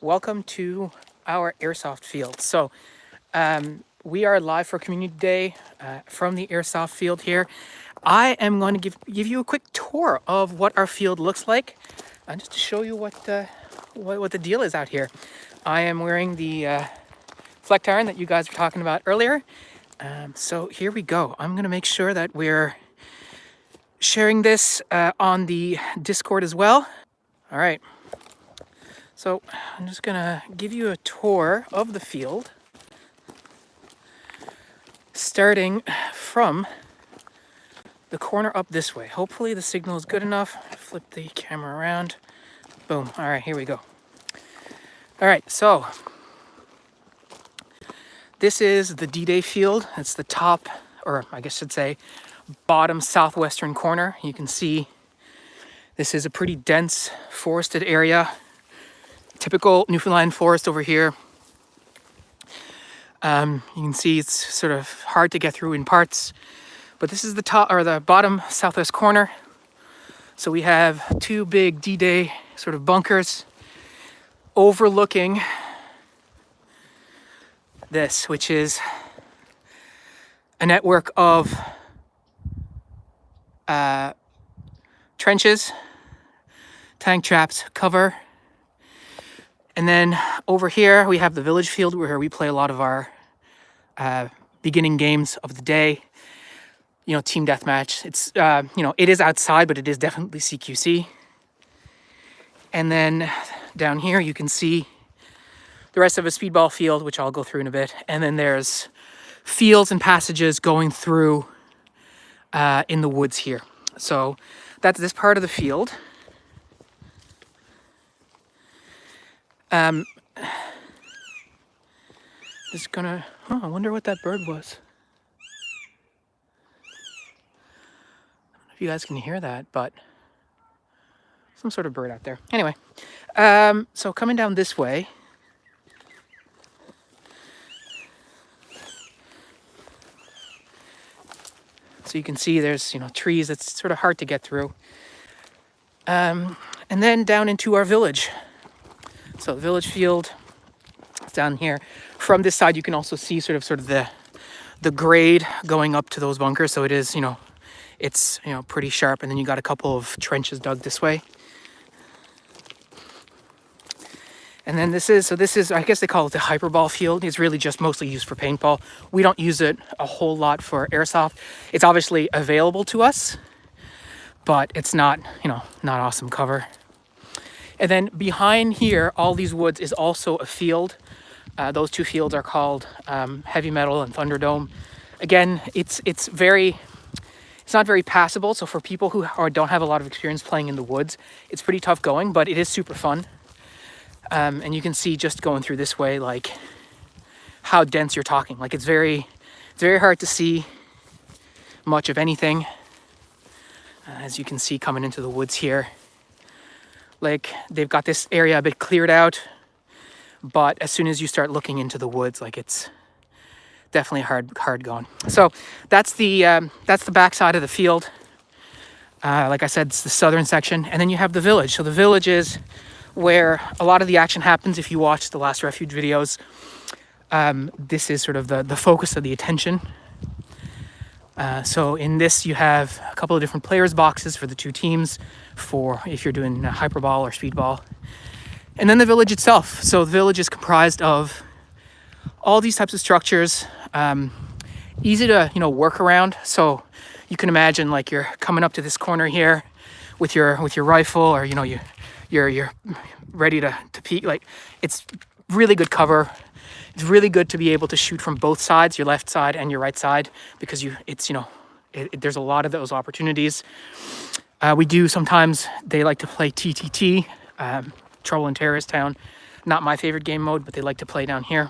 welcome to our Airsoft field. We are live for Community Day from the Airsoft field here. I am going to give you a quick tour of what our field looks like, just to show you what the deal is out here. I am wearing the flect iron that you guys were talking about earlier. So here we go. I'm going to make sure that we're sharing this on the Discord as well. All right. So I'm just gonna give you a tour of the field, starting from the corner up this way. Hopefully the signal is good enough. Flip the camera around. Boom. All right, here we go. All right, so this is the D-Day field. It's the top, or I guess I should say, bottom southwestern corner. You can see this is a pretty dense forested area. Typical Newfoundland forest over here. You can see it's sort of hard to get through in parts, but this is the top or the bottom southwest corner. So we have two big D-Day sort of bunkers overlooking this, which is a network of trenches, tank traps, cover. And then over here, we have the village field where we play a lot of our beginning games of the day. You know, team deathmatch. It's, it is outside, but it is definitely CQC. And then down here, you can see the rest of a speedball field, which I'll go through in a bit. And then there's fields and passages going through in the woods here. So that's this part of the field. Just gonna, I wonder what that bird was. I don't know if you guys can hear that, but some sort of bird out there. Anyway, so coming down this way, so you can see there's, trees. It's sort of hard to get through. And then down into our village. So the village field is down here. From this side, you can also see sort of the grade going up to those bunkers. So it is, it's, pretty sharp. And then you got a couple of trenches dug this way. And then this is, I guess they call it the hyperball field. It's really just mostly used for paintball. We don't use it a whole lot for airsoft. It's obviously available to us, but it's not, not awesome cover. And then behind here, all these woods is also a field. Those two fields are called Heavy Metal and Thunderdome. Again, it's not very passable. So for people who don't have a lot of experience playing in the woods, it's pretty tough going, but it is super fun. And you can see just going through this way, like how dense you're talking. Like it's very hard to see much of anything. As you can see coming into the woods here. Like they've got this area a bit cleared out, but as soon as you start looking into the woods, like it's definitely hard going. So that's the back side of the field. Like I said, it's the southern section, and then you have the village. So the village is where a lot of the action happens. If you watch the last refuge videos, this is sort of the focus of the attention. So in this, you have a couple of different players' boxes for the two teams, for if you're doing hyperball or speedball. And then the village itself. So the village is comprised of all these types of structures, easy to, work around. So you can imagine like you're coming up to this corner here with your rifle, or, you're ready to peek. Like it's really good cover. It's really good to be able to shoot from both sides, your left side and your right side, because there's a lot of those opportunities. We do sometimes, they like to play TTT, Trouble in Terrorist Town. Not my favorite game mode, but they like to play down here.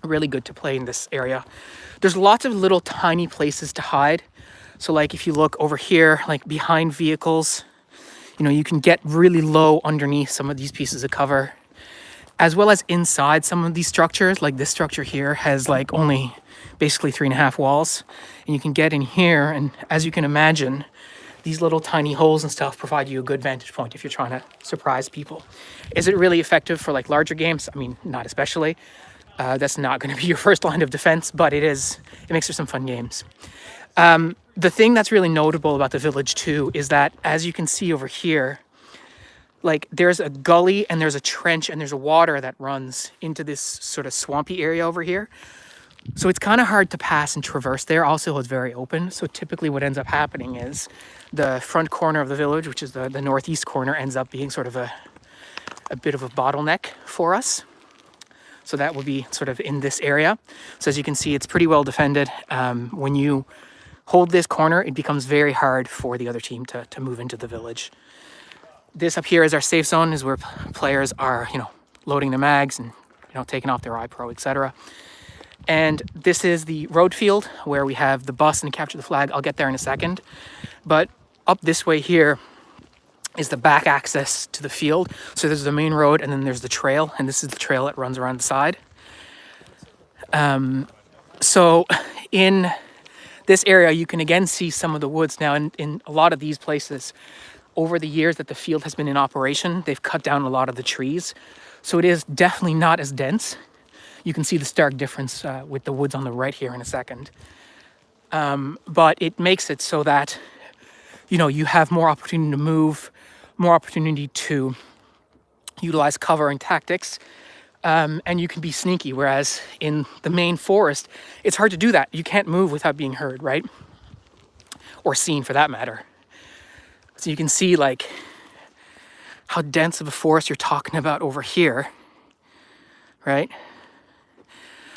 Really good to play in this area. There's lots of little tiny places to hide. So like if you look over here, like behind vehicles, you can get really low underneath some of these pieces of cover, as well as inside some of these structures. Like this structure here has like only basically 3.5 walls, and you can get in here, and as you can imagine, these little tiny holes and stuff provide you a good vantage point if you're trying to surprise people. Is it really effective for like larger games? I mean, not especially. That's not going to be your first line of defense, but it makes for some fun games. The thing that's really notable about the village too is that, as you can see over here, like there's a gully and there's a trench and there's a water that runs into this sort of swampy area over here. So it's kind of hard to pass and traverse there. Also, it's very open. So typically what ends up happening is the front corner of the village, which is the northeast corner, ends up being sort of a bit of a bottleneck for us. So that will be sort of in this area. So as you can see, it's pretty well defended. When you hold this corner, it becomes very hard for the other team to move into the village. This up here is our safe zone, is where players are, loading the mags and, taking off their iPro, etc. And this is the road field where we have the bus and capture the flag. I'll get there in a second. But up this way here is the back access to the field. So there's the main road and then there's the trail. And this is the trail that runs around the side. So in this area, you can again see some of the woods. Now in a lot of these places, over the years that the field has been in operation, they've cut down a lot of the trees. So it is definitely not as dense. You can see the stark difference with the woods on the right here in a second. But it makes it so that, you have more opportunity to move, more opportunity to utilize cover and tactics, and you can be sneaky. Whereas in the main forest, it's hard to do that. You can't move without being heard, right? Or seen for that matter. So you can see like how dense of a forest you're talking about over here, right?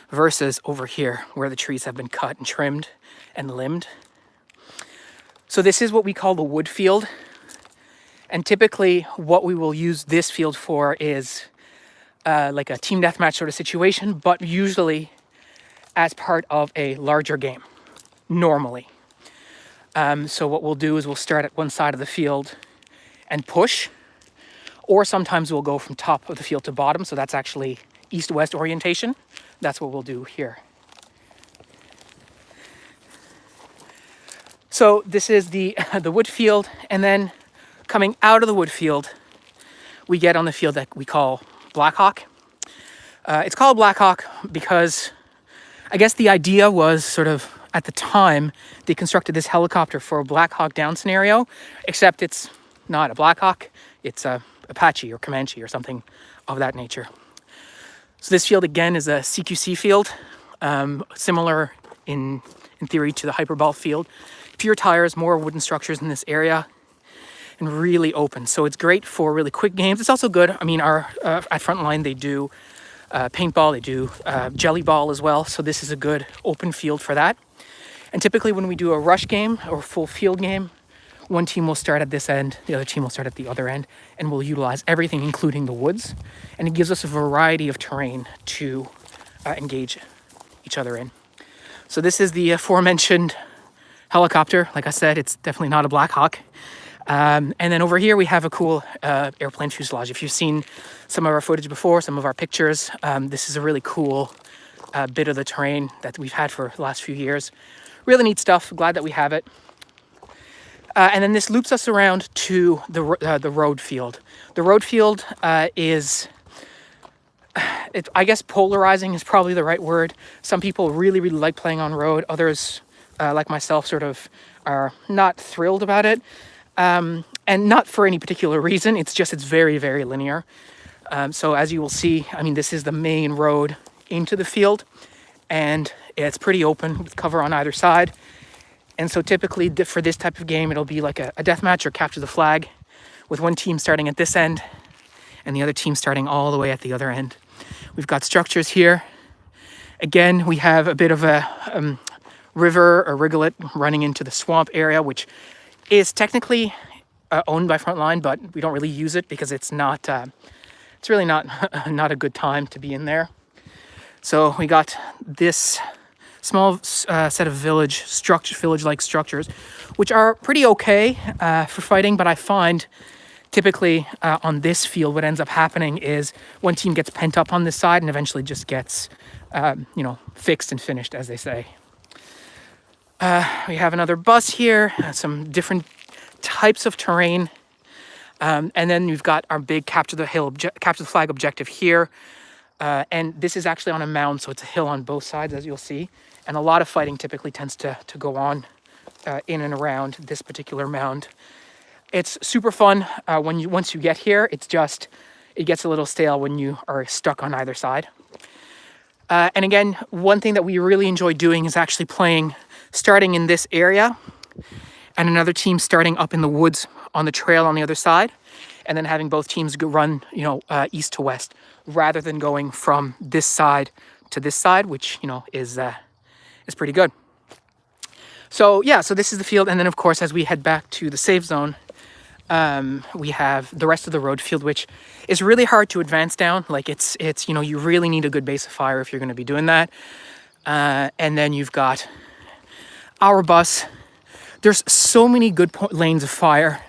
Versus over here where the trees have been cut and trimmed and limbed. So this is what we call the wood field. And typically what we will use this field for is like a team deathmatch sort of situation, but usually as part of a larger game, normally. So what we'll do is we'll start at one side of the field and push, or sometimes we'll go from top of the field to bottom. So that's actually east-west orientation. That's what we'll do here. So this is the wood field, and then coming out of the wood field, we get on the field that we call Blackhawk. It's called Blackhawk because I guess the idea was sort of, at the time, they constructed this helicopter for a Black Hawk Down scenario, except it's not a Black Hawk, it's a Apache or Comanche or something of that nature. So this field again is a CQC field, similar in theory to the hyperball field. Fewer tires, more wooden structures in this area, and really open. So it's great for really quick games. It's also good. I mean, our at Frontline they do paintball, they do jelly ball as well. So this is a good open field for that. And typically when we do a rush game or full field game, one team will start at this end, the other team will start at the other end, and we'll utilize everything, including the woods. And it gives us a variety of terrain to engage each other in. So this is the aforementioned helicopter. Like I said, it's definitely not a Black Hawk. And then over here we have a cool airplane fuselage. If you've seen some of our footage before, some of our pictures, this is a really cool bit of the terrain that we've had for the last few years. Really neat stuff. Glad that we have it. And then this loops us around to the road field. The road field is, I guess polarizing is probably the right word. Some people really, really like playing on road. Others, like myself, sort of are not thrilled about it. And not for any particular reason. It's very, very linear. So as you will see, I mean, this is the main road into the field. And it's pretty open with cover on either side. And so typically for this type of game, it'll be like a deathmatch or capture the flag with one team starting at this end and the other team starting all the way at the other end. We've got structures here. Again, we have a bit of a river or rivulet running into the swamp area, which is technically owned by Frontline, but we don't really use it because it's not, it's really not a good time to be in there. So we got this small set of village-like structures, which are pretty okay for fighting, but I find typically on this field what ends up happening is one team gets pent up on this side and eventually just gets, fixed and finished, as they say. We have another bus here, some different types of terrain. And then you've got our big capture the flag objective here. And this is actually on a mound, so it's a hill on both sides, as you'll see. And a lot of fighting typically tends to go on in and around this particular mound. It's super fun once you get here. It gets a little stale when you are stuck on either side. And again, one thing that we really enjoy doing is actually playing, starting in this area, and another team starting up in the woods on the trail on the other side, and then having both teams run, east to west, rather than going from this side to this side, which is pretty good. So yeah, so this is the field, and then of course as we head back to the safe zone, we have the rest of the road field, which is really hard to advance down. Like it's you really need a good base of fire if you're going to be doing that. And then you've got our bus. There's so many good lanes of fire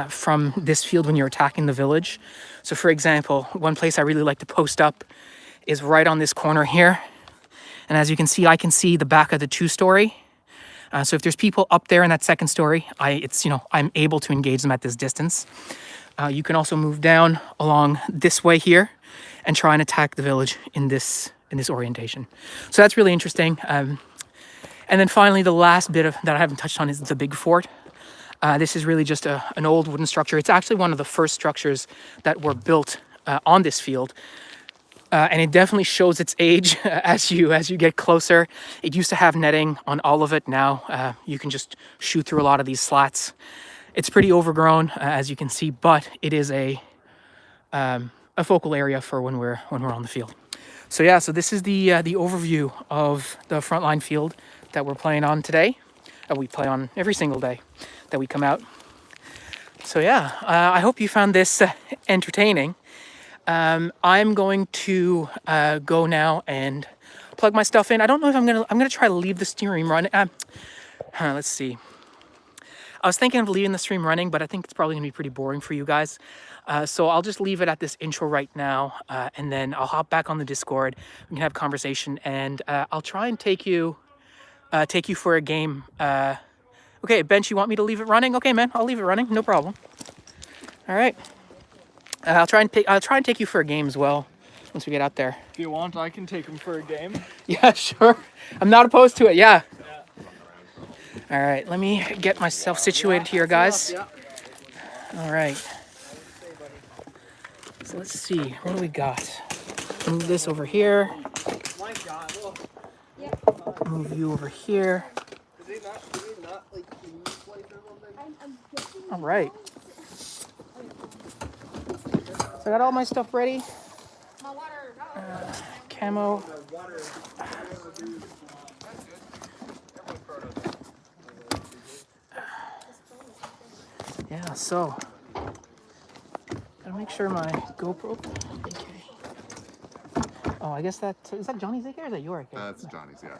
from this field when you're attacking the village. So for example, one place I really like to post up is right on this corner here. And as you can see, I can see the back of the 2-story. So if there's people up there in that 2nd story, I'm able to engage them at this distance. You can also move down along this way here and try and attack the village in this orientation. So that's really interesting. And then finally, the last bit that I haven't touched on is the big fort. This is really just an old wooden structure. It's actually one of the first structures that were built on this field. And it definitely shows its age as you get closer. It used to have netting on all of it. Now you can just shoot through a lot of these slats. It's pretty overgrown, as you can see, but it is a focal area for when we're on the field. So yeah, so this is the overview of the frontline field that we're playing on today. We play on every single day that we come out. So yeah, I hope you found this entertaining. I'm going to go now and plug my stuff in. I don't know if I'm gonna try to leave the stream running. Let's see. I was thinking of leaving the stream running, but I think it's probably gonna be pretty boring for you guys. So I'll just leave it at this intro right now, and then I'll hop back on the Discord. We can have a conversation, and I'll try and take you for a game. Okay, Bench, you want me to leave it running? Okay, man, I'll leave it running. No problem. All right. I'll try and take you for a game as well once we get out there. If you want, I can take him for a game. Yeah, sure. I'm not opposed to it. Yeah. All right, let me get myself situated here, guys. All right. So let's see. What do we got? Move this over here. Move you over here. All right. So I got all my stuff ready. Camo. Yeah, so gotta make sure my GoPro. Okay. Oh, I guess is that Johnny's AK or is that your AK? That's Johnny's, yeah.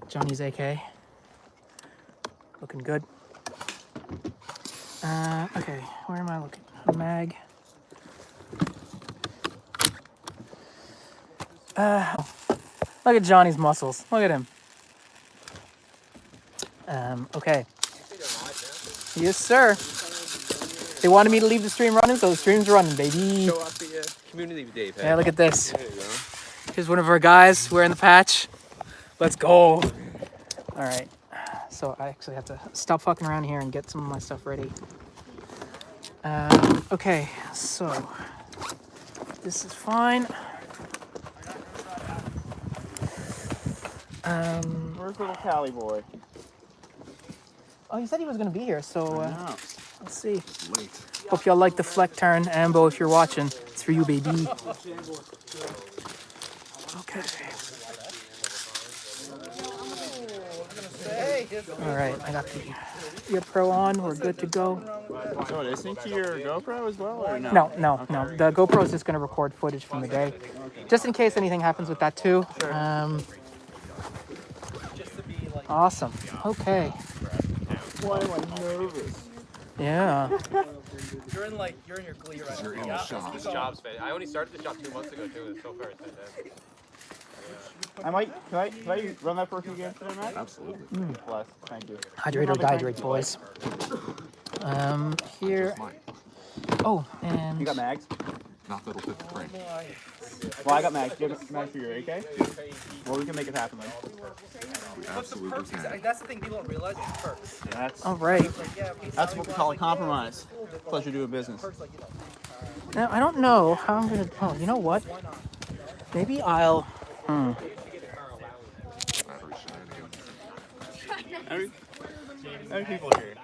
Johnny's AK. Looking good. Okay, where am I looking? Mag. Look at Johnny's muscles. Look at him. Okay. Yes, sir. They wanted me to leave the stream running, so the stream's running, baby. Show off the community day, Pat. Yeah, look at this. There you go. Here's one of our guys wearing the patch. Let's go. All right. So I actually have to stop fucking around here and get some of my stuff ready. Okay, so this is fine. Where's little Cali boy? Oh, he said he was going to be here, so let's see. Late. Hope y'all like the fleck turn. Ambo, if you're watching, it's for you, baby. Okay. All right, I got the Ear Pro on. We're good to go. So they sync to your GoPro as well, or no? No. The GoPro is just going to record footage from the day, just in case anything happens with that too. Awesome. Okay. Why am I nervous? Yeah. You're in your glee right now. You're in the shop. This job's fantastic. I only started this job 2 months ago too. So far, it's fantastic. Can I run that for a few games today, Matt? Absolutely. Bless. Thank you. Hydrate or dihydrate, boys. Here. Oh, and You got mags? Not that'll fit the frame. Well, I got mags. Do you have mags for your AK? Well, we can make it happen then. We absolutely can. That's the thing people don't realize. It's perks. That's all right. that's what we call a compromise. Pleasure doing business. Now I don't know how I'm gonna. Oh, you know what? Maybe I'll. Battery shenanigans. How many people are here?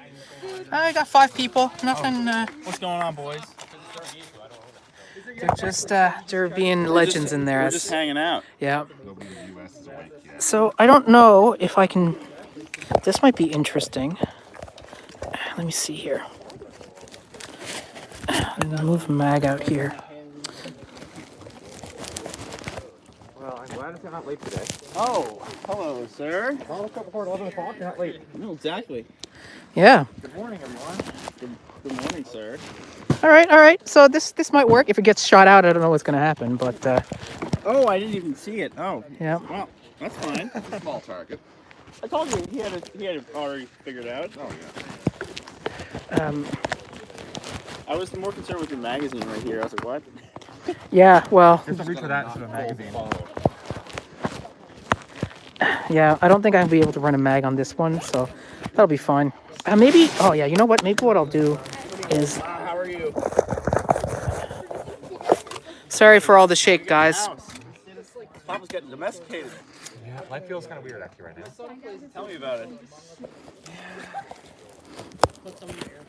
I got 5 people. Nothing. What's going on, boys? They're just they're being legends in there. We're just hanging out. Yeah. Nobody in the US is awake yet. So I don't know if I can. This might be interesting. Let me see here. I'm gonna move mag out here. Well, I'm glad it's not late today. Oh, hello, sir. Well, let's go before 11 o'clock. You're not late. No, exactly. Yeah. Good morning, everyone. Good morning, sir. All right. All right. So this might work. If it gets shot out, I don't know what's gonna happen. But Oh, I didn't even see it. Oh, yeah. well, that's fine. Small target. I told you he had it already figured out. Oh yeah. I was more concerned with your magazine right here. I was like, what? Yeah. Well. There's a reach for that instead of a magazine. Yeah. I don't think I'll be able to run a mag on this one, so that'll be fine. Maybe. Oh yeah. You know what? Maybe what I'll do is. How are you? Sorry for all the shake, guys. Papa's getting domesticated. Yeah, life feels kind of weird actually right now. Tell me about it.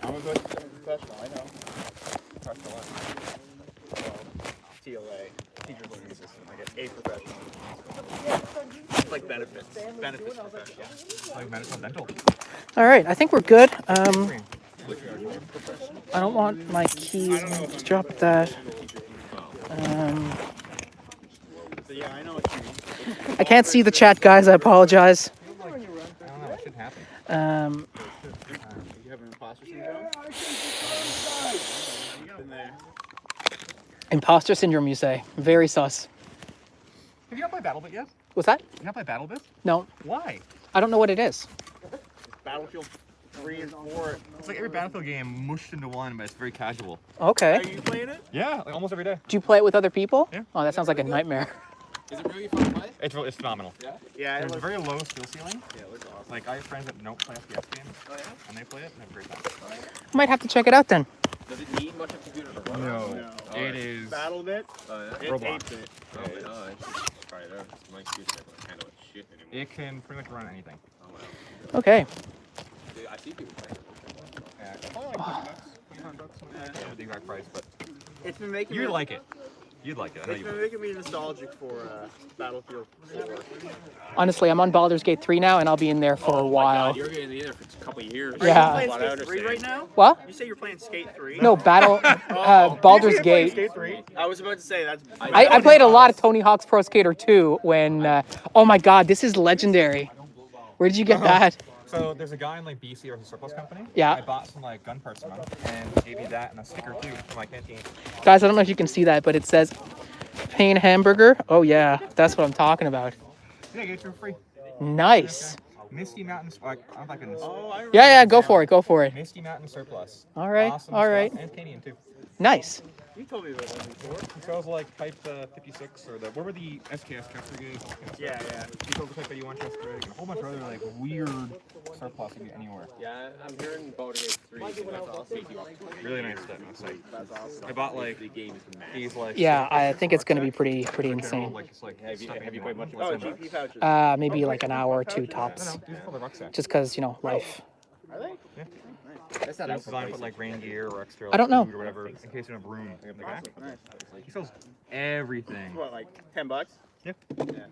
I'm a good professional, I know. Professional. TLA, teacher's learning assistant. I get a professional. Like benefits. Benefits professional. Like medical and dental. All right. I think we're good. I don't want my keys. Just drop that. So yeah, I know what you mean. I can't see the chat, guys. I apologize. I don't know, it should happen. You have an imposter syndrome? Been there. Imposter syndrome, you say? Very sus. Have you not played BattleBit yet? What's that? You not played BattleBit? No, Why? I don't know what it is. Battlefield 3 and 4. It's like every Battlefield game mushed into one, but it's very casual. Okay. Are you playing it? Yeah, like almost every day. Do you play it with other people? Yeah. Oh, that sounds like a nightmare. Is it really fun to play? It's phenomenal. Yeah. Yeah, There's it a looks, very low skill ceiling. Yeah, it looks awesome. Like I have friends that don't play FPS games, and they play it and have a great time. Might have to check it out then. Does it need much of a computer to run? No, No. it is. BattleBit. Oh yeah. It's Roblox. 8-bit. Oh, I should try it out. My computer's not gonna handle shit anymore. It can pretty much run anything. Oh wow. Okay. Dude, I see people playing it. Yeah, it's probably like $20, $25. I don't know the exact price, but It's been making you'd me, like it. You'd like it. I know It's you been would. making me nostalgic for Battlefield 4. Honestly, I'm on Baldur's Gate 3 now, and I'll be in there for a while. You're getting in there for a couple of years. Yeah. Are you What playing I Skate 3 right understand. now? What? You say you're playing Skate 3? No, Baldur's Gate. Skate 3? I was about to say that's. I played a lot of Tony Hawk's Pro Skater 2 when. Oh my God, this is legendary. Where did you get that? So there's a guy in like BC or a surplus company. Yeah. I bought some like gun parts from him, and he gave me that and a sticker too for my canteen. Guys, I don't know if you can see that, but it says Pain Hamburger. Oh yeah, that's what I'm talking about. Yeah, get it for free. Nice. Misty Mountains. Like, I'm not gonna. Yeah, go for it, go for it. Misty Mountain surplus. All right, Awesome all stuff. right. And Canadian too. Nice. You told me about that before. He sells like Type 56 or the what were the SKS Chester gigs? Yeah, yeah. He sells the Type 81 Chester rig and a whole bunch of other like weird surplus you can get anywhere. Yeah, I'm hearing Baldur's Gate 3. That's awesome. Really nice stuff. It's like That's awesome. I bought like The game is mad. these like Yeah, I think it's gonna be pretty insane. Like it's like Have you played much of Oh, it? GP pouches. Maybe like an hour or two No, tops. no, these are called the rucksack. Just because, you know, life. Are they? Yeah. That's not They're out for designed to put pricing. like rain gear or extra. I don't know. Food or whatever in case you don't have room. Like, Nice. he sells everything. What, like $10? Yeah. Yeah.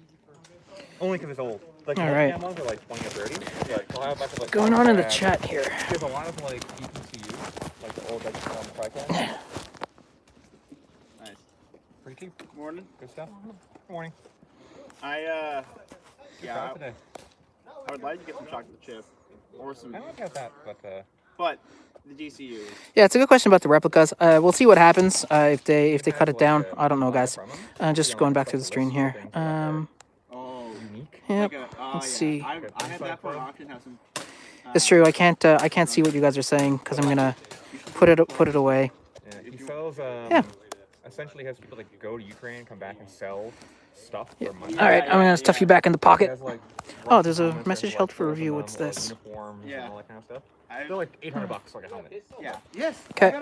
Only because it's old. Like All most right. camos are like 20 or 30. Like they'll have a bunch of like. Going on in the Tricads. chat here. There's a lot of like EPCU, like the old like Tricads. Nice. Pretty cheap. Morning. Good stuff. Good morning. Yeah, Got it today. I would like to get some chocolate chip or some, I don't get that, but but the DCU. Yeah, it's a good question about the replicas. We'll see what happens if they cut it down. I don't know, guys. Just going back to the screen here. Yep. Like Let's see. I had that for an auction house. It's true. I can't see what you guys are saying because I'm gonna put it away. Yeah, he sells. Yeah. Essentially, has people that go to Ukraine, come back and sell stuff Yeah. for money. All right. I'm gonna stuff you back in the He pocket. has, like, Oh, there's a helmets message and, held like, for tools in review. them, What's or, like, this? uniforms Yeah. and all that kind of stuff. They're like $800 like a helmet. Yeah. Yes. Okay. I'm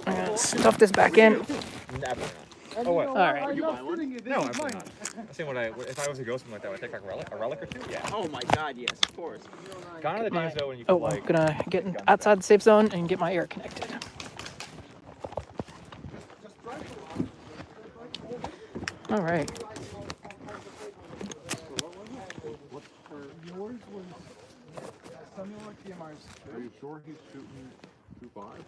gonna stuff this back in. Absolutely not. Oh, what? All right. You buy one? No, absolutely not. I'm saying if I was a ghost like that, would I take like a relic or two? Yeah. Oh my God, yes, of course. Gone are the days though when you could Oh, I'm like. gonna get outside the safe zone and get my air connected. All right. Yours was Samuel TMR's. Are you sure he's shooting 2.5?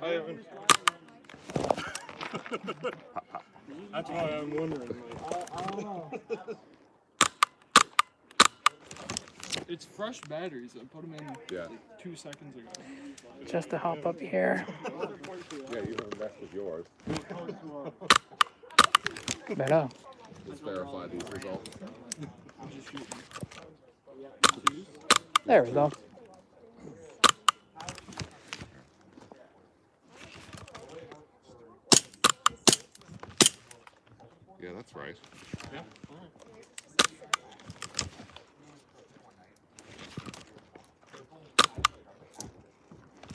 I haven't. That's why I'm wondering. It's fresh batteries. I put them in Yeah. like 2 seconds ago. Just to hop up here. Yeah, you haven't messed with yours. Better. Let's verify these results. There we go. Yeah, that's right.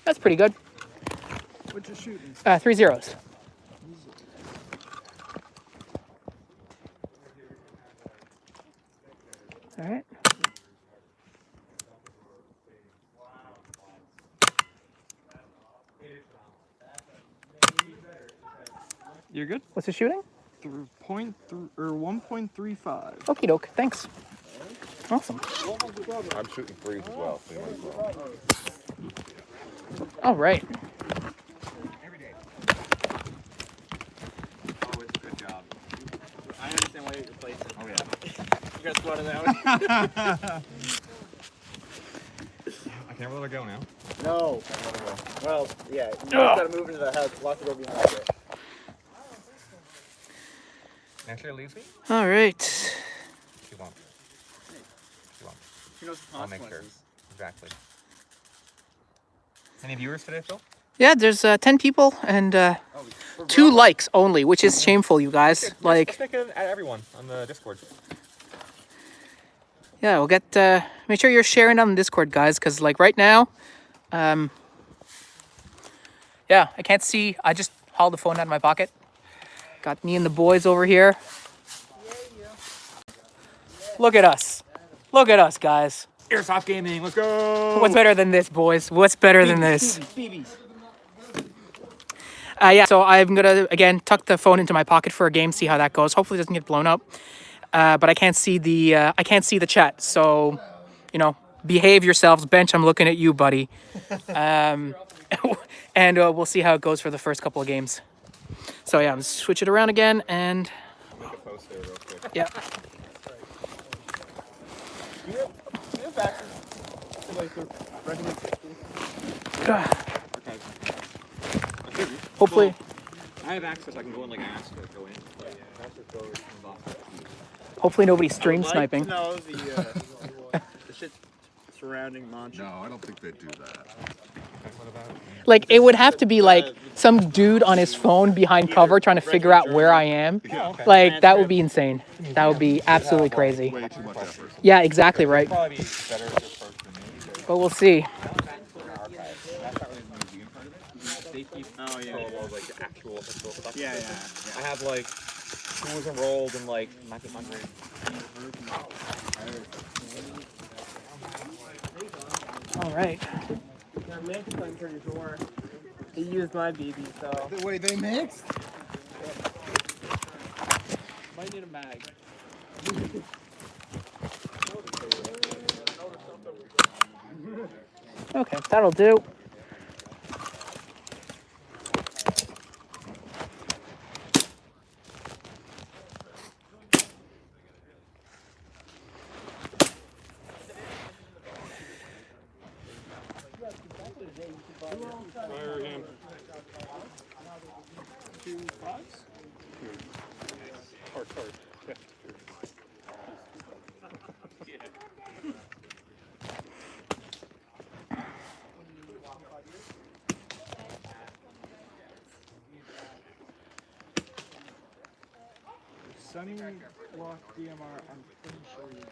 That's pretty good. What you shooting? 3 zeros. All right. You're good. What's the shooting? 1.35. Okie doke. Thanks. Awesome. I'm shooting 3s as well, so you might as well. All right. Always a good job. I understand why you replaced it. Oh yeah. You got sweated that one? I can't let it go now. No. Well, yeah. You just gotta move into the house. Lock the door behind it. Actually, leaves me. All right. She won't. She won't. She knows the I'll make sure. consequences. Exactly. Any viewers today, Phil? Yeah, there's 10 people and 2 likes only, which is shameful, you guys. Like, Let's make it at everyone on the Discord. yeah, we'll get. Make sure you're sharing on the Discord, guys, because like right now, yeah, I can't see. I just hauled the phone out of my pocket. Got me and the boys over here. Look at us. Look at us, guys. Airsoft gaming, let's go! What's better than this, boys? What's better than this? Yeah, so I'm gonna again tuck the phone into my pocket for a game, see how that goes. Hopefully, it doesn't get blown up. But I can't see the chat. So, you know, behave yourselves. Bench, I'm looking at you, buddy. And we'll see how it goes for the first couple of games. So yeah, I'm gonna switch it around again, and Make a post there real quick. yeah. Hopefully, I have access. I can go in like ask or go in. hopefully nobody's stream sniping. No, the shit surrounding Mancha. No, I don't think they do that. Like it would have to be like some dude on his phone behind cover trying to figure out where I am. Like that would be insane. That would be absolutely crazy. Way too much effort. Yeah, exactly right. Probably be better if you're first than me. But we'll see. Oh yeah. Like the actual historical stuff. Yeah. I have like who was enrolled in like 1900. All right. They're mixed, I'm pretty sure. He used my BB, so. Wait, they mixed? Might need a mag. Okay, that'll do. Fire him. 2 5s? Hard. Semi-lock DMR, I'm pretty sure you do.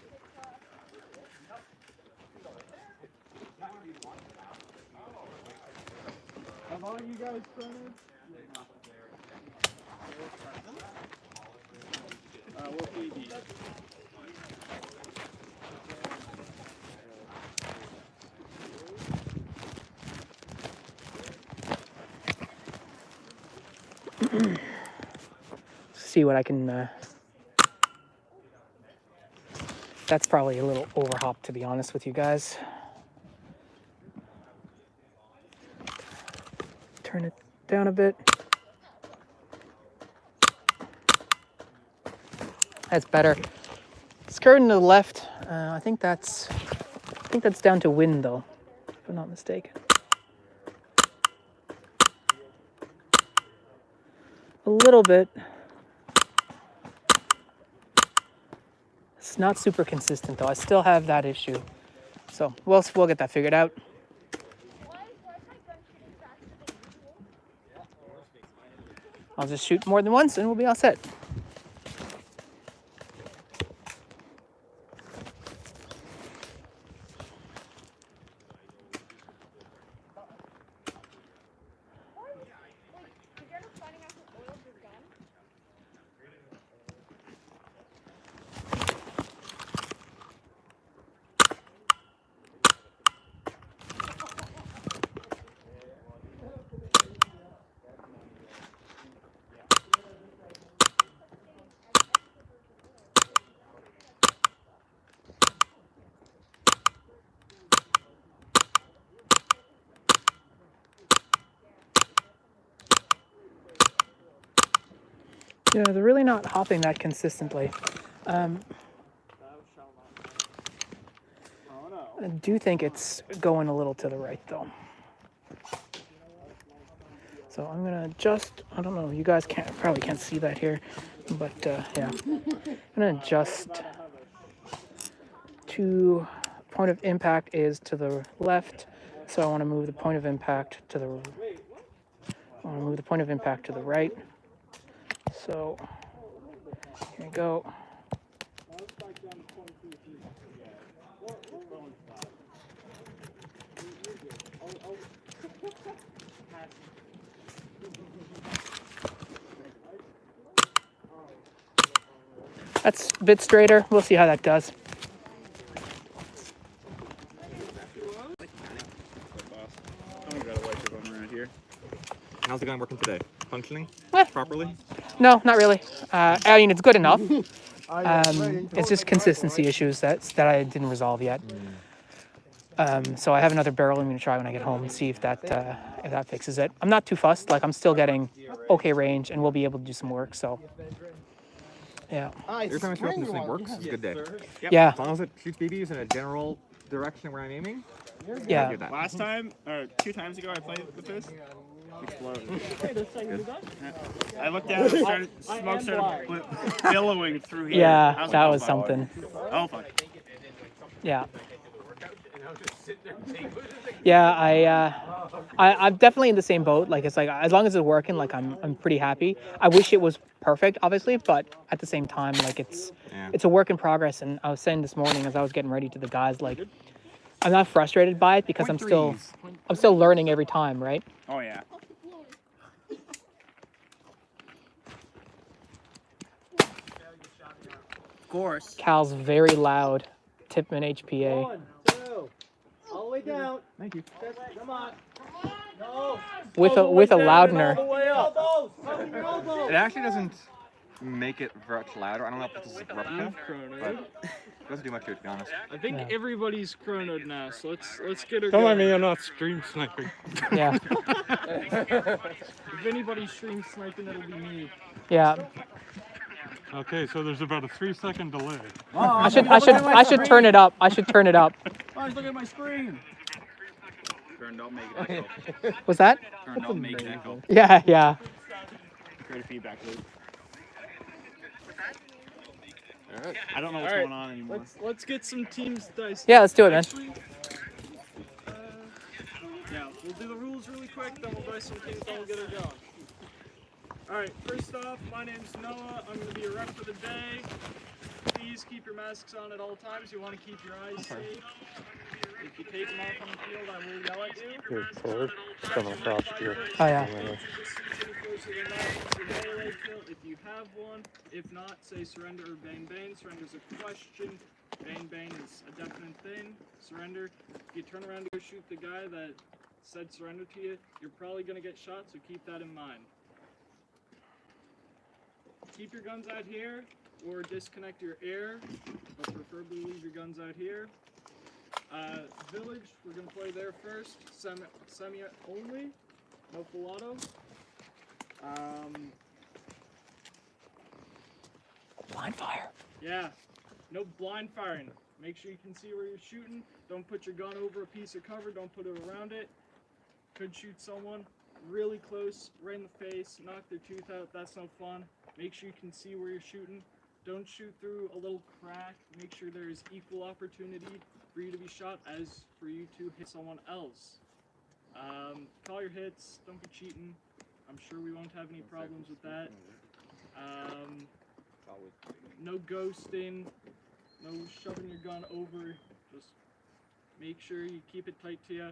Have all you guys printed? What BB? See what I can. That's probably a little overhopped, to be honest with you guys. Turn it down a bit. That's better. Skirting to the left. I think that's down to wind though, if I'm not mistaken. A little bit. It's not super consistent though. I still have that issue. So we'll get that figured out. I'll just shoot more than once and we'll be all set. Yeah, they're really not hopping that consistently. I do think it's going a little to the right though. So I'm gonna adjust. I don't know. You guys probably can't see that here, but yeah, I'm gonna adjust to point of impact is to the left. So I want to move the point of impact to the. I want to move the point of impact to the right. So here we go. That's a bit straighter. We'll see how that does. How's the gun working today? Functioning properly? No, not really. I mean, it's good enough. It's just consistency issues that I didn't resolve yet. So I have another barrel I'm going to try when I get home and see if that fixes it. I'm not too fussed. Like, I'm still getting okay range, and we'll be able to do some work. So, yeah. Every time I feel like this thing works, it's a good day. Yep. Yeah. As long as it shoots BBs in a general direction where I'm aiming, Yeah. good. Last time, or 2 times ago, I played with this. Exploded. I looked down and smoke started billowing through here. Yeah, that oh, was fuck. something. Oh, fuck. Yeah. Yeah, I'm definitely in the same boat. Like, it's like, as long as it's working, like, I'm pretty happy. I wish it was perfect, obviously, but at the same time, like, it's a work in progress. And I was saying this morning as I was getting ready to the guys, like, I'm not frustrated by it because I'm still learning every time, right? Oh, yeah. Of course. Cal's very loud. Tipman HPA. 1, 2, all the way down. Thank you. Come on. No. With a loudener. All the way up. Elbows. Up your elbows. It actually doesn't make it much louder. I don't know if this is replica, Chronoed. but it doesn't do much to it, to be honest. I think Yeah. everybody's chronoed now, so let's get her Don't going. mind me, I'm not stream sniping. Yeah. If anybody's stream sniping, it'll be me. Yeah. Okay, so there's about a 3-second delay. I should turn it up. I should turn it up. I was looking at my screen. Turn, don't make it echo. Was that? Turn, don't make it echo. Yeah. Create a feedback loop. All right. I don't know what's All right. going on anymore. Let's get some teams diced. Yeah, let's do it, man. Actually, yeah, we'll do the rules really quick, then we'll dice some teams, then we'll get her going. Alright, first off, my name's Noah. I'm going to be your rep for the day. Please keep your masks on at all times. You want to keep your eyes safe. If you take them off on the field, I will yell at you. Here, forward. Coming across here. Oh, yeah. If you have one, if not, say surrender or bang bang. Surrender's a question. Bang bang is a definite thing. Surrender. If you turn around to go shoot the guy that said surrender to you, you're probably going to get shot, so keep that in mind. Keep your guns out here, or disconnect your air, but preferably leave your guns out here. Village, we're going to play there first. Semi only, no full auto. Blind fire. Yeah, no blind firing. Make sure you can see where you're shooting. Don't put your gun over a piece of cover. Don't put it around it. Could shoot someone really close, right in the face, knock their tooth out. That's no fun. Make sure you can see where you're shooting. Don't shoot through a little crack. Make sure there is equal opportunity for you to be shot as for you to hit someone else. Call your hits. Don't be cheating. I'm sure we won't have any problems with that. No ghosting. No shoving your gun over. Just make sure you keep it tight to you.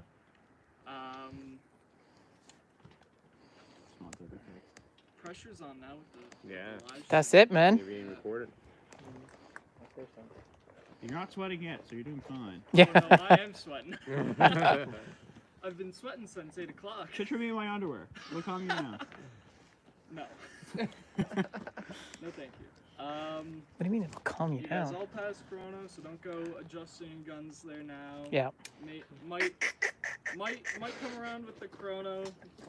Pressure's on now with the live That's stream. it, man. You're being recorded. You're not sweating yet, so you're doing fine. Yeah. Oh, no, I am sweating. I've been sweating since 8 o'clock. Picture me in my underwear. Look on you now. No. No, thank you. What do you mean it'll calm you You guys down? all passed chrono, so don't go adjusting guns there now. Yeah. Might come around with the chrono.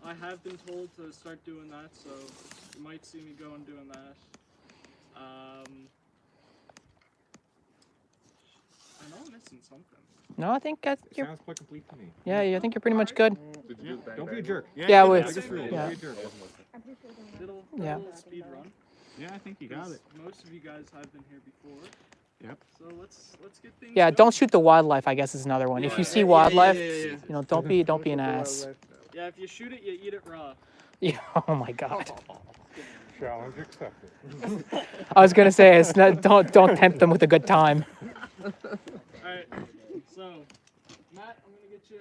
I have been told to start doing that, so you might see me going doing that. I know I'm missing something. No, I think It you're. sounds quite complete to me. Yeah, I think you're pretty much good. Did you do the bang Don't be a bang? jerk. Yeah, we- Biggest rule, yeah. don't be a jerk. Little Yeah. speed run. Yeah, I think you got it. Most of you guys have been here before. Yep. So let's get things. Yeah, going. don't shoot the wildlife, I guess is another one. If you see wildlife, you know, don't be an ass. Yeah, if you shoot it, you eat it raw. Yeah. Oh my God. Challenge accepted. I was gonna say, it's not, don't tempt them with a good time. Alright, so, Matt, I'm gonna get you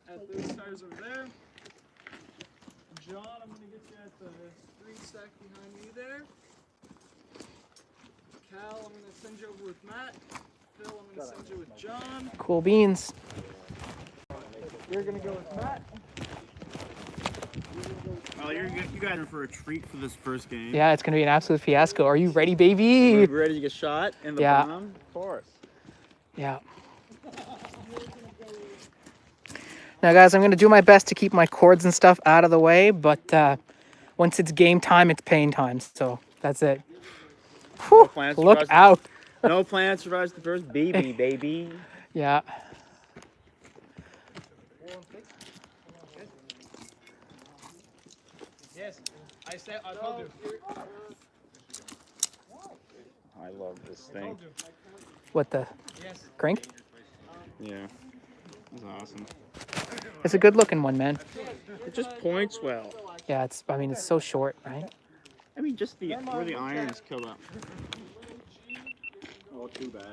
at those tires over there. John, I'm gonna get you at the 3 stack behind me there. Cal, I'm gonna send you over with Matt. Phil, I'm gonna send you with John. Cool beans. You're gonna go with Matt. Oh, you guys are for a treat for this first game. Yeah, it's gonna be an absolute fiasco. Are you ready, baby? Ready to get shot in the Yeah. bomb? Of course. Yeah. Now, guys, I'm going to do my best to keep my cords and stuff out of the way, but once it's game time, it's pain time. So that's it. Whew, plans look for us. out. No plan survives the first baby, baby. Yeah. Yes, I told you. I love this thing. What the? Crank? Yeah. It's awesome. It's a good looking one, man. It just points well. Yeah, I mean, it's so short, right? I mean, just where the iron is killed up. Oh, too bad.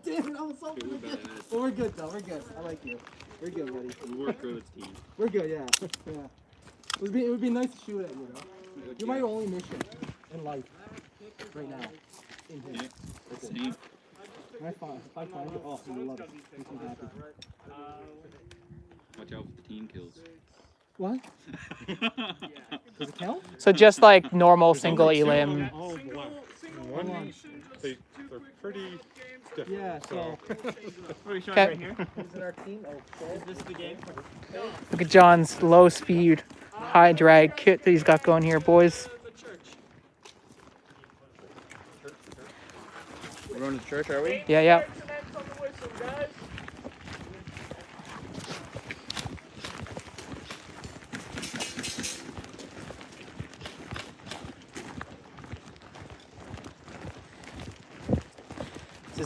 Damn it, I was so Too bad. Well, we're good though, we're good. I like you. We're good, buddy. We work good as a team. We're good, yeah. Yeah. It would be nice to shoot at you, though. You're my only mission in life right now. In here. Same. If I find you, oh, you love it. Makes me happy. Watch out for the team kills. What? Does it count? So just like normal single elim. Oh, boy. One, they're pretty different. Yeah, so. What are we showing Okay. right here? Is it our team? Okay. Is this the game? Look at John's low speed, high drag kit that he's got going here, boys. We're going to church, are we? Yeah, yeah.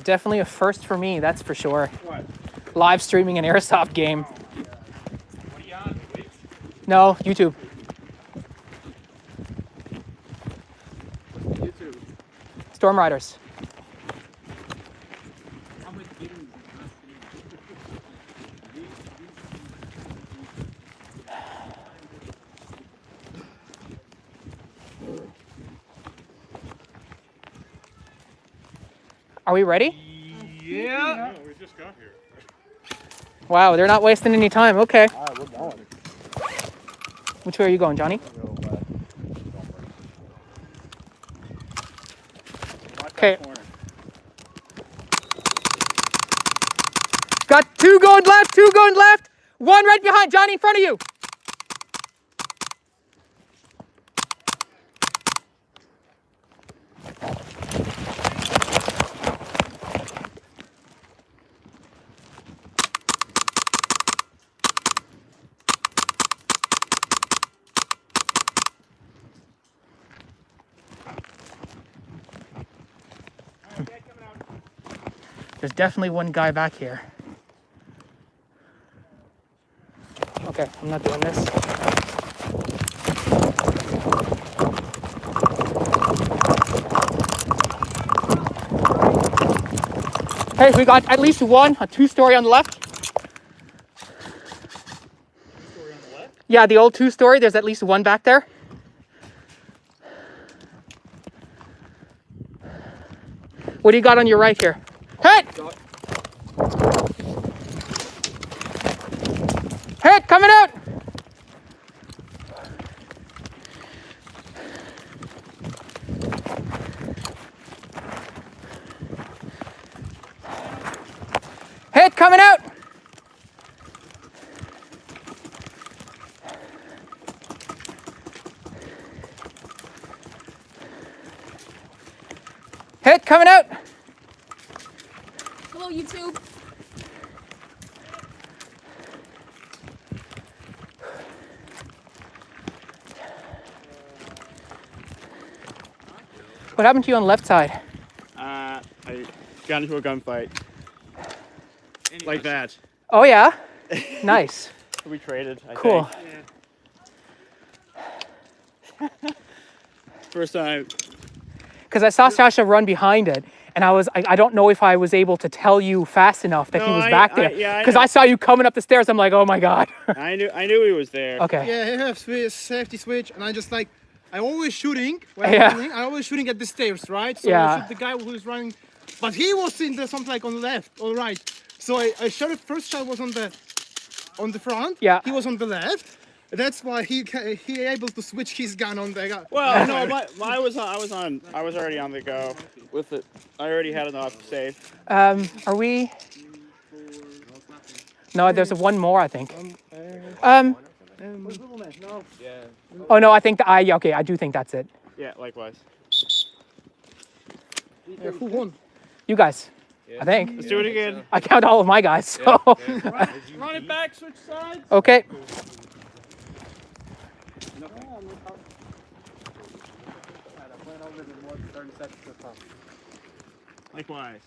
is definitely a first for me, that's for sure. What? Live streaming an Airsoft game. What are you on? Wait. No, YouTube. YouTube. Storm Riders. How much games? Are we ready? Yeah. No, we just got here. Wow, they're not wasting any time. Okay. Alright, we're going. Which way are you going, Johnny? Okay. Got 2 going left, 2 going left. 1 right behind Johnny in front of you. There's definitely one guy back here. Okay, I'm not doing this. Hey, we got at least one, a 2-story on the left. Yeah, the old 2-story, there's at least one back there. What do you got on your right here? Hit! Hit, coming out! Hit, coming out! Hit, coming out! Hello, YouTube. What happened to you on the left side? I got into a gunfight. Like that. Oh yeah? Nice. We traded, I Cool. think. First time. Because I saw Sasha run behind it, and I don't know if I was able to tell you fast enough that he No, was back there. yeah, Because I saw you coming up the stairs, I'm like, oh my God. I knew he was there. Okay. Yeah, I have safety switch, and I just like, I'm always shooting. When Yeah. I'm running, I'm always shooting at the stairs, right? So Yeah. I shoot the guy who is running, but he was in the something like on the left or right. So I shot it. First shot was on the front. Yeah. He was on the left. That's why he able to switch his gun on the guy. Well, no, but I was already on the go with it. I already had enough safe. Are we? No, there's one more, I think. Oh no, I think okay, I do think that's it. Yeah, likewise. Yeah, who won? You guys, I think. Let's do it again. I count all of my guys, so. Run it back, switch sides. Okay. Likewise.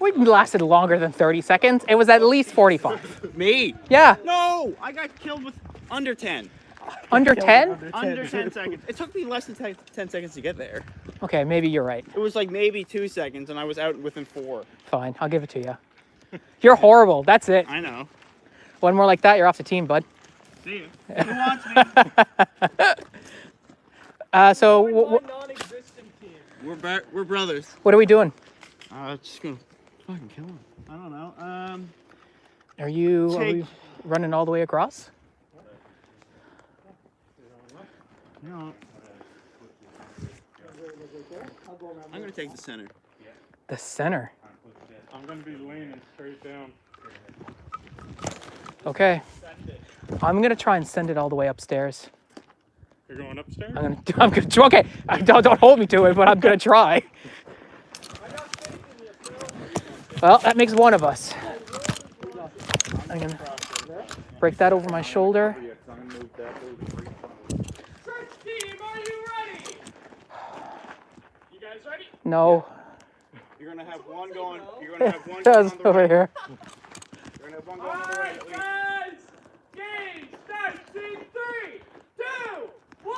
We lasted longer than 30 seconds. It was at least 45. Me? Yeah, No, I got killed with under 10. under 10? Under 10 seconds. It took me less than 10 seconds to get there. Okay, maybe you're right. It was like maybe 2 seconds, and I was out within 4. Fine, I'll give it to you. You're horrible, that's it. I know. One more like that, you're off the team, bud. See you. Who wants me? So, My non-existent team. We're brothers. what are we doing? Just gonna fucking kill him. I don't know. Are we running all the way across? No. I'm gonna take the center. The center. I'm gonna be leaning straight down. Okay. I'm gonna try and send it all the way upstairs. You're going upstairs? I'm gonna, okay, don't hold me to it, but I'm gonna try. Well, that makes one of us. I'm gonna break that over my shoulder. Search team, are you ready? You guys ready? No. You're gonna have one going. You're gonna have one That going was on the over right. here. You're gonna have one going on the right at least. Guys, game starts in 3, 2, 1.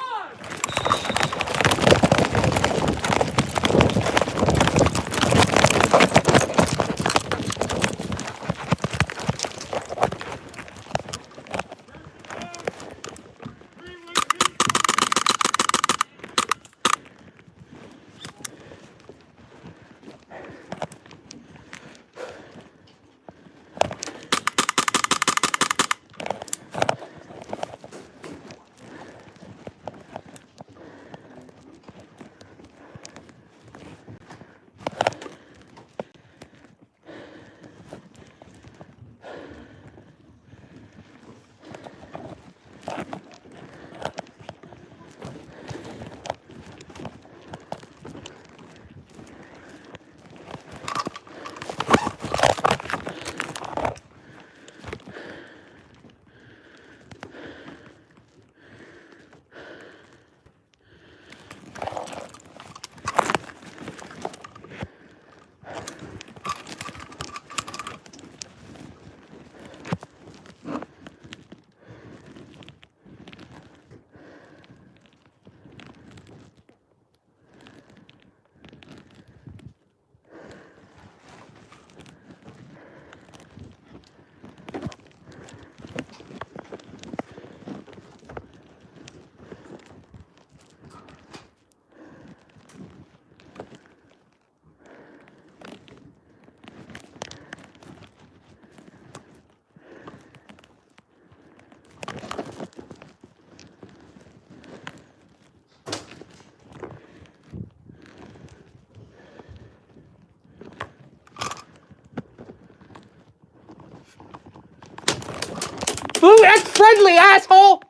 Ooh, that's friendly, asshole!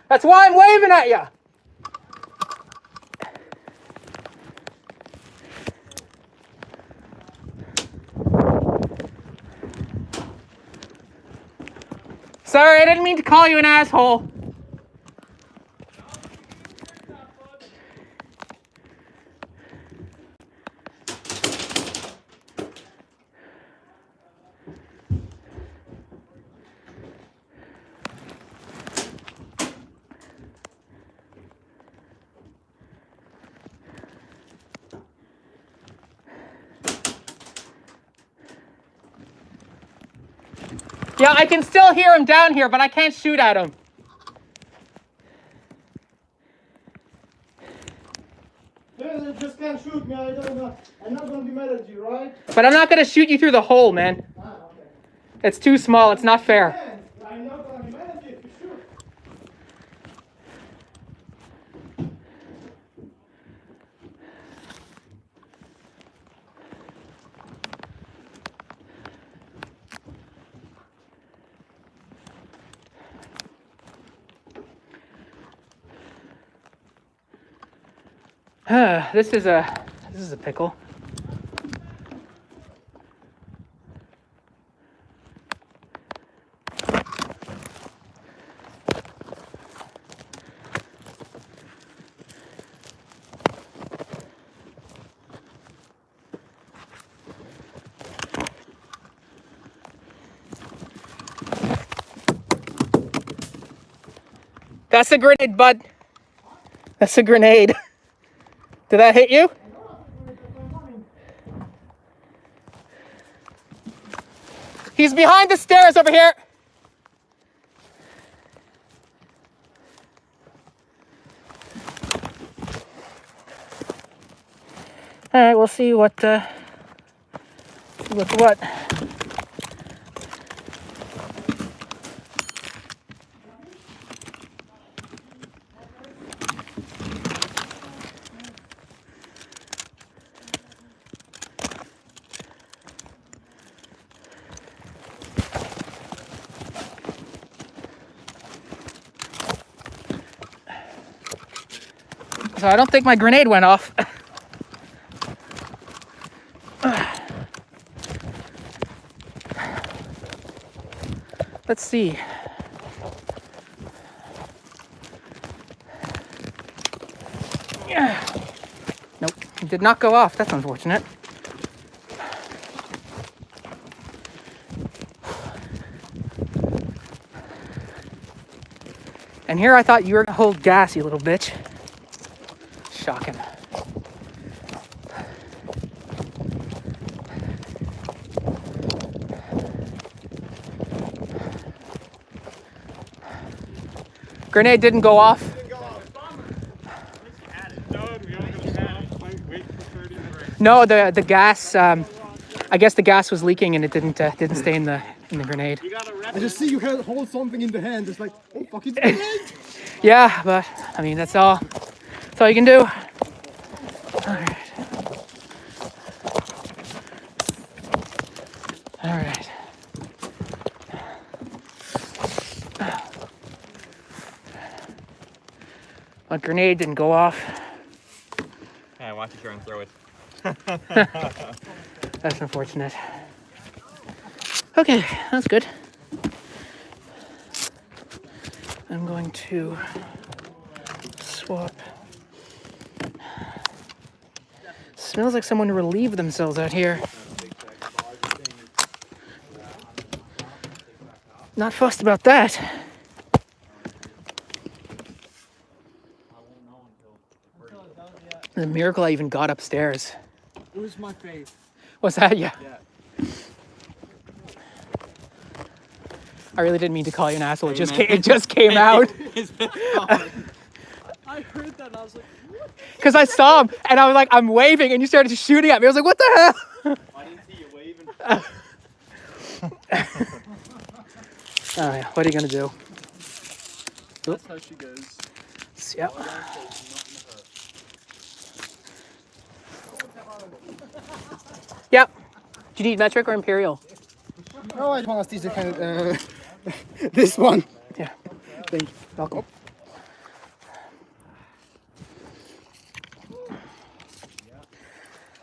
That's why I'm waving at you. Sorry, I didn't mean to call you an asshole. Yeah, I can still hear him down here, but I can't shoot at him. You just can't shoot me. I'm not gonna be mad at you, right? But I'm not going to shoot you through the hole, man. Ah, okay. It's too small. It's not fair. I'm not gonna be mad at you if you shoot. This is a pickle. That's a grenade, bud. That's a grenade. Did that hit you? He's behind the stairs over here. All right, we'll see what. What? So I don't think my grenade went off. Let's see. Nope, did not go off. That's unfortunate. And here I thought you were gonna hold gas, you little bitch. Shocking. Grenade didn't go off. No, the gas. I guess the gas was leaking and it didn't stay in the grenade. I just see you hold something in the hand. It's like, oh fuck, it's grenade. Yeah, but I mean that's all you can do. All right. All right. A grenade didn't go off. Yeah, watch you try and throw it. That's unfortunate. Okay, that's good. I'm going to swap. Smells like someone relieved themselves out here. Not fussed about that. The miracle I even got upstairs. It was my face. What's that? Yeah. Yeah. I really didn't mean to call you an asshole. It just came out. I heard that and I was like, what? Because I saw him and I was like, I'm waving and you started shooting at me. I was like, what the hell? I didn't see you waving. All right, what are you gonna do? That's how she goes. Yep. Yep. Do you need metric or imperial? Oh, I want to see the kind of this one. Yeah. Thank you. Welcome.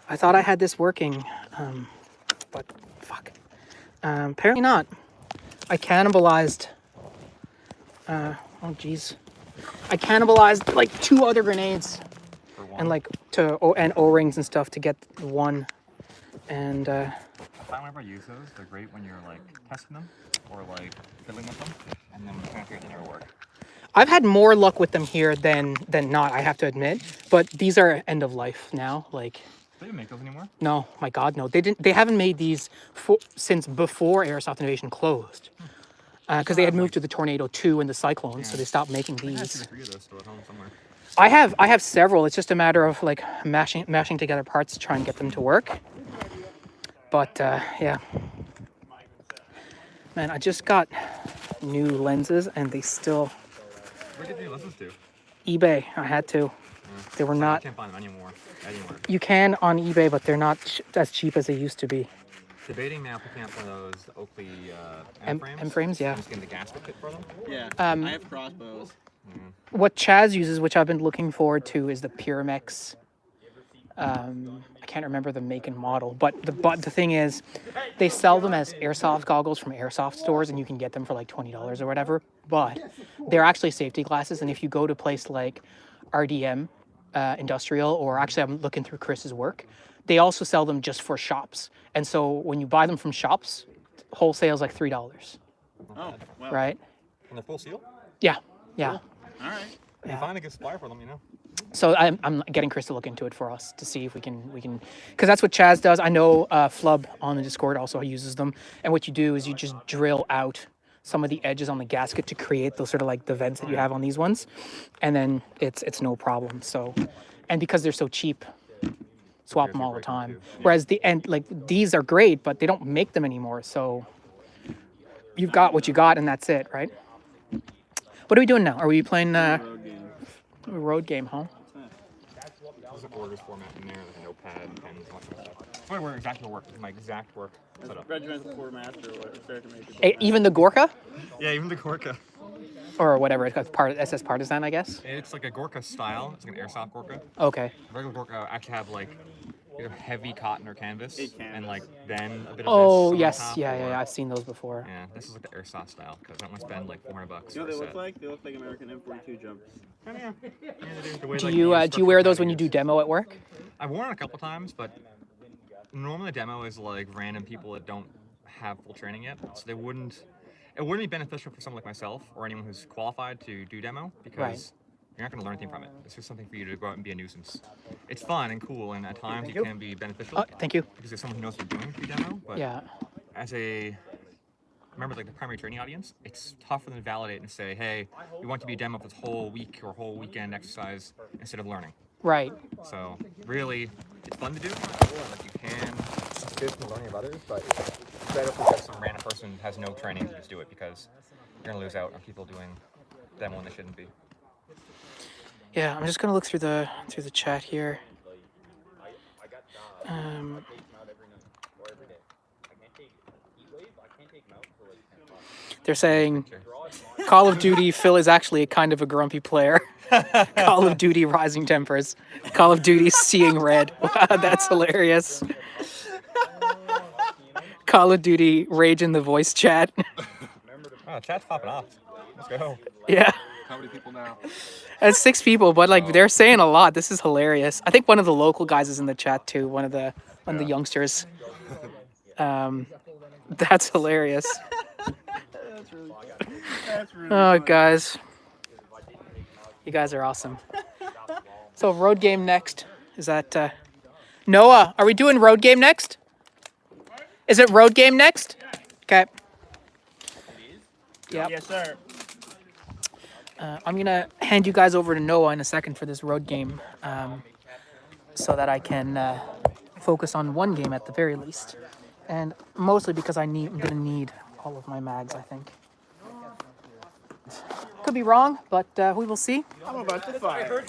I thought I had this working, but fuck. Apparently not. I cannibalized. Oh jeez. I cannibalized like 2 other grenades, and like and O-rings and stuff to get one, and. I find whenever I use those, they're great when you're like testing them or like fiddling with them, and then when you can't hear, they never work. I've had more luck with them here than not, I have to admit. But these are end of life now. Like, They don't make those anymore. no, my God, no. They haven't made these since before Airsoft Innovation closed, because they had moved to the Tornado 2 and the Cyclone, so they stopped making I have 2 these. or 3 of those still at home somewhere. I have several. It's just a matter of like mashing together parts to try and get them to work. But yeah, man, I just got new lenses and they still. Where did you listen to? eBay. I had to. They were I not. can't find them anymore. You can on eBay, but they're not as cheap as they used to be. Debating now picking up one of those Oakley M-frames. M-frames, yeah. I'm just getting the gasket kit for them. Yeah. I have crossbows. What Chaz uses, which I've been looking forward to, is the Pyramex. I can't remember the make and model, but the thing is, they sell them as airsoft goggles from airsoft stores, and you can get them for like $20 or whatever. But they're actually safety glasses, and if you go to a place like RDM Industrial, or actually I'm looking through Chris's work, they also sell them just for shops. And so when you buy them from shops, wholesale is like $3. Oh, well. Right? And they're full seal? Yeah. Yeah. All right. You find a good supplier for them, you know? So I'm getting Chris to look into it for us to see if we can, because that's what Chaz does. I know Flub on the Discord also uses them. And what you do is you just drill out some of the edges on the gasket to create those sort of like the vents that you have on these ones. And then it's no problem. So, and because they're so cheap, swap them all the time. Whereas these are great, but they don't make them anymore. So you've got what you got and that's it, right? What are we doing now? Are we playing road game, huh? There's an orders format in there, like a notepad, pens, all that kind of stuff. Where exactly work? My exact work setup. Regimental quartermaster or whatever. Fair to make it. Even the Gorka? Yeah, even the Gorka. or whatever it's called, SS Partisan, I guess. It's like a Gorka style. It's like an airsoft Gorka. Okay. Regular Gorka actually have like either heavy cotton or canvas, and like then a bit of Oh this. yes, on top, yeah, or- I've seen those before. Yeah, this is like the airsoft style because that one spend like $400 You know for what a they set. look like? They look like American M42 jumps. Yeah, the way, Do like, you the do you wear structure those when you padding do is. demo at work? I've worn it a couple times, but normally the demo is like random people that don't have full training yet, so they wouldn't. It wouldn't be beneficial for someone like myself or anyone who's qualified to do demo because Right. you're not going to learn anything from it. It's just something for you to go out and be a nuisance. It's fun and cool, and at times it can be beneficial Oh, thank you. because there's someone who knows what they're doing to do demo. But Yeah. as a member of like the primary training audience, it's tough for them to validate and say, "Hey, we want to be a demo for this whole week or whole weekend exercise instead of learning." Right. So really, it's fun to do. Like you can do from the learning of others, but it's better if like some random person who has no training to just do it because you're gonna lose out on people doing demo when they shouldn't be. Yeah, I'm just gonna look through the chat here. They're saying Call of Duty Phil is actually a kind of a grumpy player. Call of Duty Rising Tempers. Call of Duty Seeing Red. Wow, that's hilarious. Call of Duty Rage in the voice chat. Oh, chat's popping off. Let's go. Yeah. How many people now? That's 6 people, but like they're saying a lot. This is hilarious. I think one of the local guys is in the chat too. One of the youngsters. That's hilarious. Oh, guys, you guys are awesome. So road game next. Is that Noah? Are we doing road game next? Is it road game next? Okay. Yeah. Yes, sir. I'm gonna hand you guys over to Noah in a second for this road game, so that I can focus on one game at the very least, and mostly because I'm gonna need all of my mags. I think. Could be wrong, but we will see. I'm about to fire.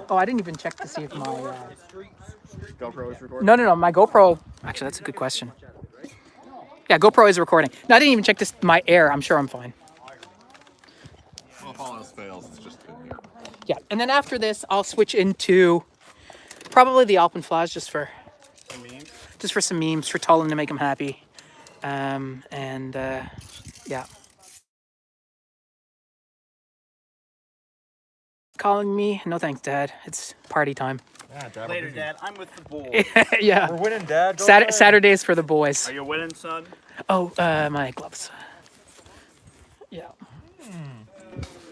Oh, I didn't even check to see if my GoPro is recording. no, my GoPro. Actually, that's a good question. Yeah, GoPro is recording. No, I didn't even check my air. I'm sure I'm fine. Well, if all else fails, it's just in here. Yeah, and then after this, I'll switch into probably the Alpenflash just for some memes for Tullen to make him happy, yeah. Calling me? No thanks, Dad. It's party time. Yeah, Dad, Later, Dad. I'm with the boys. Yeah. We're winning, Dad. Go Saturdays for the boys. Are you winning, son? Oh, my gloves. Yeah.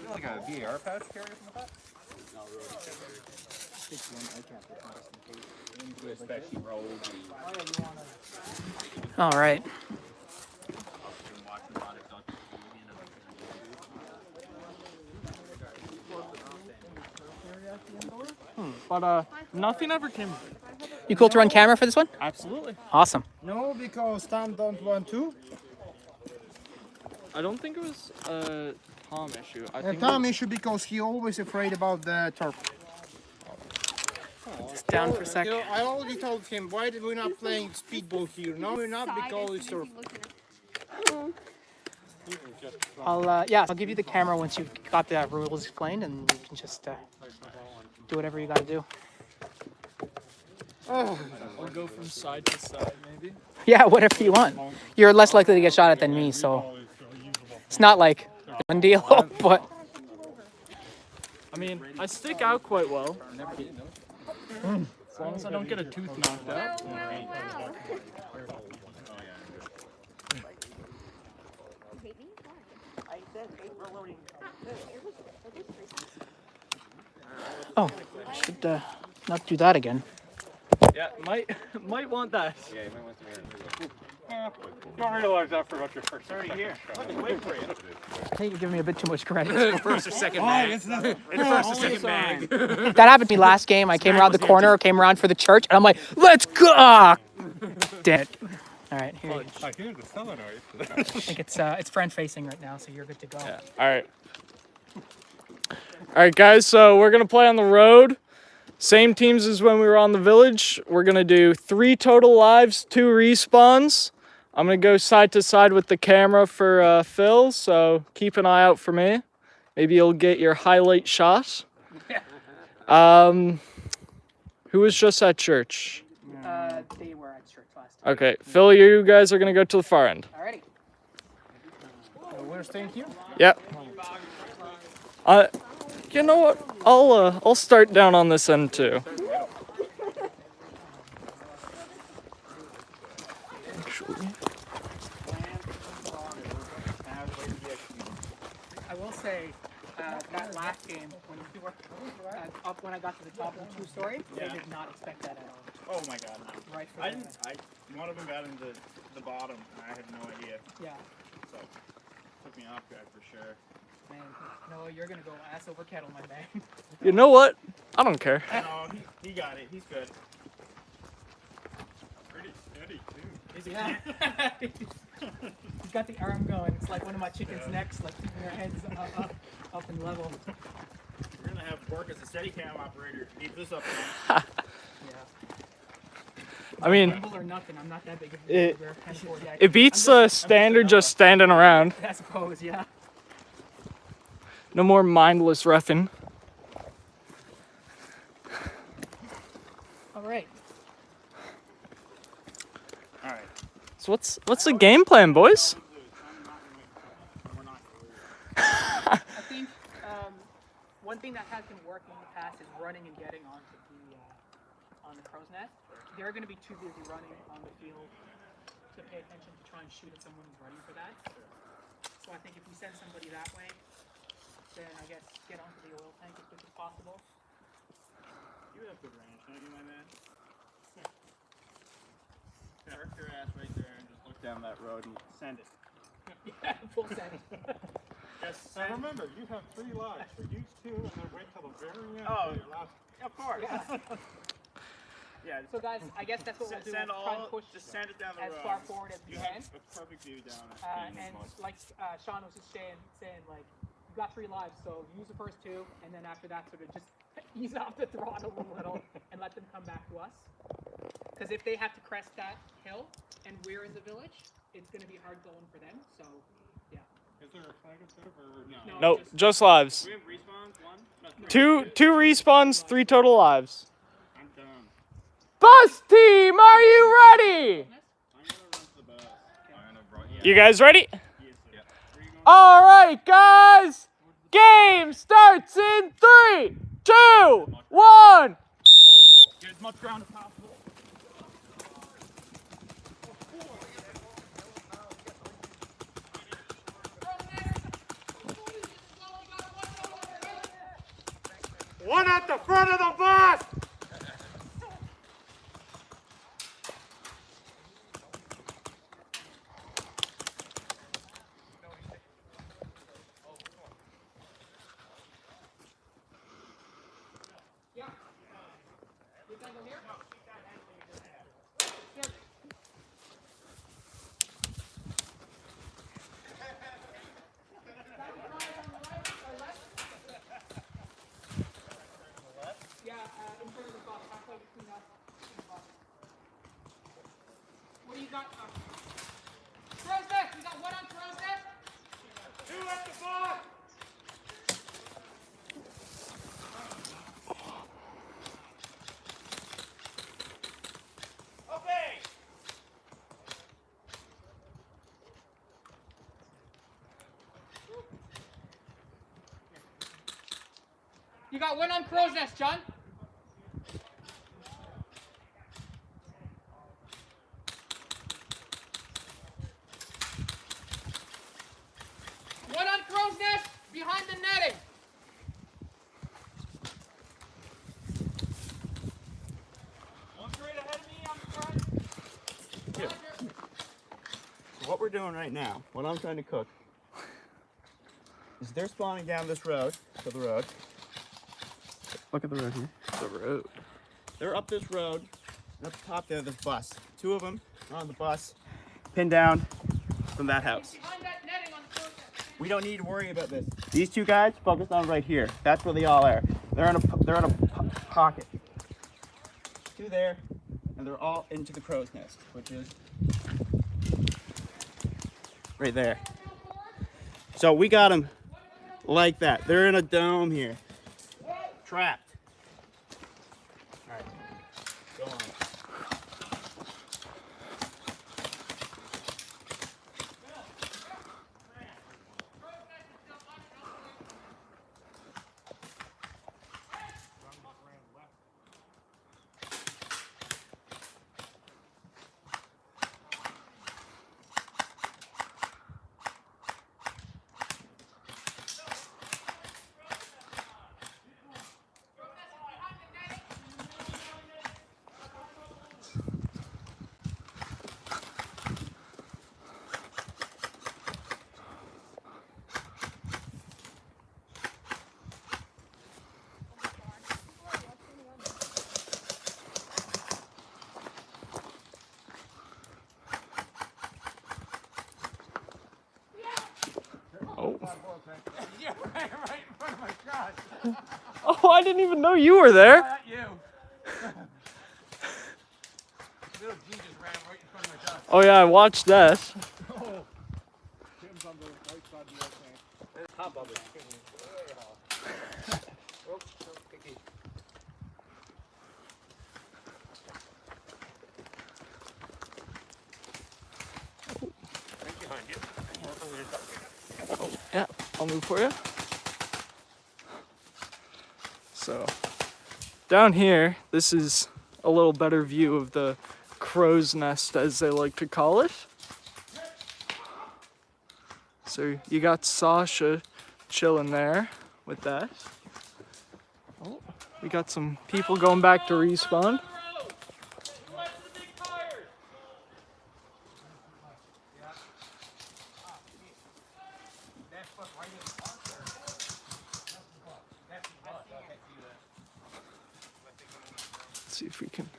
Like a VAR pouch carry or something like that? All right. But nothing ever came. You cool to run camera for this one? Absolutely. Awesome. No, because Tom don't want to. I don't think it was a Tom issue. I And think Tom issue because he always afraid about the turf. Just down for a sec. You know, I already told him, why did we not playing speedball here? No, we're not because it's turf. I'll give you the camera once you've got the rules explained, and you can just do whatever you got to do. I'll go from side to side, maybe. Yeah, whatever you want. You're less likely to get shot at than me, so it's not like a done deal, but I mean, I stick out quite well. As long as I don't get a tooth knocked out. oh, I should not do that again. Yeah, might want that. Don't realize that for about your first 30 years. I think you're giving me a bit too much credit. First or second mag. It's first or second mag. That happened to me last game. I came around the corner, came around for the church, and I'm like, let's go! Ah, damn it. All right, here. I hear the solenoid. I think it's front facing right now, so you're good to go. All right, guys. So we're gonna play on the road. Same teams as when we were on the village. We're gonna do 3 total lives, 2 respawns. I'm gonna go side to side with the camera for Phil, so keep an eye out for me. Maybe you'll get your highlight shot. Who was just at church? They were at church last time. Okay, Phil, you guys are gonna go to the far end. Alrighty. We're staying here. Yep. You know what? I'll start down on this end too. I will say that last game when we were up when I got to the top of the 2-story, I did not expect that at all. Oh my god, no. Right for I them. didn't. One of them got into the bottom, and I had no idea. Yeah, So took me off guard for sure. man. Noah, you're gonna go ass over kettle, my man. You know what? I don't care. No, he got it. He's good. Pretty steady too. Yeah. He's got the arm going. It's like one of my chickens' necks, like keeping their heads up and level. We're gonna have to work as a Steadicam operator to keep this up. Yeah. I mean, People or nothing. I'm not that big of a YouTuber. Can't afford that. it beats the standard just standing around. I suppose, yeah. No more mindless reffing. All right. All right. So what's the game plan, boys? I think one thing that has been working in the past is running and getting onto on the crow's nest. They're going to be too busy running on the field to pay attention to try and shoot at someone who's running for that. So I think if we send somebody that way, then I guess get onto the oil tank as quick as possible. You have good range, don't you, my man? Park your ass right there and just look down that road and send it. Yeah, full send. Yes, Now remember, you have 3 lives. So use 2 and then wait till the very end Oh. for your last. Of course. Yeah. Yeah. So guys, I guess that's what we'll do. Send We'll try and all. push Just send it down the as road. far forward as we You can. have a perfect view down it. And like Sean was just saying like you got 3 lives, so use the first 2, and then after that, sort of just ease off the throttle a little and let them come back to us. Because if they have to crest that hill and we're in the village, it's going to be hard going for them. So yeah. Is there a flag incentive or No. Nope, just lives. We have respawns. 1. No, 3. Two respawns, 3 total lives. I'm done. Bus team, are you ready? I'm gonna run to the bus. You guys ready? Yes, sir. Where you going? All right, guys. Game starts in 3, 2, 1. Get as much ground as possible. one at the front of the bus? Yeah, in front of the bus, halfway between us and the bus. What do you got? Crow's nest. We got 1 on crow's nest. 2 at the bus. Okay. You got 1 on crow's nest, John. One on crow's nest behind the netting. One straight ahead of me on the front. So what we're doing right now, what I'm trying to cook, is they're spawning down this road, to the road. Look at the road here. The road. They're up this road, and up the top there, this bus. 2 of them are on the bus, pinned down from that house. Behind that netting on the crow's nest. We don't need to worry about this. These 2 guys focused on right here. That's where they all are. They're in a pocket. 2 there, and they're all into the crow's nest, which is right there. So we got them like that. They're in a dome here. Trapped. All right, go on. Oh, I didn't even know you were there. Oh yeah, I watched that. Yeah, I'll move for you. So, down here, this is a little better view of the crow's nest, as they like to call it. So you got Sasha chilling there with that. Oh, we got some people going back to respawn. Let's see if we can.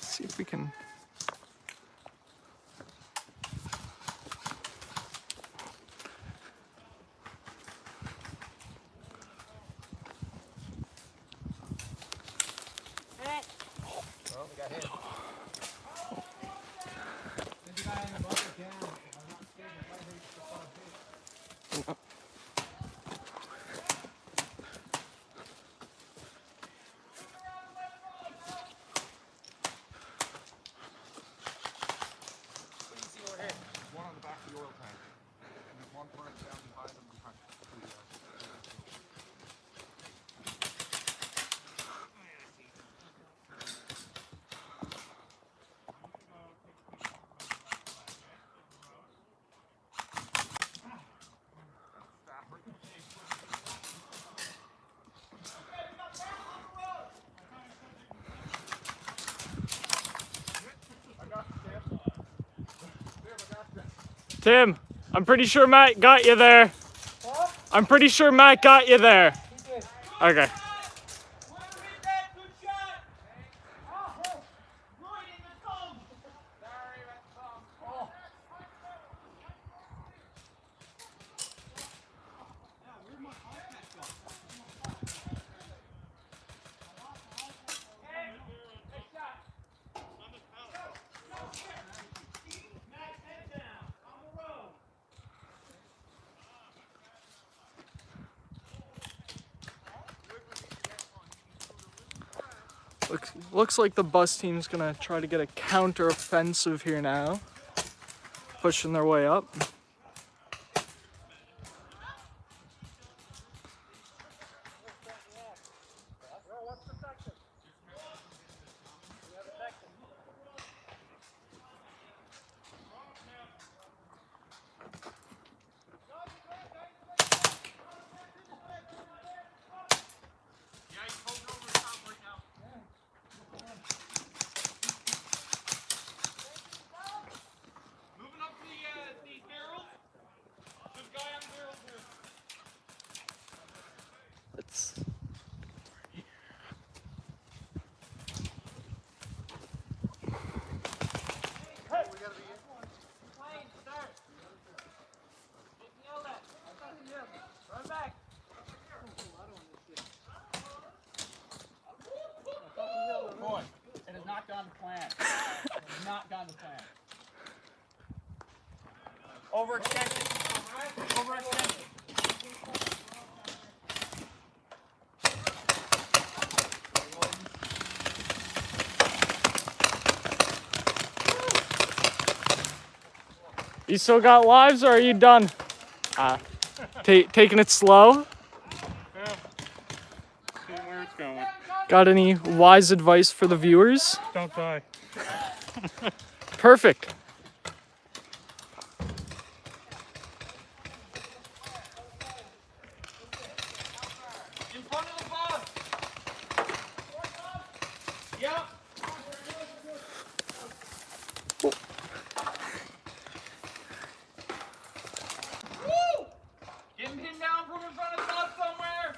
See if we can. One on the back of the oil tank. And there's one further down behind them behind Tim, I'm pretty sure Matt got you there. I'm pretty sure Matt got you there. Okay. Looks like the bus team's gonna try to get a counter-offensive here now. Pushing their way up. gone to plan. It's not gone to plan. Overextension. Overextension. You still got lives, or are you done? Taking it slow. See where it's going. Got any wise advice for the viewers? Don't die. Perfect. In front of the bus. Yep. Woo! Getting pinned down from in front of the bus somewhere.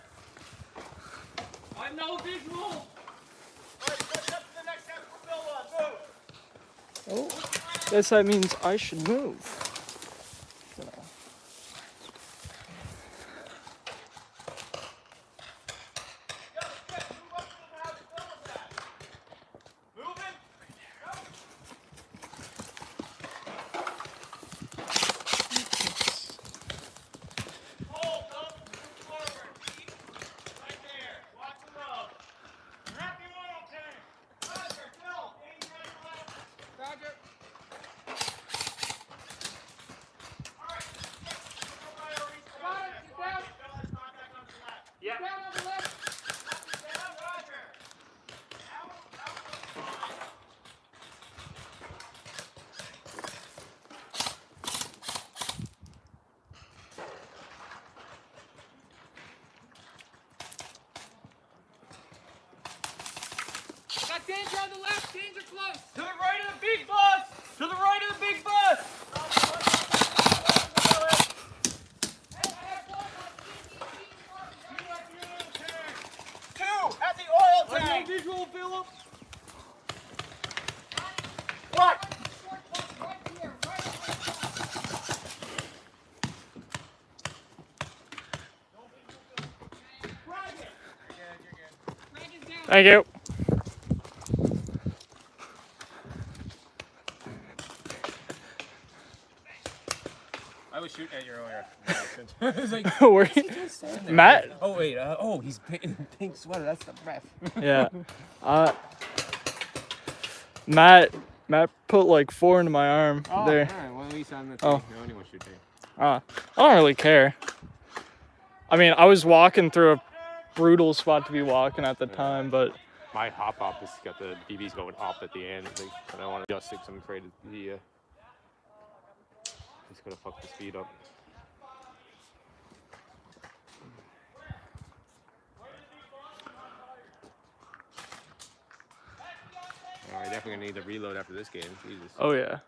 I have no visual. All right, let's up to the next step for Bill. Move. Oh, guess that means I should move. Got danger on the left, danger close. To the right of the big bus. To the right of the big bus. Two at the oil tank. No visual, Philip. What? Thank you. I was shooting at you earlier. It's like, Were you? Matt? oh wait, he's pink sweater. That's the ref. Yeah. Matt put like 4 into my arm there. Alright, well at least I'm the Oh. thing. No anyone should take. I don't really care. I mean, I was walking through a brutal spot to be walking at the time, but My hop has got the BBs going up at the end. Like, I don't want to adjust it 'cause I'm afraid he's gonna fuck the speed up. Oh, I definitely gonna need to reload after this game. Jesus. oh yeah.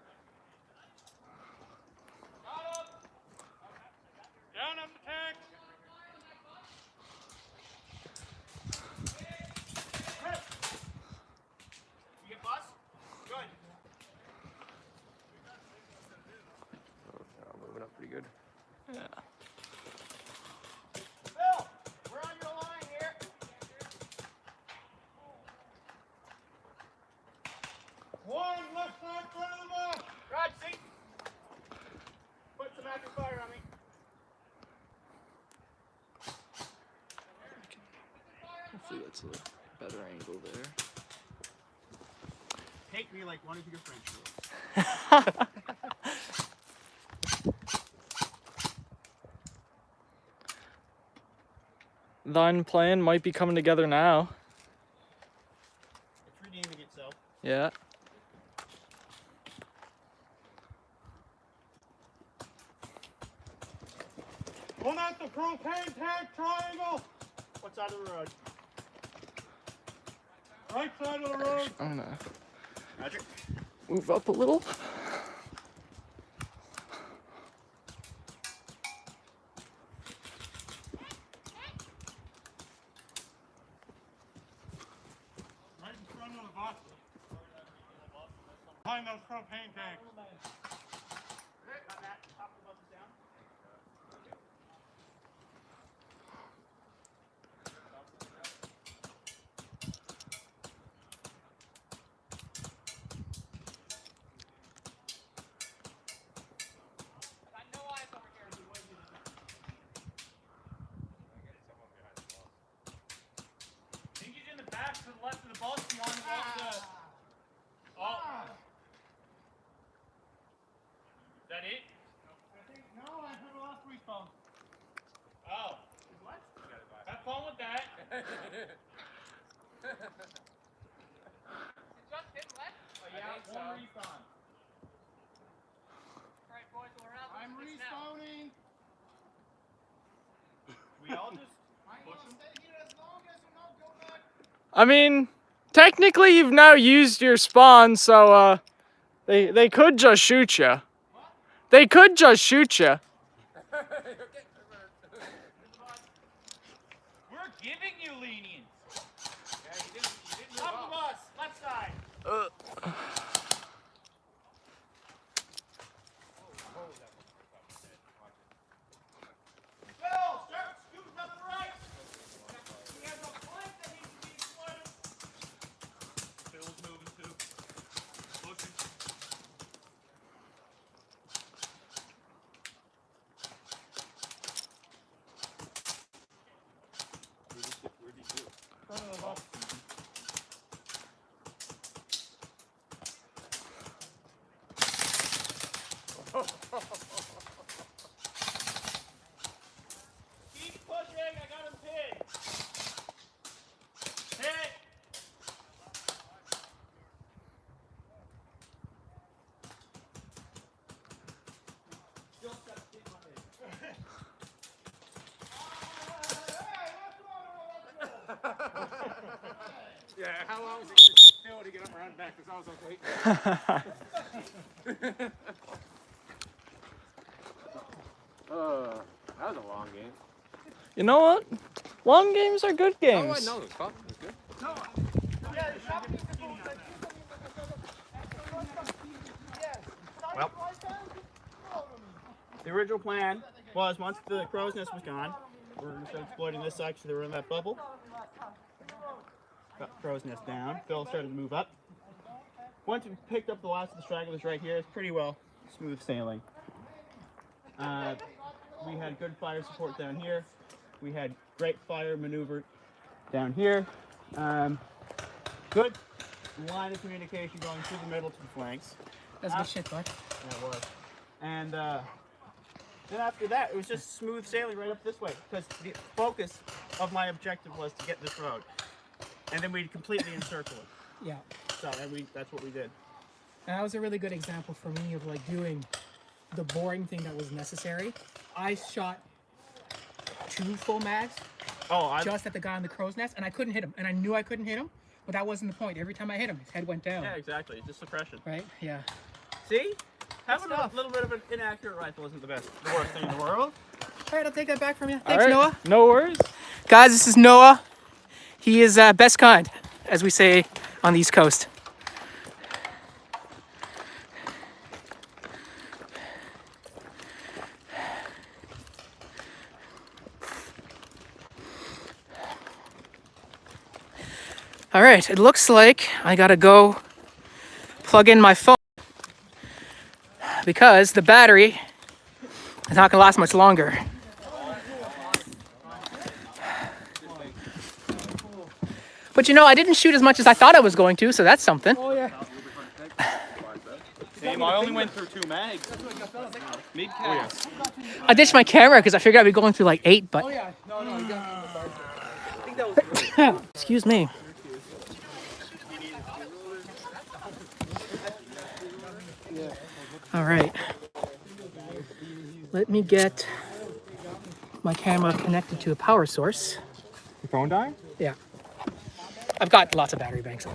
Down on the tank. You get bus? Good. I'm moving up pretty good. Bill, we're on your line here. One left side front of the bus. Rod, see? Put some active fire on me. Hopefully that's a better angle there. Take me like one of your French rules. Thine plan might be coming together now. It's redeeming itself. Yeah. One at the propane tank triangle. What side of the road? Right side of the road. I'm gonna Roger. move up a little. Right in front of the bus. Behind those propane tanks. Got that. Top of the bus is down. back to the left of the bus beyond the. Oh. Is that it? No, I have a last respawn. Oh. What? Have fun with that. Just him left? Oh, yeah, one respawn. Alright, boys, well, we're out. I'm respawning. We all just. I'm gonna stay here as long as you not go back. I mean, technically you've now used your spawn, so they could just shoot you. They could just shoot you. We're giving you lenience. Yeah, you didn't move up the bus, left side. Phil, start scooting up the right. We have a flank that needs to be exploited. Phil's moving too. Pushing. Keep pushing, I got him pinned. Hit. Still stuck in my head. Yeah, how long was it still to get up around back? Because I was like, wait. That was a long game. You know what? Long games are good games. Oh, I know. It was good. Well, the original plan was once the crow's nest was gone, we were going to start exploiting this side because they were in that bubble. Got the crow's nest down. Phil started to move up. Once we picked up the last of the stragglers right here, it's pretty well smooth sailing. We had good fire support down here. We had great fire maneuver down here. Good line of communication going through the middle to the flanks. That's good shit, bud. Yeah, it was. And then after that, it was just smooth sailing right up this way because the focus of my objective was to get this road. And then we'd completely encircle it. Yeah. So that's what we did. And that was a really good example for me of like doing the boring thing that was necessary. I shot 2 full mags just at the guy on the crow's nest, and I couldn't hit him. And I knew I couldn't hit him, but that wasn't the point. Every time I hit him, his head went down. Yeah, exactly. Just suppression. Right? Yeah. See? Having a little bit of an inaccurate rifle isn't the worst thing in the world. All right, I'll take that back from you. All Thanks, right, Noah. No worries. Guys, this is Noah. He is best kind, as we say on the East Coast. All right, it looks like I gotta go plug in my phone because the battery is not gonna last much longer. But you know, I didn't shoot as much as I thought I was going to, so that's something. Oh yeah. Same, I only went through 2 mags. Mid-cast. I ditched my camera because I figured I'd be going through like 8, but... Oh yeah. No, you got I think that was Excuse me. All right. Let me get my camera connected to a power source. Your phone dying? Yeah. I've got lots of battery banks.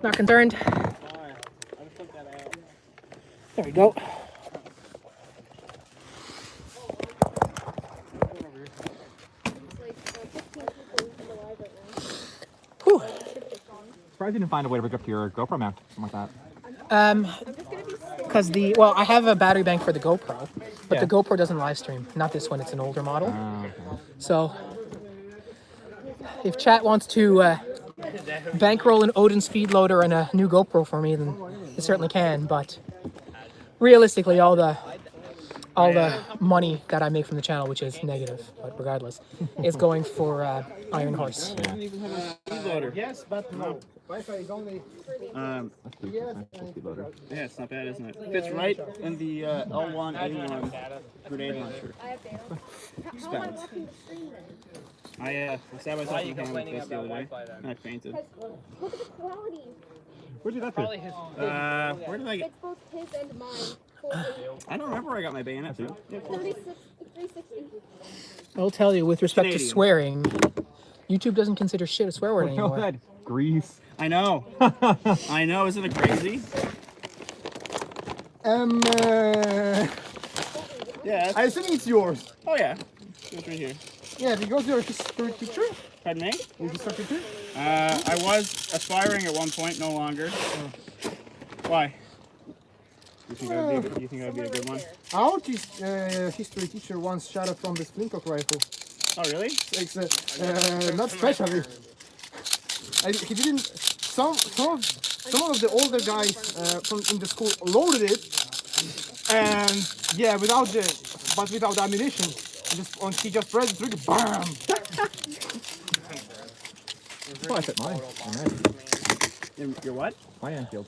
Not concerned. There we go. Whew. Surprised you didn't find a way to hook up to your GoPro mount, something like that. Because I have a battery bank for the GoPro, but the GoPro doesn't live stream. Not this one, it's an older model. Okay. So, if chat wants to bankroll an Odin speed loader and a new GoPro for me, then it certainly can. But realistically, all the all the money that I make from the channel, which is negative, but regardless, is going for Iron Horse. Yes, but no. Wi-Fi is only. Yeah, it's not bad, isn't it? Fits right in the L1A1 grenade launcher. Spells. I stabbed myself in the hand with this the other day, and I fainted. Look at the quality. Where'd you get that? Where did I get? It's both his and mine. I don't remember where I got my bayonet from. 360. I'll tell you, with respect to Canadian. swearing, YouTube doesn't consider shit a swear word You know anymore. that grease. I know. I know, isn't it crazy? Yeah. I think it's yours. Oh yeah. It's right here. Yeah, because you're a historic teacher. Pardon me? You're a historic teacher. I was aspiring at one point, no longer. Why? You think I'd be a good one? Our history teacher once shot it from this flintlock rifle. Oh really? It's not specially. He didn't. Some of the older guys from in the school loaded it, and yeah, without ammunition. He just pressed the trigger, bam! Oh, I set mine. Your what? My Enfield.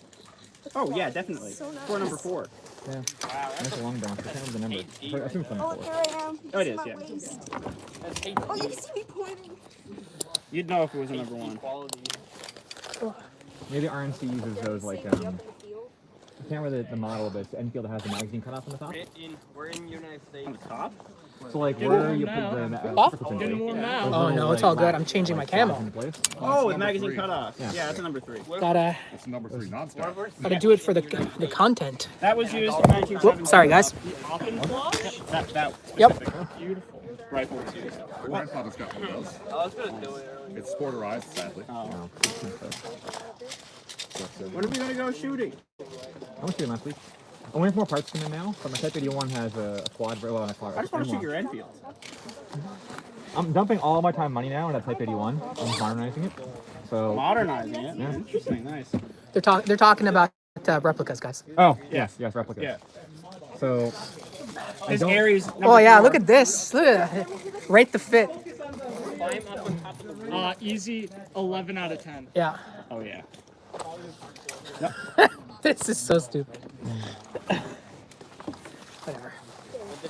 Oh yeah, definitely. For number 4. Yeah. That's a long bounce. I can't remember the number. I assume it's number Oh, 4. here I am. Oh, it is, My yeah. waist. Oh, you can see me pointing. You'd know if it was a number 1. Maybe RNC uses those like I can't remember the model, but it's Enfield that has the magazine cut off on the top. We're in United States. On the top? So like Get where one you now. put the Off? purpose Get into. one now. Oh no, it's all good. I'm changing my camo. Oh, with magazine cut off. Yeah. Yeah, that's a number 3. Gotta It's number 3 non-stop. do it for the content. That was used in 1970. Whoop, sorry guys. That Yep. specific beautiful rifle was used. My grandfather's got one of those. I was gonna do it earlier. It's sporterized, sadly. When are we gonna go shooting? I went shooting last week. I'm waiting for more parts to come in now, but my Type 81 has a quad, well, a quad. I just want to shoot your Enfield. I'm dumping all my time and money now in that Type 81. I'm modernizing it. So. Modernizing it. Yeah. Interesting, nice. They're talking about replicas, guys. Oh, yes, replicas. Yeah. So. I His don't- Aries. Oh yeah, look at this. Look at that. Rate the fit. Easy 11 out of 10. Yeah. Oh yeah. This is so stupid. Whatever.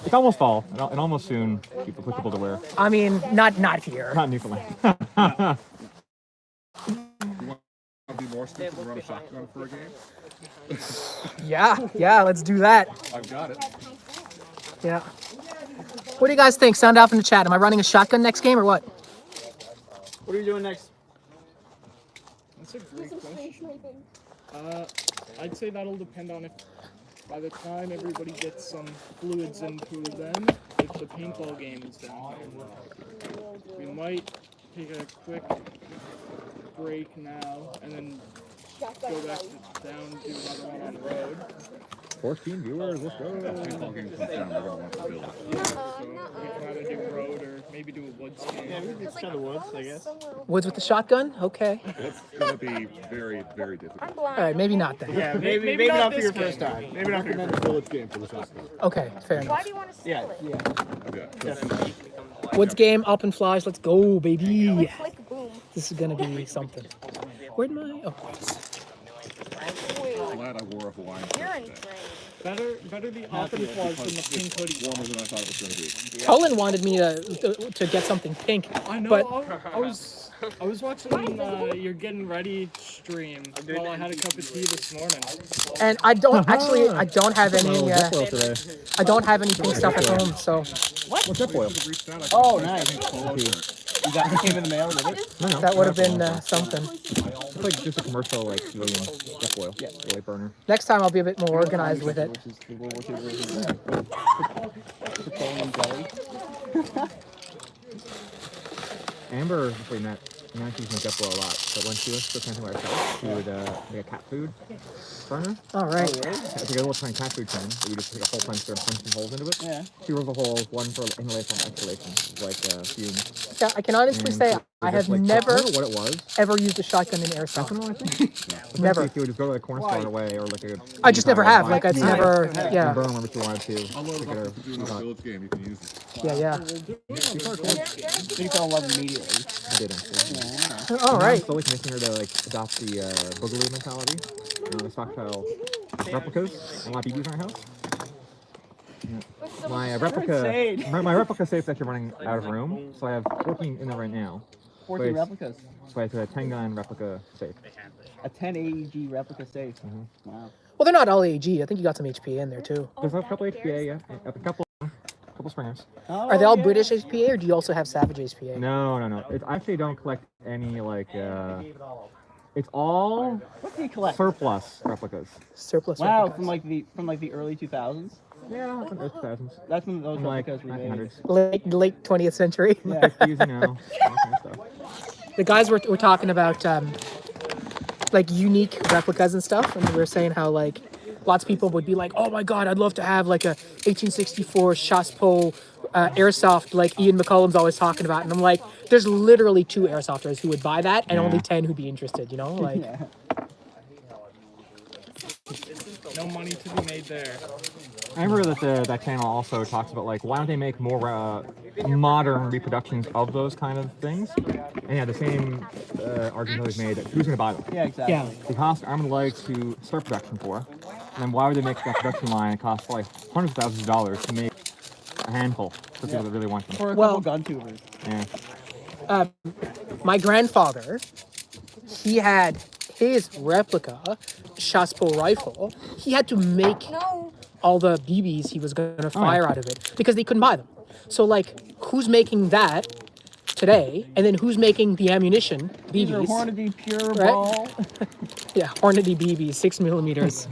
It's almost fall, and almost soon applicable to wear. I mean, not here. Not Newfoundland. You want to be more stupid and run a shotgun for a game? Yeah, let's do that. I've got it. Yeah. What do you guys think? Sound off in the chat. Am I running a shotgun next game or what? What are you doing next? That's a great question. I'd say that'll depend on if by the time everybody gets some fluids into them, if the paintball game is down. We might take a quick break now and then go back down, do another one on the road. 14 viewers, let's go. Paintball game comes down, we're going to want to build it. We can either do road or maybe do a woods game. Yeah, we could try the woods, I guess. Woods with the shotgun? Okay. It's going to be very, very difficult. All right, maybe not then. Yeah, maybe not not for this your game. first time. Maybe not for your first Village game for the shotgun. Okay, fair enough. Why do you want to steal it? Okay. Woods game, up and flies. Let's go, baby. Click boom. This is gonna be something. Where'd my? Oh, I'm glad I wore a Hawaiian You're shirt in today. Better the off and flaws than the pink hoodie. Warmer than I thought it was going to be. Cullen wanted me to get something pink, I know. but I was watching your getting ready stream while I had a cup of tea this morning. and I don't actually. I don't have any. Jet foil today. I don't have any pink stuff at home, so What's jet foil? Oh, nice. You came in the mail with it? No, that would have been something. It's like just a commercial, like, civilian jet foil. Yeah. Light burner. Next time I'll be a bit more organized with it. Which is the World War II version of that. Petroleum jelly. Amber, wait, Matt. And I used to use my Jumbo a lot. But when she was still camping by herself, she would make a cat food burner. All right. It's like a little tiny cat food tin, but you just take a hole punch and punch some holes into it. Yeah. 2 rubber holes, one for inhalation and exhalation, like fumes. Yeah, I can honestly And say it I just, have like, never I don't know what it was. ever used a shotgun in airsoft. Ethanol, I think? Never. If you would just go to a corner store away or like a. I just never have. Like I've buy it, never. and Yeah. burn whenever you wanted to. I'll load Take it it up to do another village game. You can use it. Yeah. Yeah. So you fell in love immediately. I did actually. All And right. I'm slowly convincing her to like adopt the boogaloo mentality. The stockpile replicas and my BBs in our house. Yeah. My replica safe is actually running out of room, so I have 14 in there right now. 14 replicas. So it's a 10-gun replica safe. A 10 AEG replica safe. Wow. Well, they're not all AG. I think you got some HPA in there too. There's a couple HPA, yeah, a couple springers. Are they all British HPA, or do you also have Savage HPA? No. I actually don't collect any like. It's all What do you collect? surplus replicas. Surplus. Wow, replicas. from like the early 2000s. Yeah, from the 2000s. That's when those From like replicas were made. 1900s. Late 20th century. Yeah. 50s, you know, all kind of stuff. The guys were talking about like unique replicas and stuff, and we were saying how like lots of people would be like, oh my god, I'd love to have like a 1864 Chassepot airsoft like Ian McCollum's always talking about, and I'm like, there's literally 2 airsofters who would buy that and only 10 who'd be interested, you know, like. Yeah. No money to be made there. I remember that that channel also talks about like why don't they make more modern reproductions of those kind of things? And yeah, the same argument was made that who's going to buy them? Yeah, exactly. Yeah. They cost arm and legs to start production for, and then why would they make that production line? It costs like hundreds of thousands of dollars to make a handful for people that really want them. For a Well- couple gun tubers. Yeah. My grandfather, he had his replica Chassepot rifle. He had to make all the BBs he was going to fire out of it because they couldn't buy them. So, like, who's making that today? And then who's making the ammunition, These are BBs? Hornady pure Right? ball. Yeah, Hornady BBs, 6 millimeters.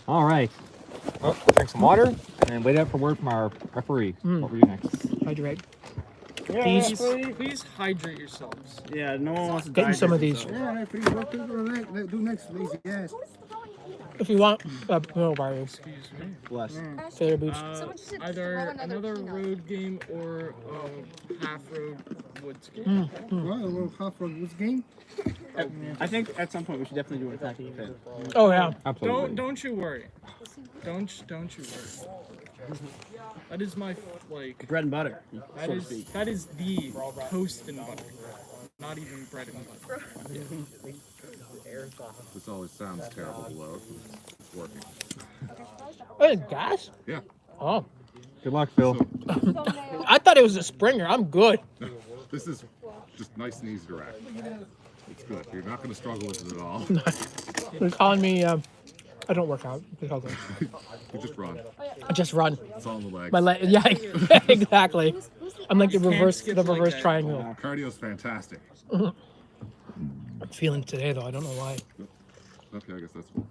All right. Oh, drink some water and wait out for word from our referee. What were you next? Hydrate. Please hydrate yourselves. Yeah, no one wants to Getting some of these. Yeah, please, what do next, please? Yes. If you want, no worries. Excuse me. Bless. Fair boots. Either another road game or a half-road woods game. Well, a little half road woods game. I think at some point we should definitely do an attacking fit. Oh, yeah. Absolutely. Don't you worry. Don't you worry. That is my like Bread and butter, that is the toast and butter. Not even bread and butter. This always sounds terrible below. It's working. Oh, gas? Yeah. Oh. Good luck, Phil. I thought it was a Springer. I'm good. This is just nice and easy to rack. It's good. You're not going to struggle with it at all. They're calling me, I don't work out. You just run. I just run. It's all in the legs. My leg, yeah, exactly. I'm like the reverse triangle. Cardio's fantastic. I'm feeling it today though. I don't know why. Okay, I guess that's cool.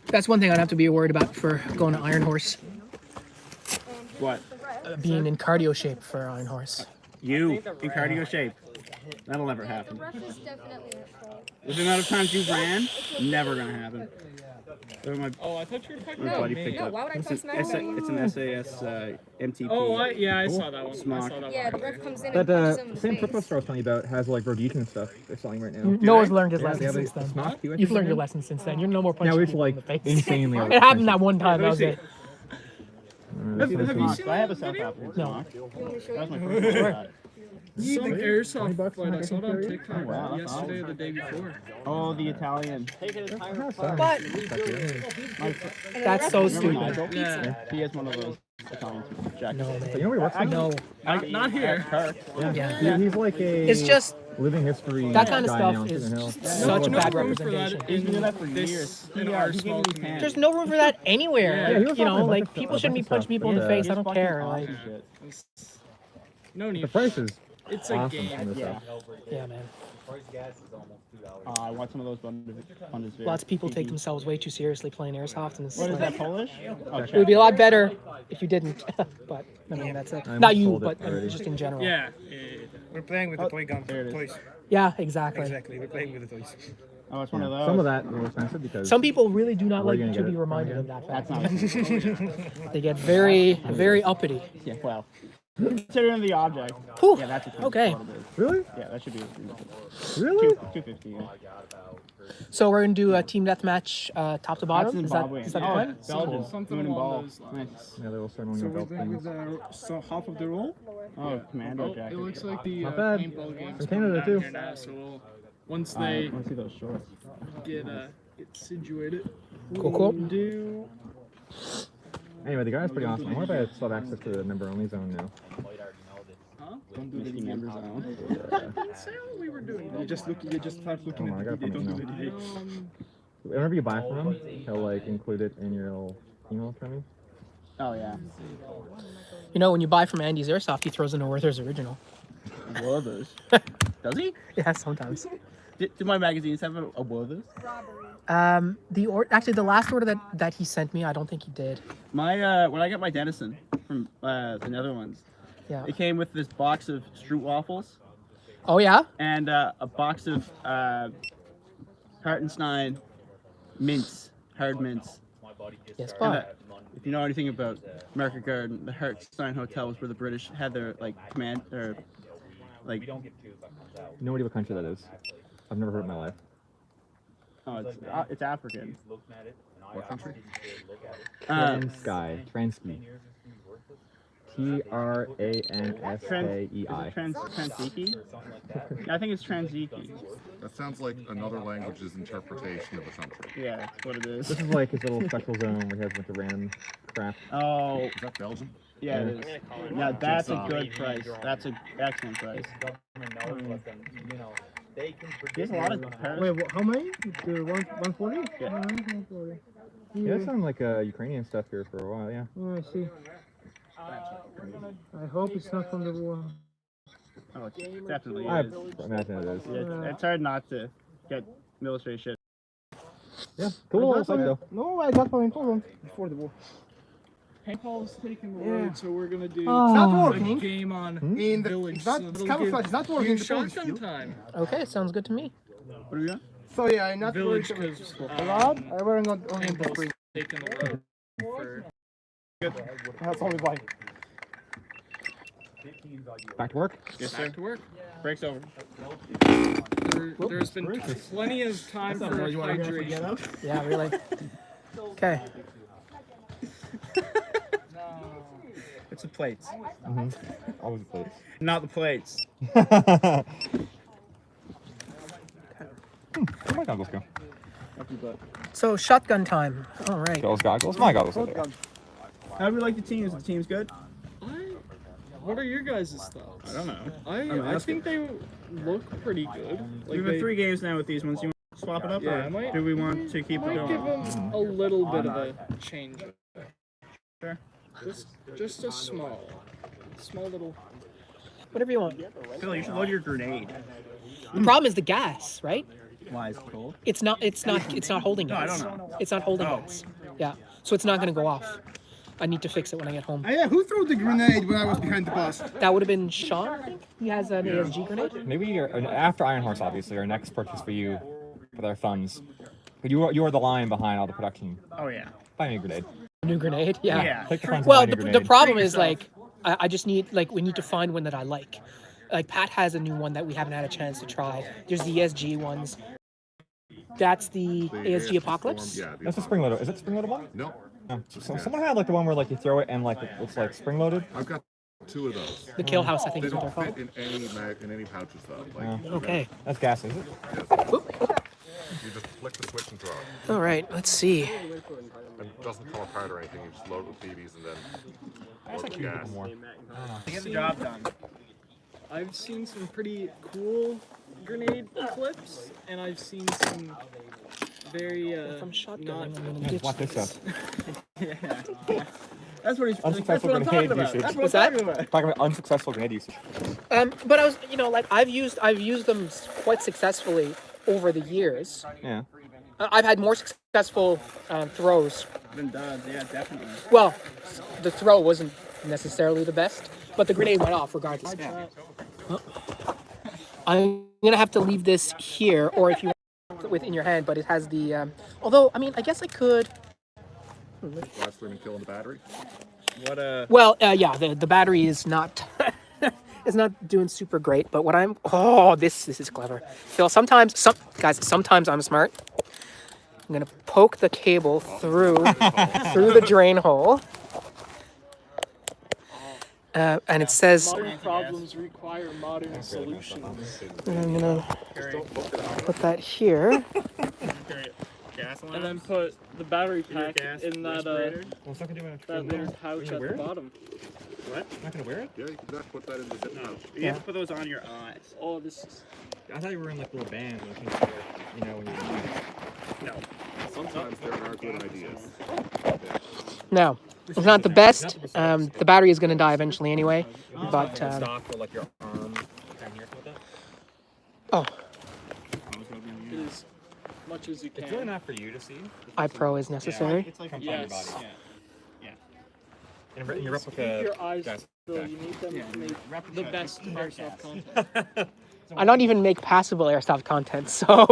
That's one thing I'd have to be worried about for going to Iron Horse. What? Being in cardio shape for Iron Horse. You in cardio shape. That'll never happen. The ref is definitely at fault. With the amount of times you've ran, never gonna happen. Oh, I thought you were talking My about buddy me. picked No, up. why would I It's toss an my phone? it's an SAS MTP. Oh, I saw that one. Smock. I saw that Yeah, the one. ref comes in That and punches him in the same face. football store I was telling you about has like Rhodesian and stuff they're selling right now. Noah's learned his Yeah, lesson they have since a then. smock too, I You've think, learned your right? lesson since then. You're no more Yeah, punching we used to people in like the face. insanely. It happened that one time. That was it. Have you seen So I have a that South video? African No. smock. You want me to show That was you? my first shot. Some airsoft $20 fight. I saw it on $100 TikTok Wow. yesterday or the day before. Oh, the Italian. But that's so Remember stupid. Nigel? Yeah. He has one of those Italian jackets. No, You man. know where he works? No. Not here. Yeah. He's like a. It's just living history. that kind of guy stuff now in is Citizens Hill. just such No bad room for that representation. He's been doing that for this years. in Yeah, our he gave small me community. pants. There's no room for that anywhere. Yeah, he Like, was you talking know, about like a people bunch shouldn't be of punching stuff. people in the Yeah. face. I He's don't fucking care. awesome Like, shit. No need. The price is It's a awesome game. on this Yeah. stuff. yeah, man. I want some of those Bundeswehr. Lots of people take themselves way too seriously playing airsoft, and it's What is like, that, Polish? Oh, it would be a lot better if you didn't. But I mean, that's it. I Not you, sold it but I mean, already. just in general. Yeah. We're playing with the toy gun. Toys. Yeah, exactly. Exactly. We're playing with the toys. Oh, it's one of those. Some of that more expensive because Some people really do not Where are like you gonna to get be it reminded from of that That's fact. not. They get very uppity. Yeah, well. Considering the object. Whew. Yeah, that's a Okay. really, Yeah, that should be really. 250. Yeah. So we're gonna do a team deathmatch, top to bottom. Is that Zimbabwe. is that the Oh, plan? Belgium. Something Moon and along ball. those lines. Yeah, little So ceremonial we're belt doing with things. so half of the roll. Oh, commando Oh, jacket. it looks like the Not bad. paintball game's From coming Canada, down too. here now, so once I they want to see those shorts. get situated, Cool, cool. we'll do. Anyway, the guy's pretty awesome. I wonder if I still have access to the member only zone now. Huh? Don't do the Mickey member members zone. Didn't say what we were doing. You just look. You just start looking Oh, I at gotta the video. find Don't it do now. the video. Whenever you buy from him, he'll like include it in your little email to me. Oh, yeah. You know, when you buy from Andy's Airsoft, he throws in a Werther's original. Werther's. Does he? Yeah, sometimes. Do my magazines have a Werther's? Actually the last order that he sent me, I don't think he did. My when I got my Dennison from the Netherlands, Yeah. it came with this box of Stroop waffles Oh yeah. and a box of Hartenstein mints, hard mints. Yes, And, but if you know anything about Market Garden, the Hartenstein Hotel was where the British had their like command or like. No idea what country that is. I've never heard it in my life. Oh, it's African. What country? Transkei. Transkei. Transkei. Transiki? I think it's Transiki. That sounds like another language's interpretation of a country. Yeah, that's what it is. This is like his little special zone where he has a bunch of random crap. Oh, Is that Belgium? yeah, it is. Now that's a good price. That's an excellent price. He has a lot of Paris. Wait, how many? The 140? Yeah. 140. Yeah, there's some like Ukrainian stuff here for a while. Yeah. Oh, I see. I hope it's not from the war. Oh, it definitely I is. imagine it is. It's hard not to get military shit. Yeah. Cool little site though. No, I got one in Poland before the war. Paintball's taking the Yeah. road, so we're gonna do It's not a working. game on In the village. it's not so it's it'll camouflage. give It's not working. you in the Polish shotgun field. time. okay, sounds good to me. What are we doing? So yeah, I'm not Village, worried. because A lot. I wearing on only the paintball's spring. taking the road for. That's all we buy. Back to work. Yes, sir. Back to work. Break's over. There's been plenty of time for hydration. Yeah, really. Okay. It's the plates, Always a place. not the plates. Where'd my goggles go? So shotgun time. All right. Those goggles? My goggles are there. How do we like the teams? The team's good? What are your guys' thoughts? I don't know. I think they look pretty good. Like We've had 3 games now with these ones. You want to swap it up? Yeah, or I might- do we want to keep it might give going? them a little bit of a change. Sure. Just a small little. Whatever you want. Phil, you should load your grenade. The problem is the gas, right? Why is it cold? It's not holding No, I gas. don't know. It's not holding Oh. gas. Yeah. So it's not gonna go off. I need to fix it when I get home. Yeah, who threw the grenade when I was behind the bus? That would have been Sean, I think. He has an ASG grenade. Maybe after Iron Horse, obviously, our next purchase for you, with our funds. But you are the line behind all the production. Oh, yeah. Buy me a grenade. New grenade. Yeah. Yeah. Take the funds and Well, buy me a the grenade. problem is yourself. like I just need we need to find one that I like. Like Pat has a new one that we haven't had a chance to try. There's the ESG ones. That's the ASG Apocalypse. Yeah. That's a spring-loaded. Is it spring-loaded one? No. No. So someone had like the one where like you throw it and like it's like spring-loaded. I've got 2 of those. The Kill House, I think They is what they're don't called. fit in any pouches though. Like, Yeah. Okay. That's gas, is it? you just flick the switch and throw it. All right. Let's see. And it doesn't come apart or anything. You just load it with BBs and then That's load like it with gas. more. Get the job done. I've seen some pretty cool grenade clips, and I've seen some very If I'm shotgunning, not. I'm gonna Yeah, ditch watch this this. up. That's what he's Unsuccessful that's what I'm talking grenade about. usage. That's what What's I'm that? talking about. Talking about unsuccessful grenade usage. But I was, I've used them quite successfully over the years. Yeah. I've had more successful throws than duds. Yeah, definitely. Well, the throw wasn't necessarily the best, but the grenade went off regardless. I'm gonna have to leave this here, or if you want it within your hand, but it has the. Although, I mean, I guess I could. Last screaming kill in the battery. What Well, yeah, the battery is not is not doing super great. But what I'm this is clever. Phil, sometimes sometimes I'm smart. I'm gonna poke the cable through the drain hole, and it says Modern problems require modern solutions. I'm gonna put that here. And then put the battery pack in that Well, it's not gonna do anything. that little pouch at the bottom. What? Not gonna wear it? Yeah, you can put that in the zip pouch. You have to put those on your eyes. Oh, this is. I thought you were in like little bands and things like, you know, when you're. Sometimes there are good ideas. No, it's not the best. The battery is gonna die eventually anyway. But Stock for like your arm down here with that. oh, It is much as you can. It's really not for you to see. iPro is necessary. It's like Comes on your Yes. body. Yeah. And your Keep replica. your eyes guys, still. You need them to make the best airsoft content. I don't even make passable airsoft content, so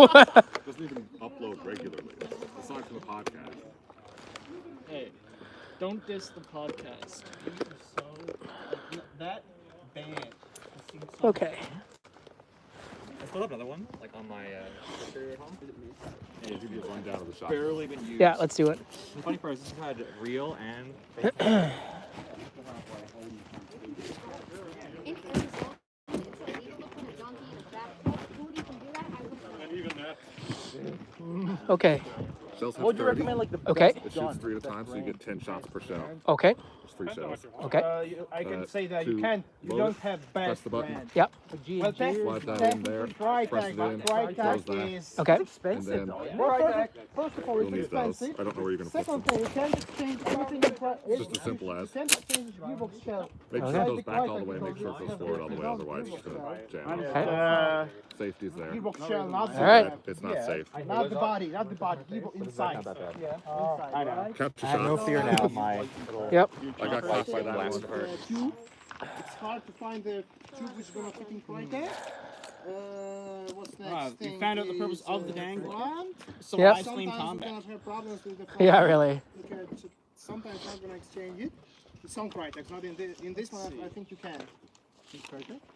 Doesn't even upload regularly, aside from the podcast. Hey, don't diss the podcast. that band. okay. I still have another one, like on my refrigerator at home. I'll give you a rundown of the shot. Barely been used. Yeah, let's do it. The funny part is this had real and fake. In Arizona, it's illegal to put a donkey in a bathtub. Who can do that? I would Even that. Okay. Shells have What would you 30. recommend, like the Okay. It shoots 3 at a time, so you get 10 shots per shell. Okay. It's 3 shells. Okay. I can Uh, say that you to can't. You load don't it, have press best the button. brand. Yep. Well, Slide that in there, Try press it in, try close tag that. is Okay. And then First of all, you'll it's need those. expensive. I don't know where you're going to put Second them. thing, you can't exchange everything in price. It's just as simple as. You can't exchange gearbox shell. Make sure Okay. it goes back all the way, make sure it goes forward all the way, otherwise it's going to jam. Okay. Safety's there. Gearbox shell, not All right. It's not safe. Not the body, gearbox inside. Yeah, inside. Capture I have no shots. fear now. My little Yep. I got caught by that blast one. of Tube. It's hard to find the tube which is gonna fit in right there. What's next? You thing found out the is, purpose of the dang front. So Yep. live stream Sometimes we're combat. gonna have problems with the front. Yeah, really. Okay, so sometimes I'm gonna exchange it. It's on Crytex, not in this one. I think you can.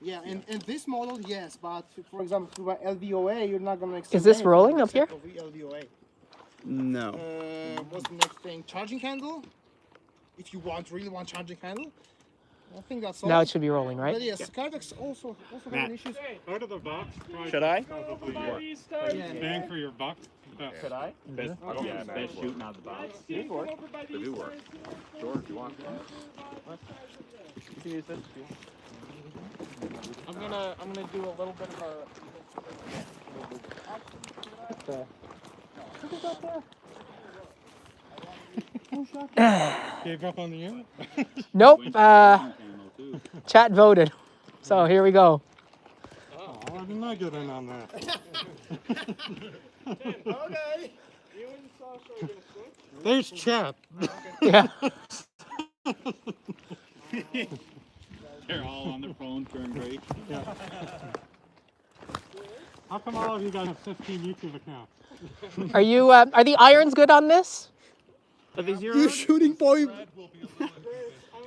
Yeah, in this model, yes, but for example, through LVOA, you're not gonna exchange. Is this anything rolling up except here? for LVOA. No. What's the next thing? Charging handle. If you really want charging handle, I think that's all. Now it should be rolling, But right? yes, Crytex also having issues. Out of the box. Should I? Bang for your buck. Should I? Best shooting out of the box. They do work. Sure, if you want. You can use this. I'm gonna do a little bit of Gave up on the air? Nope. Chat voted. So here we go. Oh, I did not get in on that. Okay. There's chat. Yeah. They're all on their phones during break. Yeah. How come all of you guys have 15 YouTube accounts? Are you? Are the irons good on this? Are they zero? Your shooting point.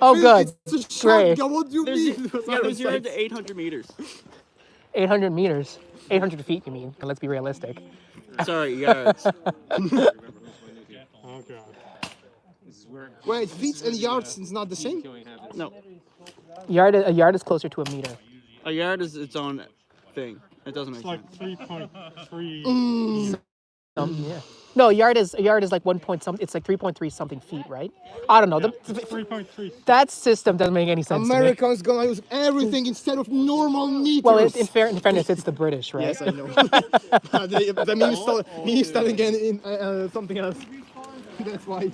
Oh, good. It's a Great. shotgun. What do you mean? Yeah, they're 0 to 800 meters. 800 meters. 800 feet, you mean? Let's be realistic. Sorry, yards. Oh, God. Wait, feet and yards is not the same. No, A yard is closer to a meter. a yard is its own thing. It doesn't make It's like sense. 3.3. Yeah. No, a yard is like 1 point something. It's like 3.3 something feet, right? I don't know. It's 3.3. That system doesn't make any sense to me. Americans gonna use everything instead of normal meters. Well, in fairness, it's the British, right? Yes, I know. The meme started again in something else. That's why.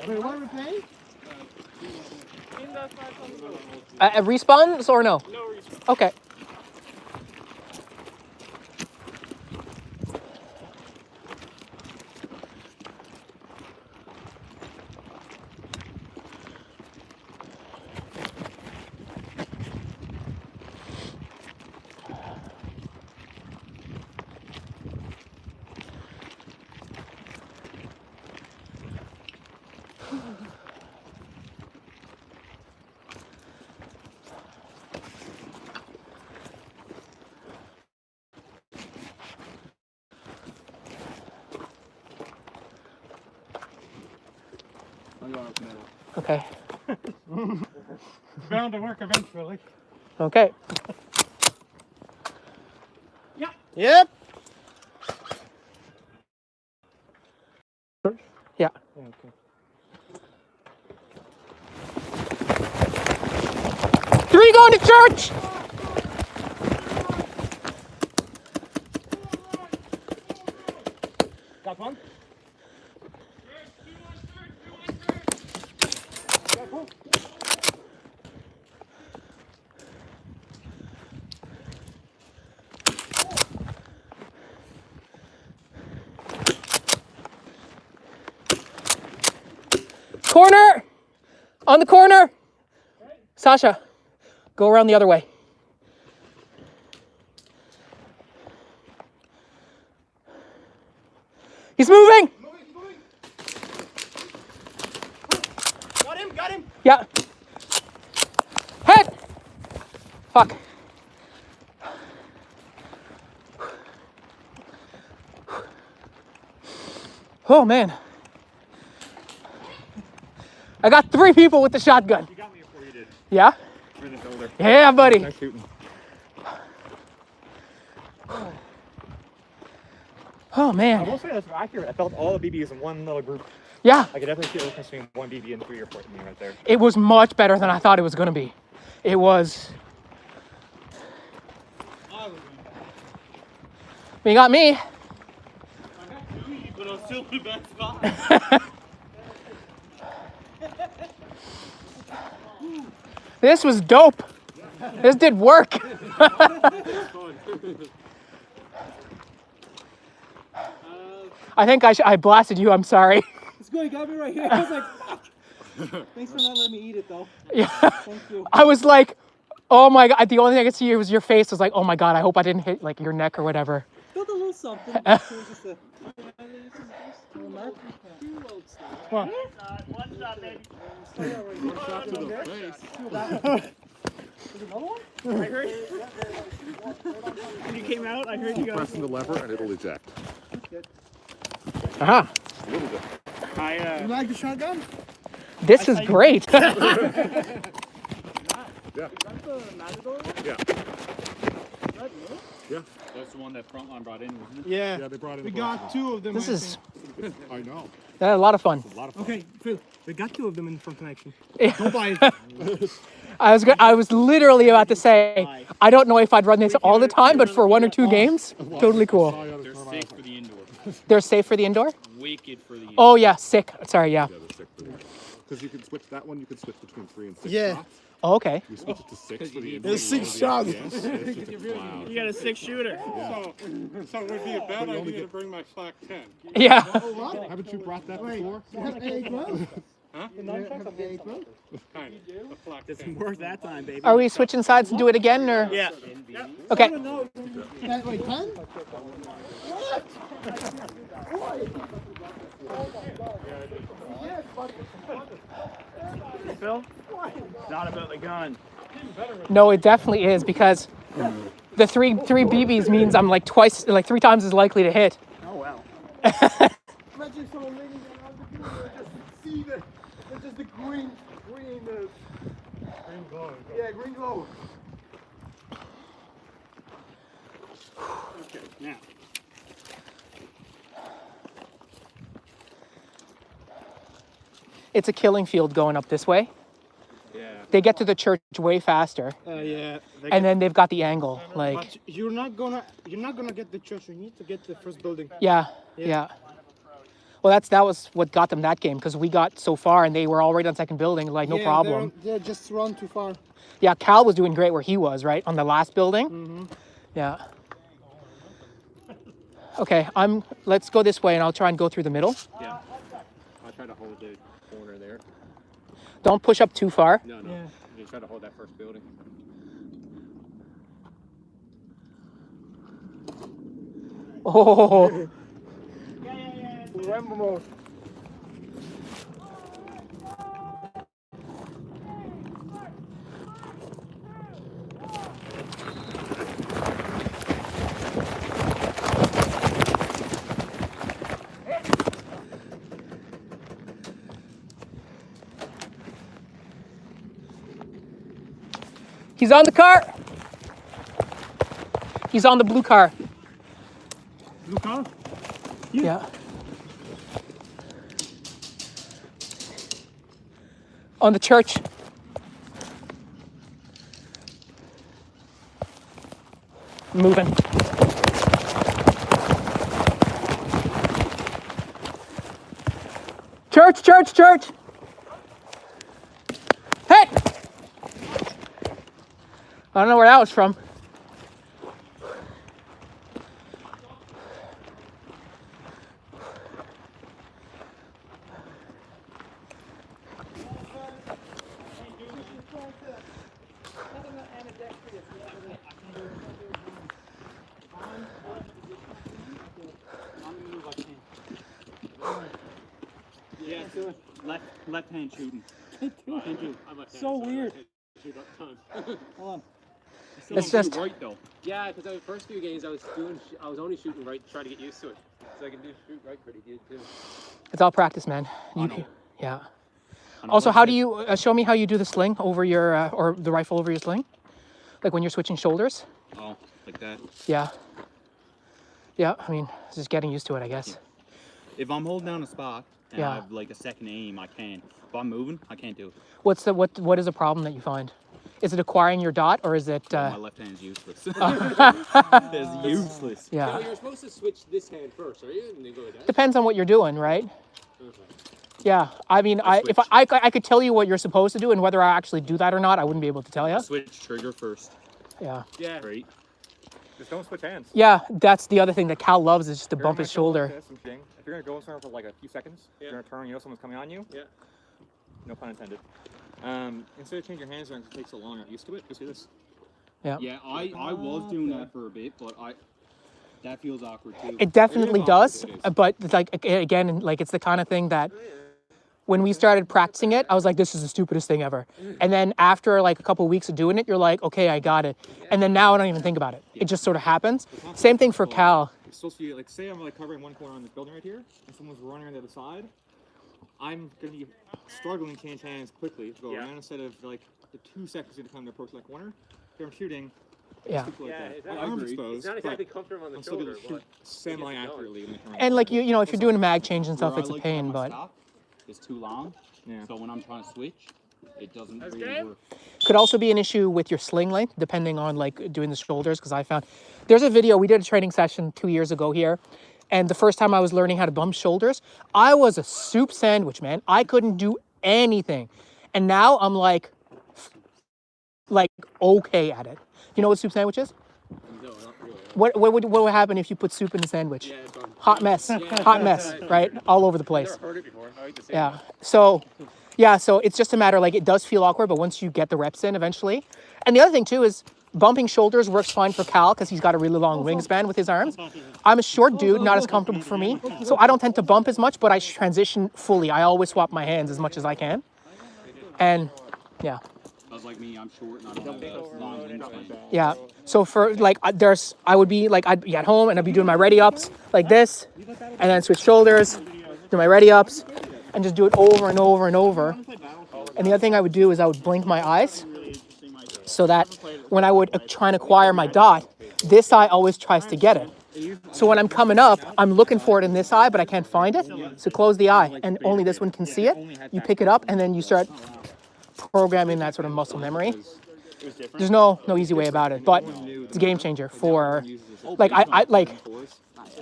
Wait, what are we playing? Respawns or no? no reason. Okay. Okay. It's bound to work eventually. Okay. Yep. Yeah. Three going to church. Got one. Corner. On the corner. Sasha, go around the other way. He's moving. Got him. Yeah. Head. Fuck. Oh man. I got 3 people with the shotgun. You got me before you did. Yeah? Right in the shoulder. Yeah, buddy. Nice shooting. Oh I man. will say that's accurate. I felt all the BBs in one little group. Yeah, I could definitely see the difference between one BB and 3 or 4 me right there. it was much better than I thought it was gonna be. It was. You got me. But I'm still in the best spot. This was dope. This did work. I think I blasted you. I'm sorry. It's good. You got me right here. I was like, fuck. Thanks for not letting me eat it though. Yeah. Thank you. I was like, oh my god. The only thing I could see was your face. I was like, oh my god. I hope I didn't hit like your neck or whatever. Felt a little something. It was just a... One shot, baby. One shot to the face. I heard when you came out, I heard you go. Pressing the lever and it'll eject. Uh-huh. A little bit. You like the shotgun? This is great. Yeah. Yeah. Yeah. That's the one that Frontline brought in, wasn't it? Yeah. Yeah, they brought in We the got box. 2 of them. This I is think. I know. a lot of fun. A lot of fun. Okay, Phil. We got 2 of them in front connection. Yeah. Don't buy it. I was literally about to say, I don't know if I'd run this all the time, but for 1 or 2 games, totally cool. They're safe for the indoor. They're safe for the indoor? Wicked for the indoor. Oh yeah, sick. Sorry, yeah. Yeah, they're sick for the because you can switch that one. You can switch between 3 and 6 Yeah. shots. Oh, okay. You switch it to 6 for the There's indoor. 6 shots. Yes, it's just a cloud. You got a 6 shooter. So it would be a bad you only idea to get- bring my flak 10. Yeah. Haven't you brought that before? Huh? Kind of. A flak 10. Work that time, baby. Are we switching sides and do it again, or? Yeah. Okay. Wait, 10? Phil? Not about the gun. No, it definitely is because the three BBs means I'm like 3 times as likely to hit. Oh wow. Imagine someone leaning down on the just see the just the green glow. Yeah, green glow. Okay, now. It's a killing field going up this way. Yeah. They get to the church way faster, Yeah. and then they've got the angle. Like, But you're not gonna get the church. You need to get the first building. yeah. Well, that was what got them that game because we got so far and they were all right on second building, like no problem. They're just run too far. Yeah, Cal was doing great where he was, right? On the last building. Mm-hmm. Yeah. Okay, let's go this way and I'll try and go through the middle. Yeah. I'll try to hold the corner there. Don't push up too far. No. Yeah. Just try to hold that first building. Oh, Rambo mode. He's on the car. He's on the blue car. Blue car? Yeah. On the church. Moving. Church, church, church. Hey! I don't know where that was from. Yeah, left hand shooting. So weird. Hold on. It's just right though. Yeah, because the first few games I was only shooting right, trying to get used to it. So I can shoot right pretty good too. it's all practice, man. Yeah. Also, how do you show me how you do the sling over your or the rifle over your sling? Like when you're switching shoulders? Oh, like that. Yeah. Yeah, I mean, it's just getting used to it, I guess. If I'm holding down a spot and Yeah. I have like a second aim, I can. If I'm moving, I can't do it. What is the problem that you find? Is it acquiring your dot or is it My left hand's useless. It's useless. yeah. You're supposed to switch this hand first, are you? And then go like that. Depends on what you're doing, right? Yeah, I mean, if I could tell you what you're supposed to do and whether I actually do that or not, I wouldn't be able to tell you. Switch trigger first. Yeah. Yeah. Right. Just don't switch hands. Yeah, that's the other thing that Cal loves is just to If you're bump gonna his go like shoulder. this and shooting, if you're gonna go somewhere for like a few seconds, you're gonna turn, you know someone's coming on you. Yeah. No pun intended. Instead of changing your hands around because it takes so long, I'm used to it. Just do this. Yeah. Yeah, I was doing that for a bit, but that feels awkward too. It definitely does, It is. but it's like again, like it's the kind of thing that when we started practicing it, I was like, this is the stupidest thing ever. And then after like a couple of weeks of doing it, you're like, okay, I got it. And then now I don't even think about it. It just sort of happens. Same thing for Cal. It's supposed to be like, say I'm like covering one corner on this building right here, and someone's running on the other side. I'm gonna be struggling to change hands quickly to go around instead of like the 2 seconds to come to approach that corner. If I'm shooting, Yeah. like that. exactly. My arm's exposed, It's not exactly but comfortable on the I'm still shoulder, gonna but shoot semi-accurately. when I turn And like you know, if you're doing a mag change and stuff, Where I it's a like to have pain, my but stop is too long. Yeah. So when I'm trying to switch, it doesn't really work. could also be an issue with your sling length, depending on like doing the shoulders. Because I found there's a video we did a training session 2 years ago here, and the first time I was learning how to bump shoulders, I was a soup sandwich, man. I couldn't do anything, and now I'm like okay at it. You know what soup sandwich is? no, not really. What would happen if you put soup in a sandwich? Yeah, it's done. Hot mess, right? All over the place. Never heard it before. I like to say Yeah. So it's just a matter like it does feel awkward, but once you get the reps in eventually. And the other thing too is bumping shoulders works fine for Cal because he's got a really long wingspan with his arms. I'm a short dude, not as comfortable for me. So I don't tend to bump as much, but I transition fully. I always swap my hands as much as I can. And yeah. Because like me, I'm short and I don't have a long wingspan. Yeah. So for like I would be like I'd be at home and I'd be doing my ready ups like this, and then switch shoulders, do my ready ups, and just do it over and over and over. And the other thing I would do is I would blink my eyes, so that when I would try and acquire my dot, this eye always tries to get it. So when I'm coming up, I'm looking for it in this eye, but I can't find it. So close the eye, and only this one can see it. You pick it up, and then you start programming that sort of muscle memory. There's no easy way about it, but it's a game changer for like I like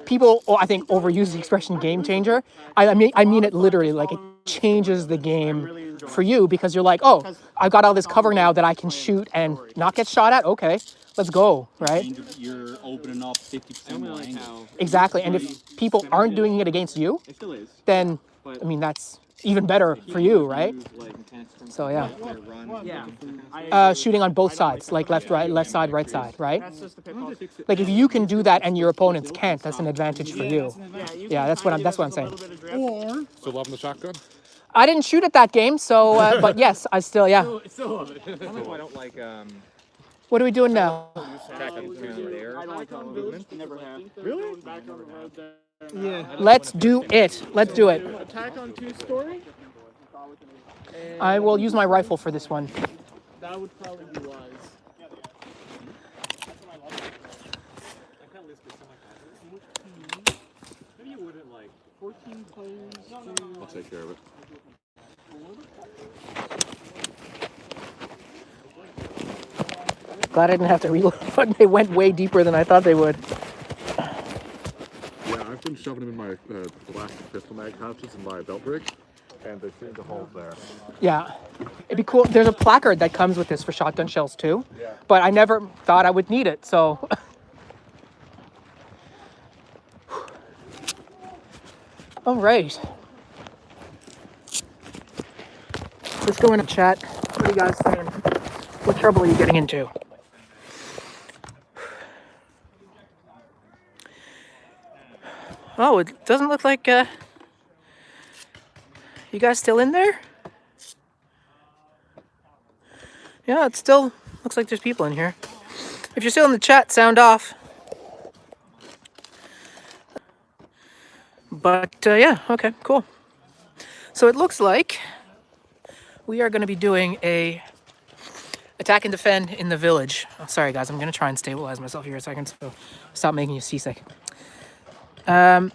people. I think overuse the expression game changer. I mean it literally. Like it changes the game for you because you're like, oh, I've got all this cover now that I can shoot and not get shot at. Okay, let's go, right? You're opening up 50% more angle. Exactly. And if people aren't doing it against you, It still is. then I mean that's even better for you, right? So yeah. Shooting on both sides, like left side, right side, right? Like if you can do that and your opponents can't, that's an advantage for you. Yeah, that's what I'm saying. Still loving the shotgun? I didn't shoot at that game, so but yes, I still I don't like What are we doing now? Never have. Really? Back on the road there. Yeah. Let's do it. Let's do it. Attack on 2-story? I will use my rifle for this one. That would probably be wise. put it like 14 players. I'll take care of it. Glad I didn't have to reload, but they went way deeper than I thought they would. Yeah, I've been shoving them in my elastic pistol mag pouches in my belt rig, and they seem to hold there. Yeah, it'd be cool. There's a placard that comes with this for shotgun shells too, but I never thought I would need it, so. All right. Let's go in and chat. What are you guys saying? What trouble are you getting into? Oh, it doesn't look like, you guys still in there? Yeah, it still looks like there's people in here. If you're still in the chat, sound off. But, yeah, okay, cool. So it looks like we are going to be doing a attack and defend in the village. Oh, sorry, guys, I'm going to try and stabilize myself here a second, so stop making you seasick. So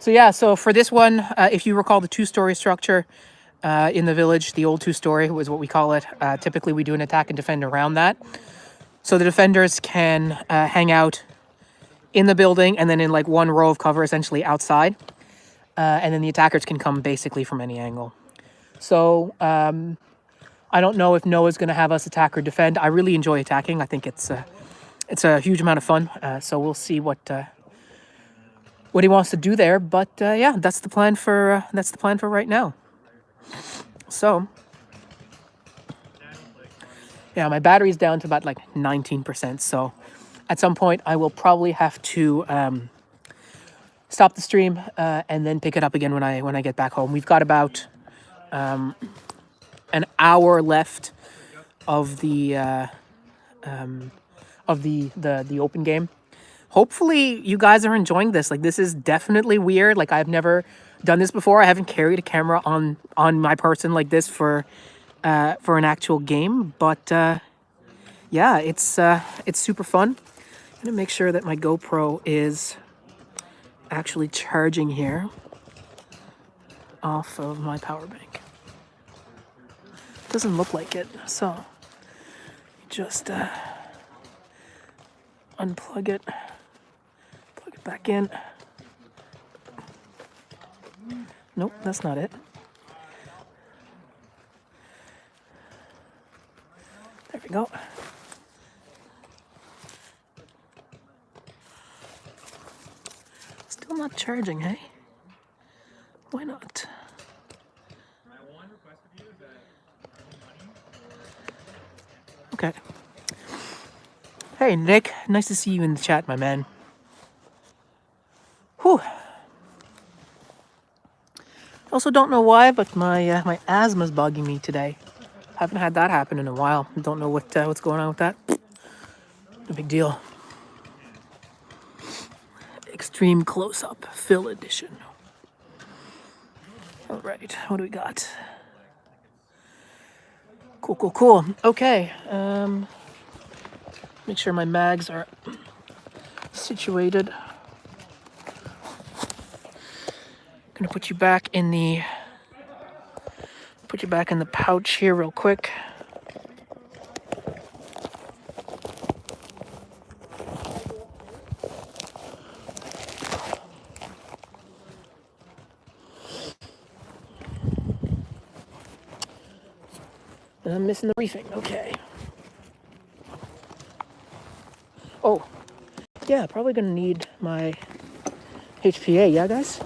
yeah, so for this one, if you recall the two-story structure in the village, the old two-story was what we call it. Typically, we do an attack and defend around that. So the defenders can hang out in the building and then in like one row of cover, essentially outside. And then the attackers can come basically from any angle. So I don't know if Noah's going to have us attack or defend. I really enjoy attacking. I think it's a huge amount of fun. So we'll see what he wants to do there. But yeah, that's the plan for right now. So yeah, my battery's down to about like 19%. So at some point, I will probably have to stop the stream and then pick it up again when I get back home. We've got about an hour left of the open game. Hopefully, you guys are enjoying this. Like, this is definitely weird. Like, I've never done this before. I haven't carried a camera on my person like this for an actual game. But yeah, it's super fun. I'm gonna make sure that my GoPro is actually charging here off of my power bank. Doesn't look like it, so just unplug it, plug it back in. Nope, that's not it. There we go. Still not charging, hey? Why not? Okay. Hey, Nick. Nice to see you in the chat, my man. Whew. Also, don't know why, but my my asthma's bugging me today. Haven't had that happen in a while. Don't know what's going on with that. No big deal. Extreme close-up, Phil edition. All right, what do we got? Cool. Okay. Make sure my mags are situated. Gonna put you back in the pouch here real quick. And I'm missing the briefing. Okay. Oh, yeah, probably gonna need my HPA, yeah, guys?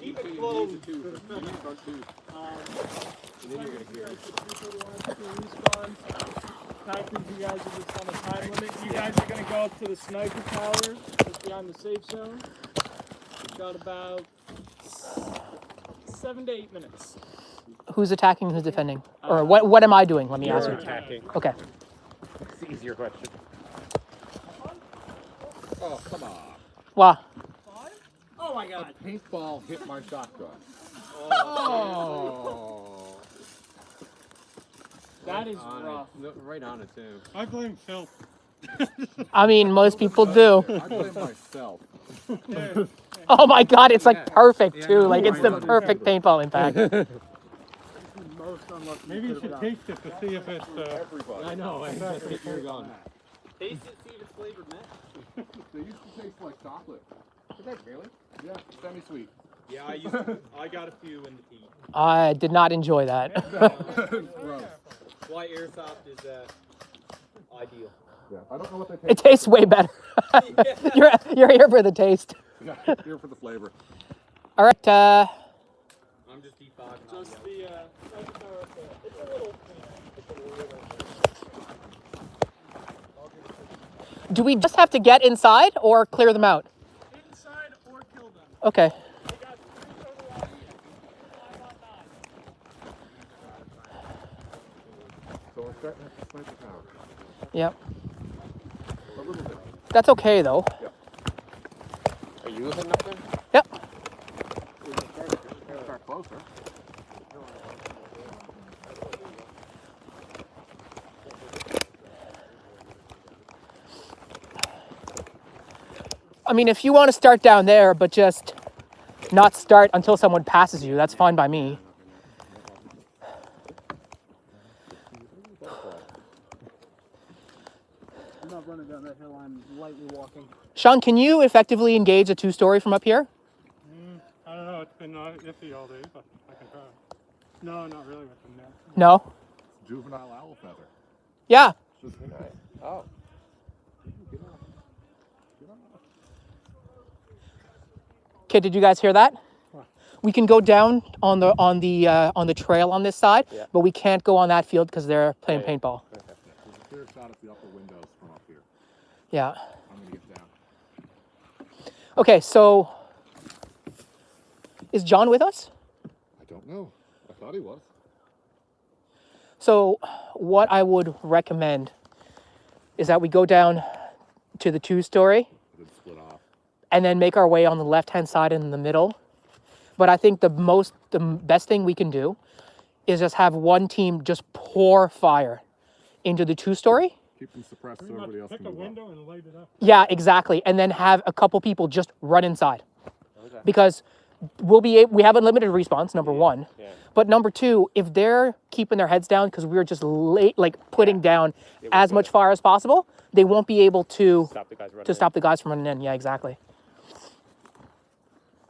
Keep it closed. Packers, you guys are just on a time limit. You guys are going to go up to the sniper tower just behind the safe zone. We've got about 7 to 8 minutes. Who's attacking? Who's defending? Or what am I doing? Let me ask You're you. attacking. Okay. It's the easier question. Oh, come on. Wow. Oh my god. Paintball hit my shotgun. Oh. That is rough. Right on it too. I blame Phil. I mean, most people do. I blame myself. Oh my god, it's like perfect too. Like it's the perfect paintball impact. Maybe you should taste it to see if it's. I know. You're gone. Taste it, see if it's flavored mint. They used to taste like chocolate. Is that really? Yeah, semi-sweet. Yeah, I got a few in the tea. I did not enjoy that. Gross. That's why Airsoft is ideal. Yeah, I don't know what they taste. It tastes way better. You're here for the taste. Yeah, here for the flavor. All right. I'm just defogging. Just the. It's a little. Do we just have to get inside or clear them out? Inside or kill them. Okay. We got 3 total on each. 5 on 9. So we're starting at the sniper tower. Yep. A little bit. That's okay though. Are you hitting up there? Yep. We're gonna start closer. I mean, if you want to start down there, but just not start until someone passes you, that's fine by me. I'm not running down that hill. I'm lightly walking. Sean, can you effectively engage a 2-story from up here? I don't know. It's been iffy all day, but I can try. No, not really with them now. No? Juvenile owl feather. Yeah. Oh. Okay, did you guys hear that? We can go down on the trail on this side, Yeah. but we can't go on that field because they're playing Yeah. paintball. There's a clear shot at the upper windows from up here. Yeah. I'm gonna get down. Okay, so is John with us? I don't know. I thought he was. So what I would recommend is that we go down to the 2-story Then split off. and then make our way on the left-hand side in the middle. But I think the best thing we can do is just have one team just pour fire into the 2-story. Keep them suppressed so Pretty much everybody else pick can a move up. window and light it up. Yeah, exactly. And then have a couple people just run inside. Okay. Because we have unlimited respawns, number one. Yeah. But number two, if they're keeping their heads down because we're just putting down as much fire as possible, they won't be able to Stop the guys running. stop the guys from running in. Yeah, exactly.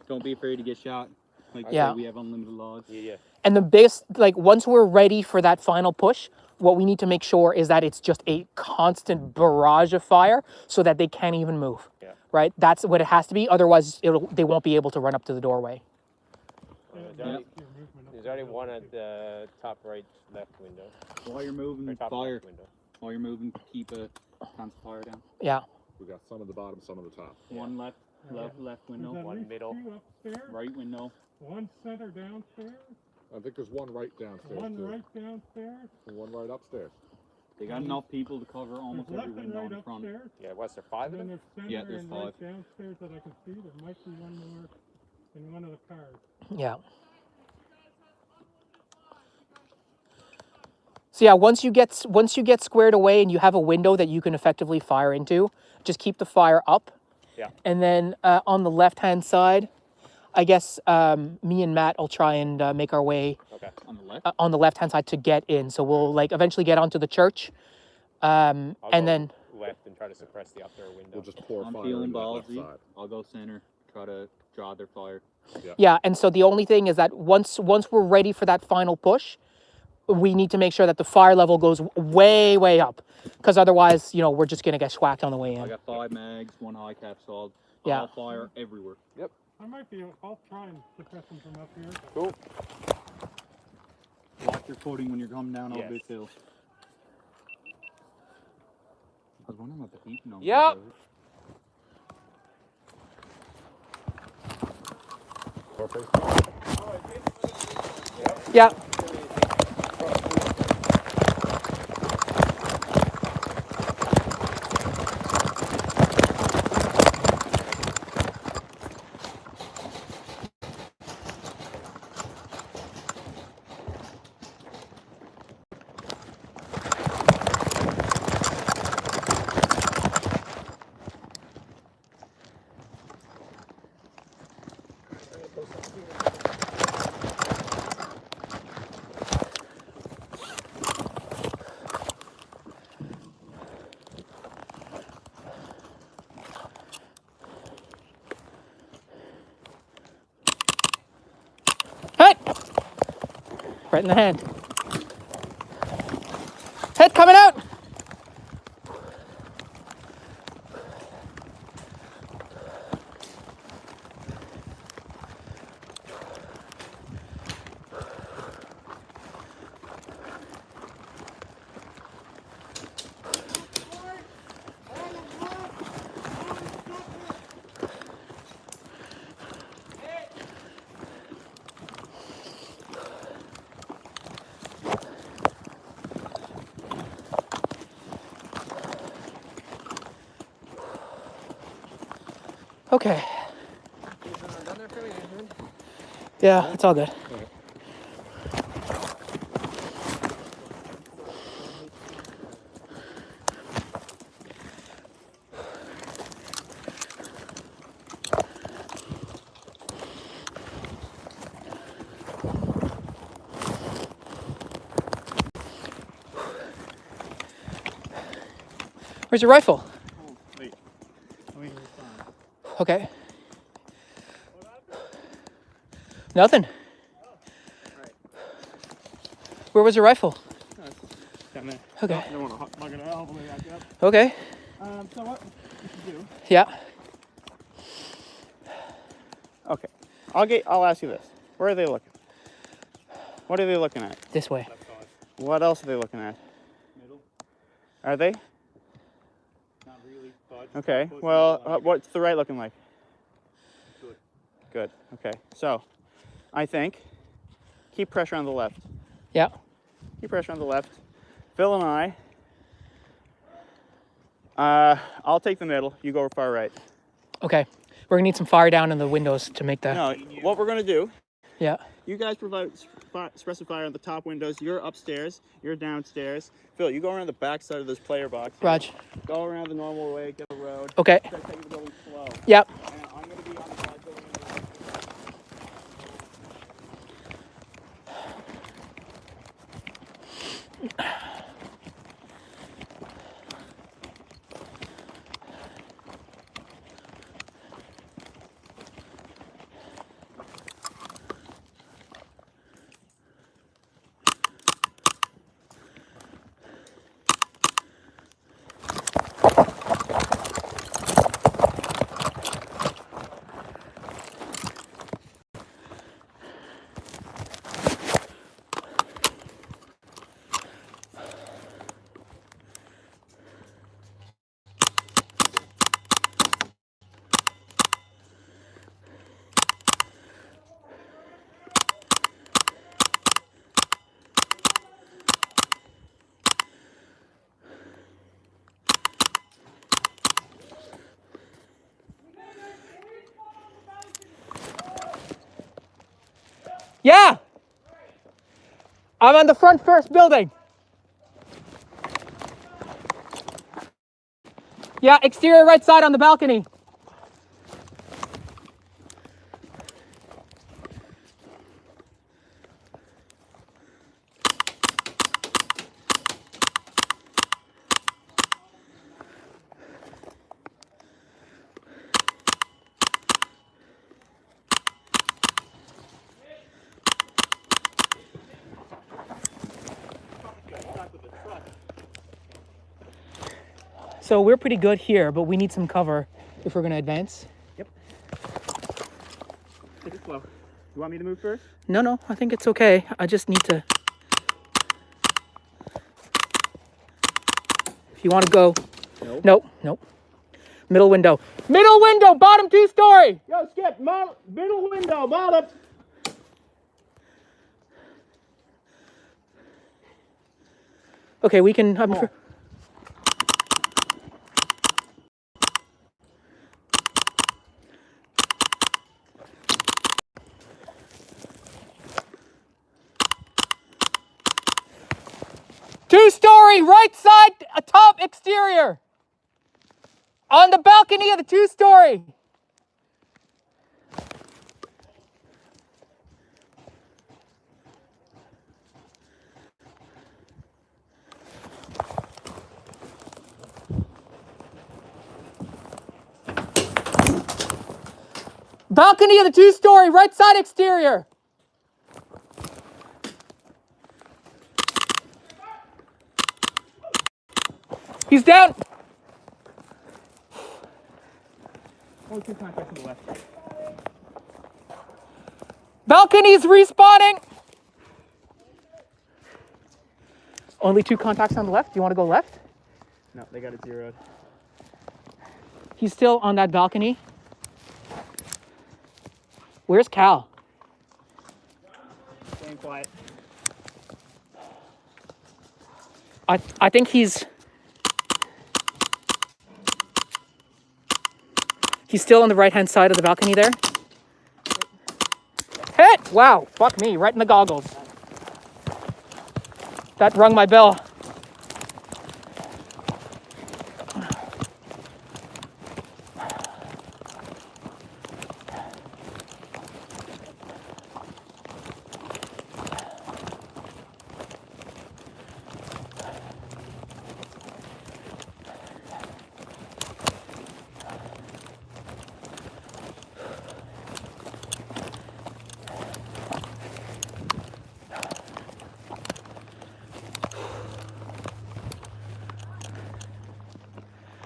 Don't be afraid to get shot. Like Yeah. we have unlimited logs. Yeah. And the biggest, once we're ready for that final push, what we need to make sure is that it's just a constant barrage of fire so that they can't even move. Yeah. Right? That's what it has to be. Otherwise, they won't be able to run up to the doorway. There's already one at the top right left window. While you're moving, Or top fire. left window. While you're moving, keep a constant fire down. Yeah. We got some at the bottom, some at the top. One left window. There's at One least middle. 2 upstairs, Right window. 1 center downstairs, I think there's one right downstairs 1 too. right downstairs, And one right upstairs. They got enough people to cover there's almost left every and window right in front. upstairs, Yeah, what's there, 5 and of then them? there's center Yeah, there's and right 5. downstairs that I can see. There might be 1 more in one of the cars. Yeah. So yeah, once you get squared away and you have a window that you can effectively fire into, just keep the fire up. Yeah. And then on the left-hand side, I guess me and Matt will try and make our way Okay. On the left. on the left-hand side to get in. So we'll eventually get onto the church, I'll and go then left and try to suppress the upper window. We'll just pour I'm fire feeling into that left ballsy. side. I'll go center. Try to draw their fire. yeah. And so the only thing is that once we're ready for that final push, we need to make sure that the fire level goes way up, because otherwise, we're just gonna get schwacked on the way I in. got 5 mags, 1 high cap solid. Yeah. I'll fire everywhere. I might be, I'll try and suppress them from up here. Cool. Watch your footing when you're coming down over Yes. this hill. I was wondering what the beeping on. Yep. Pour face down. Yeah. Right in the hand. Head coming out. Okay. Yeah, it's all good. Where's your rifle? Wait. Let me respond. Okay. Nothing. Where was your rifle? Down there. Okay. I don't want to mug it all the way back up. Okay. So what you should do? Yeah. Okay. I'll ask you this. Where are they looking? What are they looking at? This way. What else are they looking at? Middle. Are they? Not really. But Okay. Well, what's the right looking like? Good. Good. Okay. So, I think keep pressure on the left. Yeah. Keep pressure on the left. Phil and I'll take the middle. You go far right. Okay. We're gonna need some fire down in the windows to make the. No, what we're gonna do? Yeah. You guys provide suppressive fire on the top windows. You're upstairs. You're downstairs. Phil, you go around the back side of this player box. Raj. Go around the normal way. Get a road. Okay. Start taking the building slow. Yep. And I'm gonna be on the side building. Yeah. I'm on the front first building. Yeah, exterior right side on the balcony. So we're pretty good here, but we need some cover if we're gonna advance. Yep. Take it slow. You want me to move first? No, I think it's okay. I just need to. If you want to go. Nope. Nope. Middle window. Middle window, bottom 2-story. Yo, Skip, middle window, bottom. Okay, we can. Two-story, right side, top exterior. On the balcony of the 2-story. Balcony of the 2-story, right side exterior. down. Only 2 contacts on the left. Balcony's respawning. Only 2 contacts on the left. Do you want to go left? No, they got it zeroed. He's still on that balcony. Where's Cal? Staying quiet. I think he's still on the right-hand side of the balcony there. Hit! Wow, fuck me, right in the goggles. That rung my bell.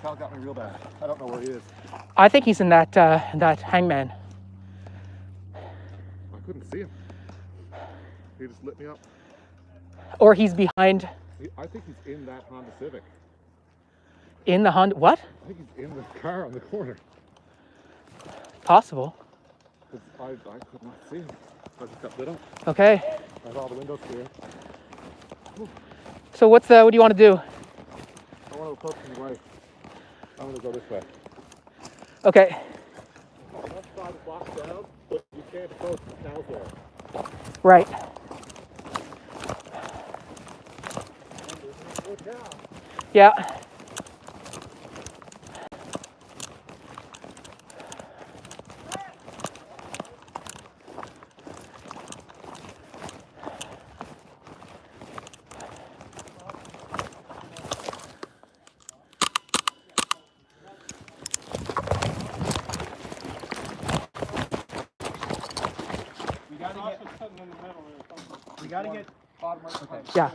Cal got me real bad. I don't know where he is. I think he's in that hangman. I couldn't see him. He just lit me up. Or he's behind I think he's in that Honda Civic. in the Honda. What? I think he's in the car on the corner. Possible. 'Cause I could not see him. I just got lit up. Okay. I had all the windows clear. So what do you want to do? I want to approach him right. I'm going to go this way. Okay. Left side is locked down, but you can't approach the Cal's there. Right. Yeah. We gotta get bottom right. Okay. Yeah.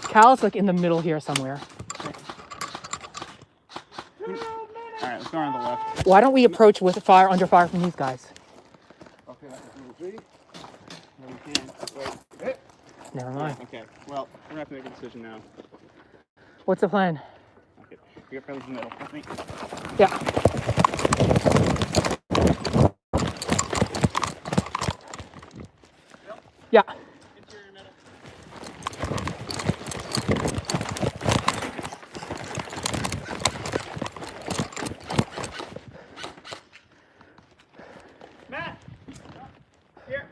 Cal's like in the middle here somewhere. Alright, let's go around the left. Why don't we approach with fire under fire from these guys? Okay, that was little G. No, we can't. Wait. Never mind. Okay, well, we're gonna have to make a decision now. What's the plan? Okay, we got friendlies in the middle. I think. Yeah. Yeah. Matt! Here.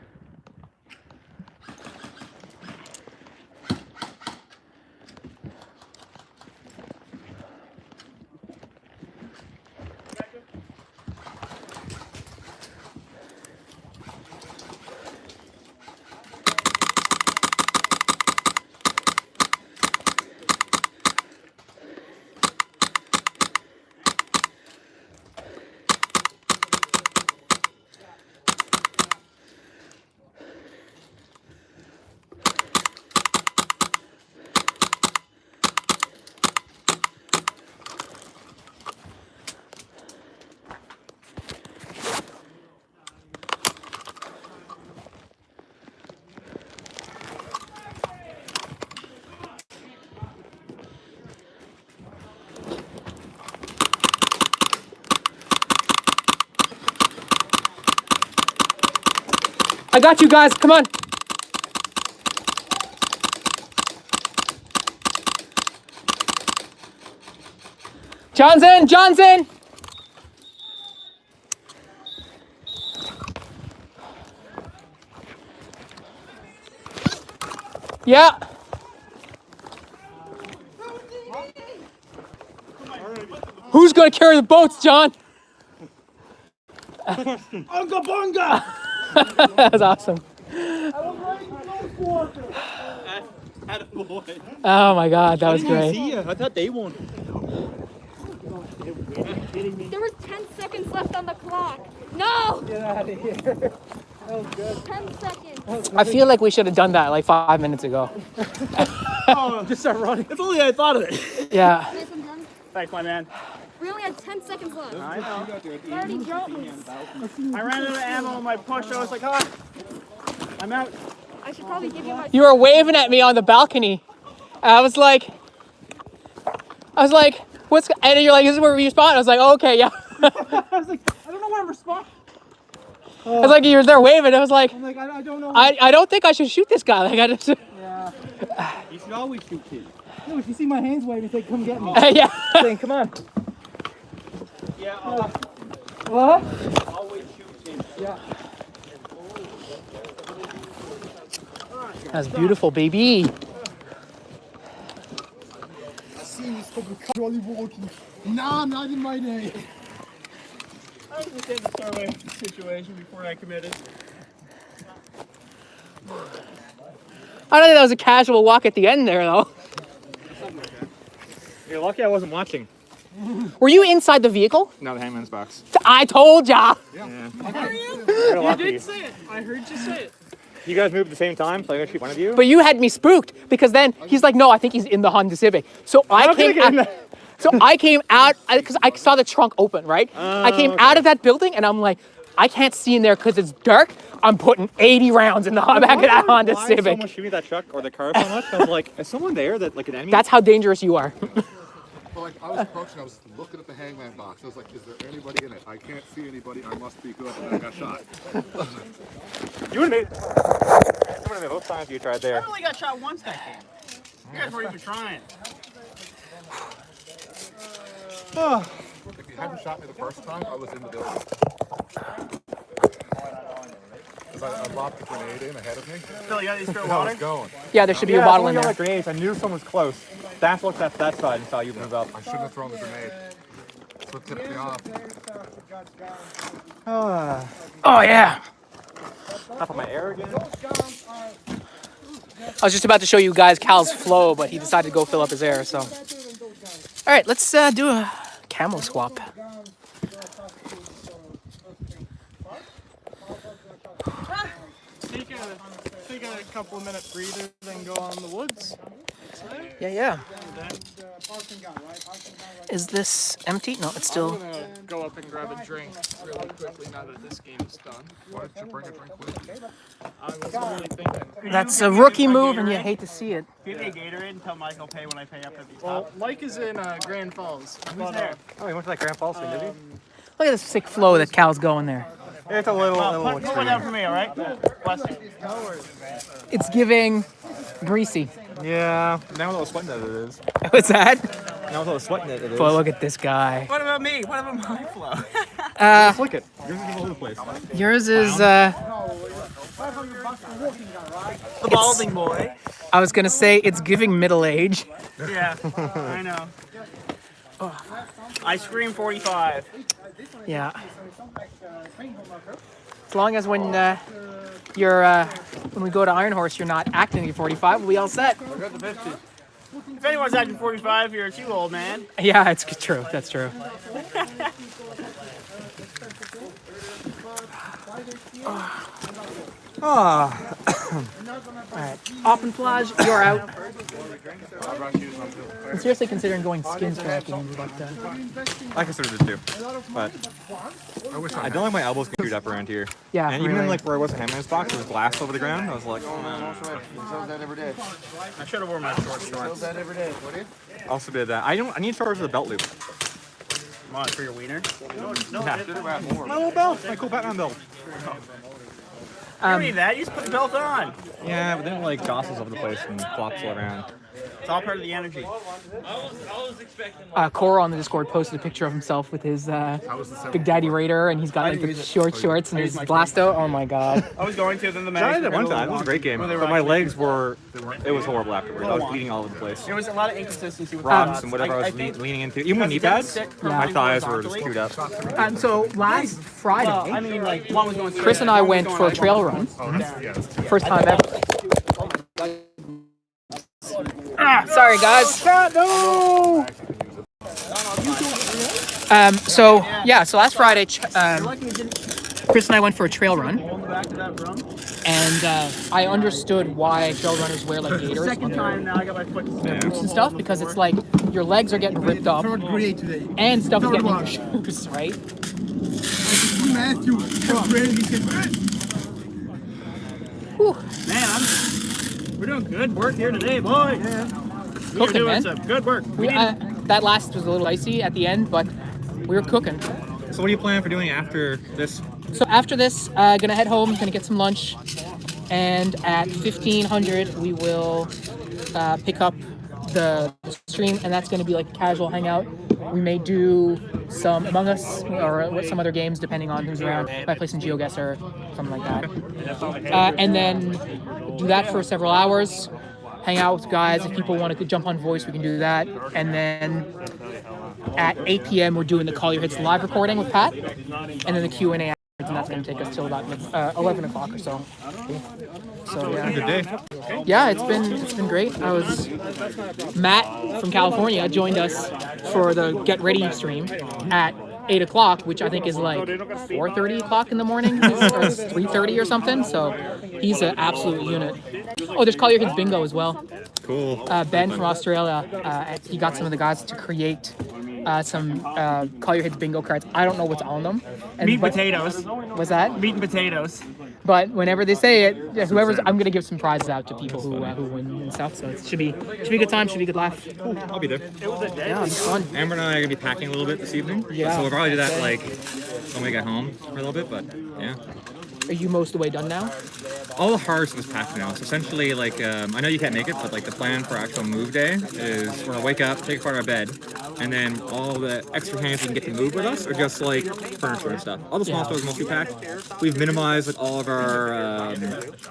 I got you guys. Come on. John's in. John's in. Yeah. Who's gonna carry the boats, John? Unga bunga! That's awesome. Oh my God, that was great. I thought they won. There was 10 seconds left on the clock. No! Get out of here. 10 seconds. I feel like we should have done that like 5 minutes ago. Just start running. If only I thought of it. Yeah. Mason, done? Thanks, my man. We only had 10 seconds left. I know. 30 jumps. I ran out of ammo on my push. I was like, oh, I'm out. I should probably give you my. You were waving at me on the balcony. I was like, what's, and you're like, this is where we spawn. I was like, oh, okay, yeah. I was like, I don't know where I'm responding. I was like, you were there waving. I was like, I'm like, I don't know. I don't think I should shoot this guy. Like, I just, Yeah. You should always shoot kids. No, if you see my hands waving, say, come get me. yeah. Saying, come on. Yeah, What? always shoot kids. Yeah. That's beautiful, baby. I see this fucking jolly walking. Nah, not in my day. I was just in the survey situation before I committed. I don't think that was a casual walk at the end there, though. You're lucky I wasn't watching. Were you inside the vehicle? No, the hangman's box. I told ya. Yeah. You did say it. I heard you say it. You guys moved at the same time, so I gotta shoot one of you? But you had me spooked because then he's like, no, I think he's in the Honda Civic. So I came out because I saw the trunk open, right? I came out of that building and I'm like, I can't see in there because it's dark. I'm putting 80 rounds in the back of that Honda Why is Civic. someone shooting that truck or the car so much? I was like, is someone there that like an enemy? That's how dangerous you are. But like, I was approaching, I was looking at the hangman box. I was like, is there anybody in it? I can't see anybody. I must be good. And I got shot. You would have made. You would have made both times if you tried I there. only got shot once that game. You guys weren't even trying. If you hadn't shot me the first time, I was in the building. Because I lobbed the grenade in ahead of me. Phil, you got these And I was going. Yeah, there should be a bottle in there. Grenades. I knew someone was close. Staff looked at that side and saw you move up. I shouldn't have thrown the grenade. That's what tipped me off. Oh, yeah. Top of my air again. I was just about to show you guys Cal's flow, but he decided to go fill up his air, so. All right, let's do a camo swap. Take a couple of minute breather, then go on the woods. Yeah. Is this empty? No, it's I'm still. gonna go up and grab a drink really quickly now that this game is done. Why didn't you bring a drink with you? I was really thinking. That's a rookie move, and you hate to see it. Give me a Gatorade and tell Mike I'll pay when I pay up at the top. Well, Mike is in Grand Falls. Who's there? Oh, you went to that Grand Falls thing, did you? Look at the sick flow that Cal's going there. It's a little Put one extreme. down for me, all right? Bless you. It's giving greasy. Yeah. Now with all the sweating that it is. What's that? Now with all the sweating that it is. Boy, look at this guy. What about me? What about my flow? Just look it. Yours is all over the place. Yours is, The balding boy. I was gonna say it's giving middle age. Yeah, I know. I scream 45. Yeah. As long as when when we go to Iron Horse, you're not acting at 45, we'll be all set. If anyone's acting 45, you're too old, man. Yeah, it's true. That's true. All right, Offenplage, you're out. I'm seriously considering going skin striking, but I considered it too. But I don't like my elbows getting chewed up around here. yeah, And even really. like where I was at Hangman's box, there was glass over the ground. I was like, oh man. I should have worn my shorts. Also did that. I need shorts with a belt loop. Come on, for your wiener. Yeah. My little belt. My cool Batman belt. You don't need that. You just put the belt on. Yeah, but then it like jostles over the place and flops all around. It's all part of the energy. Cora on the Discord posted a picture of himself with his Big Daddy Raider, and he's got like the short shorts and his Blasto. Oh my god. I was going to, then the I match. did it one time. It was a great game. But my legs were, it was horrible afterwards. I was bleeding all over the place. There was a lot of inconsistency with Rocks the and whatever I was think leaning into. Even with knee pads, my thighs were just chewed up. So last Friday, I mean, like, one was going straight. Chris and I went for a trail run. First time ever. Sorry guys. No. So last Friday, Chris and I went for a trail run, On the back of that drum. and I understood why trail runners wear like gaiters on Second their time now I got my foot boots and stuff, because it's like your legs are getting ripped up Third grade today. and stuff is Third getting in one. your shoes, right? Matthew, third grade, he said, Man, we're doing good work here today, boy. Yeah. We're Cooking, doing man. some good work. That last was a little icy at the end, but we were cooking. So what are you planning for doing after this? So after this, gonna head home, gonna get some lunch, and at 1500 we will pick up the stream, and that's gonna be like a casual hangout. We may do some Among Us or some other games depending on who's around. Might play some GeoGuessr, something like that. And then do that for several hours. Hang out with guys. If people want to jump on voice, we can do that. And then at 8 p.m. we're doing the Call Your Hits live recording with Pat, and then the Q&A afterwards, and that's going to take us till about 11 o'clock or so. So yeah. Good day. Yeah, it's been great. Matt from California joined us for the Get Ready stream at 8 o'clock, which I think is like 4:30 o'clock in the morning, or 3:30 or something. So he's an absolute unit. Oh, there's Call Your Hits bingo as well. Cool. Ben from Australia, he got some of the guys to create some Call Your Hits bingo cards. I don't know what's on them. Potatoes. What's that? Meat and potatoes. But whenever they say it, whoever's, I'm gonna give some prizes out to people who win and stuff. So it should be a good time. Should be a good laugh. Cool. I'll be there. Yeah, it's fun. Amber and I are gonna be packing a little bit this evening. Yeah. So we'll probably do that like when we get home for a little bit. But yeah. Are you most of the way done now? All the hard stuff is packed now. So essentially, like, I know you can't make it, but like the plan for actual move day is we're gonna wake up, take apart our bed, and then all the extra hands we can get to move with us are just like furniture and stuff. All the small stuff is mostly packed. We've minimized like all of our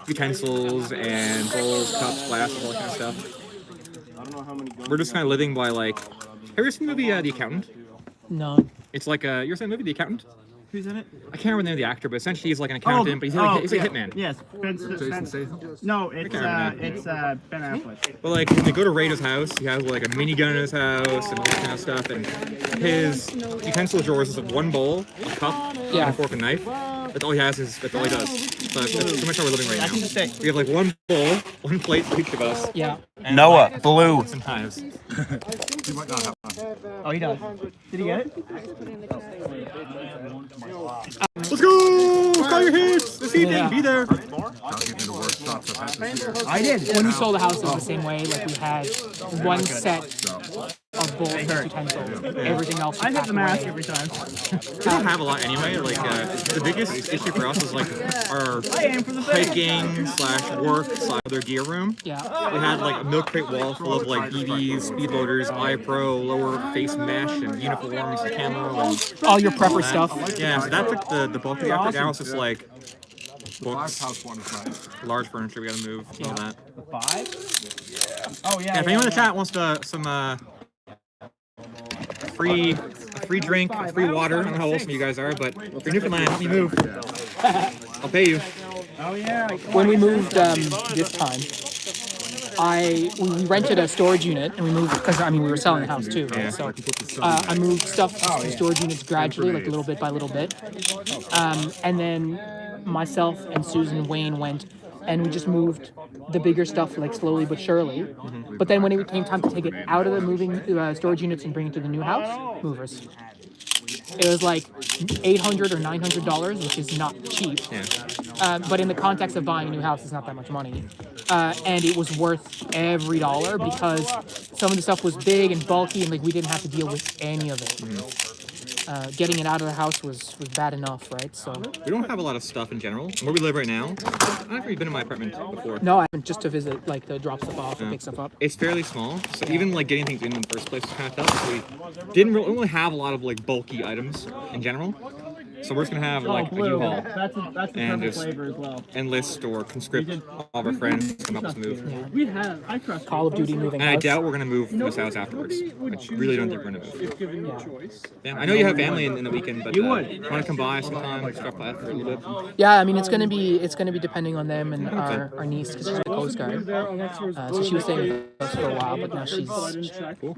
utensils and bowls, cups, glasses, all that kind of stuff. We're just kind of living by like. Have you ever seen the movie The Accountant? No. It's like you ever seen the movie The Accountant? Who's in it? I can't remember the name of the actor, but essentially he's like an accountant, but he's a hitman. Yes. No, it's Ben Affleck. But like when they go to raid his house, he has like a minigun in his house and all that kind of stuff. And his utensil drawers is like one bowl, a cup, and a fork and knife. That's all he has. That's all he does. So that's pretty much how we're living right now. We have like one bowl, one plate for each of us. Yeah. And Noah, blue. Sometimes. You might not have one. Oh, he does. Did he get it? Let's go! Call your hits this evening. Yeah. Be there. I'll give you the worst shots I've had this year. I did. When we sold the house, it was the same way. Like we had one set of bowls and utensils. Everything else I was hit packed the mask away. every time. We don't have a lot anyway. Like the biggest issue for us is like our aim for the thing. hiking / work / other gear room. Yeah. We had like a milk crate wall full of like BBs, speedloaders, iPro, lower face mesh, and uniforms, and camo, and All your prepper that. stuff. Yeah, so that took the bulk of the effort. Now it's just like books, House one is nice. large furniture we gotta move, all that. The 5? Oh, yeah. Yeah, if anyone in the chat wants some free drink, free water, I don't know how awesome you guys are, but if you're Newfoundland, help me move. I'll pay you. Oh, yeah. When we moved this time, we rented a storage unit, and we moved because we were selling the house too. Right? So I moved stuff to storage units gradually, like little bit by little bit, and then myself and Susan Wayne went, and we just moved the bigger stuff like slowly but surely. But then when it came time to take it out of the moving storage units and bring it to the new house, movers. It was like $800 or $900, which is not cheap. Yeah. But in the context of buying a new house, it's not that much money. And it was worth every dollar because some of the stuff was big and bulky, and like we didn't have to deal with any of it. Getting it out of the house was bad enough, right? So We don't have a lot of stuff in general. Where we live right now, I've never been in my apartment before. no, I haven't, just to visit, like to drop stuff off and pick stuff up. It's fairly small, so even like getting things in the first place was kind of tough. So we didn't really have a lot of like bulky items in general. So we're just gonna have like a U-Haul That's the and perfect just flavor as well. enlist or conscript all of our friends to come up to move. We have. I trust Call of Duty moving And I house. doubt we're gonna move from this house afterwards. I really don't think we're gonna move. If given the choice. Yeah, I know you have family in the weekend, but You would. want to come by sometime, stop by for a little bit. Yeah, I mean it's gonna be depending on them and our niece because she's a Coast Guard. So she was staying with us for a while, but now she's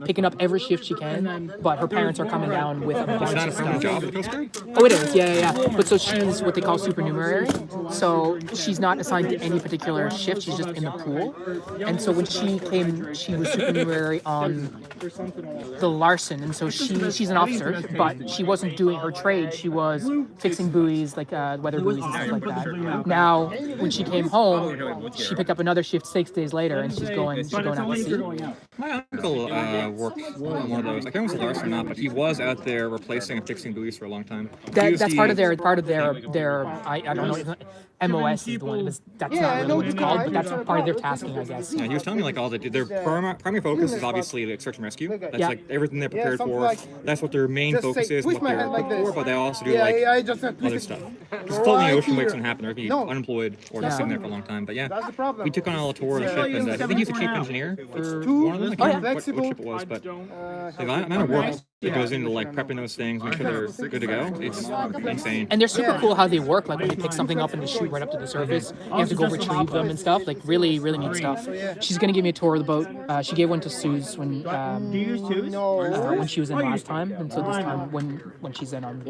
picking up every shift she can. But her parents are coming down with a bunch It's not of a permanent stuff. job at the Coast Guard? Oh, it is. Yeah. But so she's what they call supernumerary. So she's not assigned to any particular shift. She's just in the pool. And so when she came, she was supernumerary on the Larson. And so she's an officer, but she wasn't doing her trade. She was fixing buoys, like weather buoys and stuff like that. Now, when she came home, she picked up another shift 6 days later, and she's going out to sea. My uncle worked on one of those. I can't remember if it was Larson or not, but he was out there replacing and fixing buoys for a long time. That's part of their I don't know. MOS is the one. That's not really what it's called, but that's part of their tasking, I guess. Yeah, he was telling me like all their primary focus is obviously like search and rescue. That's like everything they're prepared for. That's what their main focus is, what they're equipped for. But they also do like other stuff. Because floating in the ocean wakes can happen, or be unemployed, or just sitting there for a long time. But yeah, we took on all the tour of the ship, and I think he's the chief engineer for one of them. I can't remember what ship it was, but the amount of work that goes into like prepping those things, make sure they're good to go. It's insane. And they're super cool how they work. Like when they pick something up and they shoot right up to the surface, you have to go retrieve them and stuff. Like really neat stuff. She's gonna give me a tour of the boat. She gave one to Suze when Do you use twos? when she was in last time, and so this time when she's in on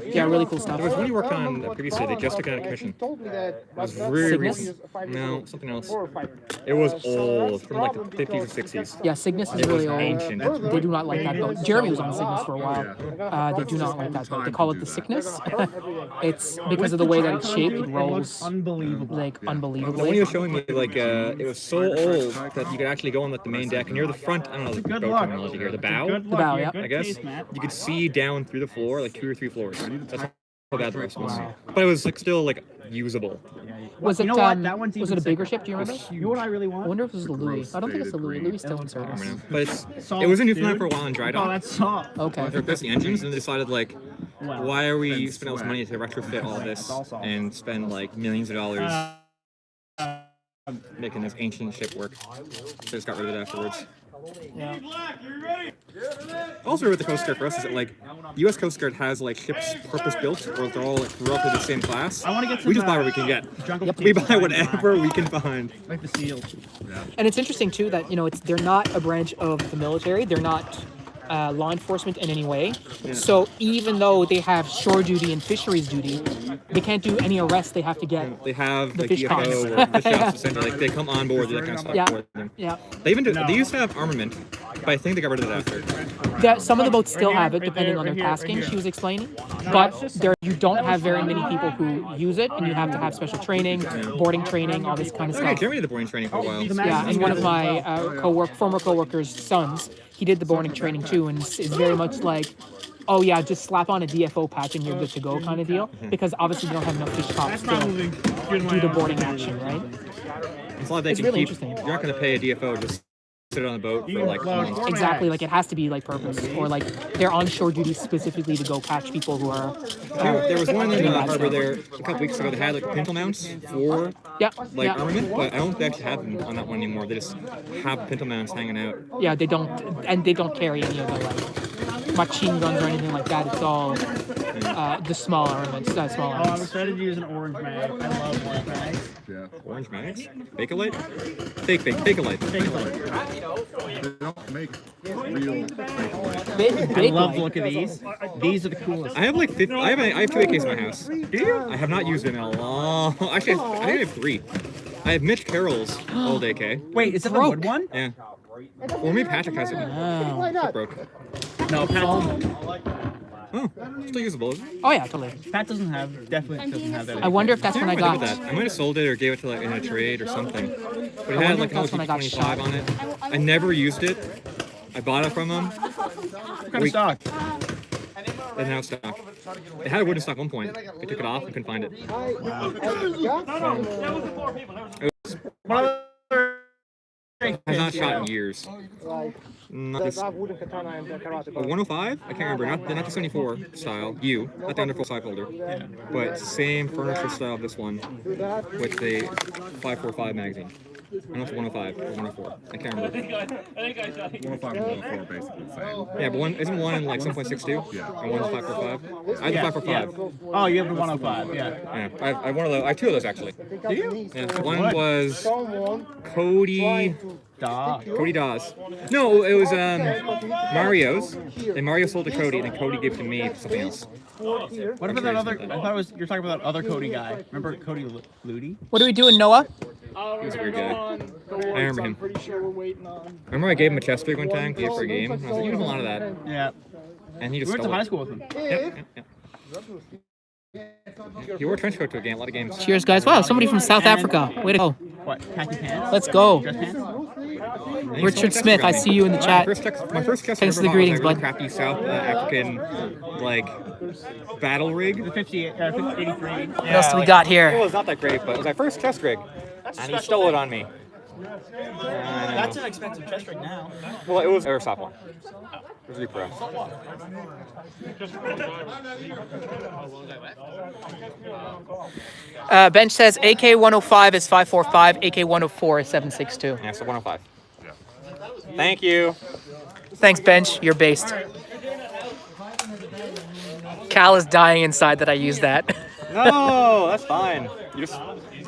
yeah, really cool stuff. There was one you worked on previously. They just took it out of commission. It was really recent. No, something else. It was old, from like the 50s or 60s. Yeah, Cygnus is really old. Ancient. They do not like that boat. Jeremy was on Cygnus for a while. They do not like that boat. They call it the Sickness. It's because of the way that it's shaped. It rolls unbelievably. Like The one unbelievably. you were showing me, like, it was so old that you could actually go on like the main deck, and near the front, I don't know the boat terminology here, the bow, The bow, yeah. I guess, you could see down through the floor, like 2 or 3 floors. That's how bad the rest was. But it was like still like usable. Was it You know what? That one's was even it a bigger sicker. ship? Do you remember? You know what I really I want? wonder if it was the Louis. I don't think it's the Louis. Louis still in I service. don't know. But it was in Newfoundland for a while in dry Oh, dock. that's soft. Okay. They replaced the engines, and they decided like, why are we spending all this money to retrofit all this and spend like millions of dollars making this ancient ship work? So they just got rid of it afterwards. Yeah. Also with the Coast Guard for us is that like U.S. Coast Guard has like ships purpose built, or they're all like roughly the same class. I want to get some. We just buy what we can get. We buy whatever we can find. Like the seals. And it's interesting too that they're not a branch of the military. They're not law enforcement in any way. So even though they have shore duty and fisheries duty, they can't do any arrests. They have to get. They have The like fish DFO ponds. or fish shops essentially. Like they come on board, do that kind of stuff Yeah. for them. Yeah. They even they used to have armament, but I think they got rid of it after. Some of the boats still have it, depending on their tasking. She was explaining, but you don't have very many people who use it, and you have to have special training, boarding training, all this kind of Okay, stuff. Jeremy did the boarding training for a while. Yeah, and one of my former coworkers' sons, he did the boarding training too, and is very much like, oh yeah, just slap on a DFO patch and you're good to go kind of deal. Because obviously they don't have enough fish shops to do the boarding action, right? It's not like they It's can really keep. interesting. You're not going to pay a DFO to just sit on the boat for like months. Exactly, like it has to be like purpose, or like they're on shore duty specifically to go catch people who are. There was one in doing the bad harbor stuff. there a couple weeks ago that had like pintle mounts for Yeah, like yeah. armament, but I don't think they actually have them on that one anymore. They just have pintle mounts hanging out. Yeah, they don't carry any of the like machine guns or anything like that. It's all the small armaments, small Oh, I'm arms. excited to use an orange mag. I love orange mags. Yeah. Orange mags? Bakelite? Bakelite. They don't make real I love the look of these. These are the coolest. I have like 50, I have 2 AKs in my house. Do you? I have not used them in a long. Actually, I think I have 3. I have Mitch Carroll's old AK. Wait, is it the wood one? Yeah. Or maybe Patrick has it. Oh. It broke. No, Pat. Oh, still usable, isn't it? Oh yeah, totally. Pat definitely doesn't have that. I wonder if that's when I What did got. with that. I might have sold it or gave it to like in a trade or something. But it I had wonder like if that's when I got 25 on it. I never used it. I bought it from them. What kind of stock? And now it's stock. It had a wooden stock at one point. I took it off and couldn't find it. It has not shot in years. Not this, a 105? I can't remember. Not the 74 style. Not the under full size holder. But same furniture style of this one with the 545 magazine. I know it's 105 or 104. I can't remember. I think I got it. 105 and 104 basically the same. Yeah, but isn't one in like 7.62? Yeah. And one's 545? I have the 545. Oh, you have the 105. Yeah. Yeah, I have one of those. I have two of those actually. Do you? Yeah, one was Cody Dawes. No, it was Mario's. And Mario sold to Cody, and then Cody gave it to me for something else. What about that other? I thought it was you're talking about that other Cody guy. Remember Cody Ludi? What are we doing, Noah? He was a weird guy. I remember him. Pretty sure we're waiting on. Remember I gave him a chest rig one time, gave it for a game. And I was like, you have a lot of that. Yeah. And he We just went to stole high it. school with him. Yep. He wore a trench coat to a lot of games. Cheers, guys. Wow, somebody from South Africa. Way to go. What? Khaki pants? Let's go. Dress pants? And he Richard stole Smith, my I chest see you in the rig. chat. My first chest Thanks for the rig greetings, was a really bud. crappy South African, like, battle rig. The 58, 83. What else do we got It here? was not that great, but it was my first chest rig. And he stole it on me. That's an expensive chest rig now. Well, it was Airsoft one. It was Repro. Bench says AK-105 is 545, AK-104 is 762. Yeah, so 105. Thank you. Thanks, Bench. You're based. Cal is dying inside that I used that. No, that's fine.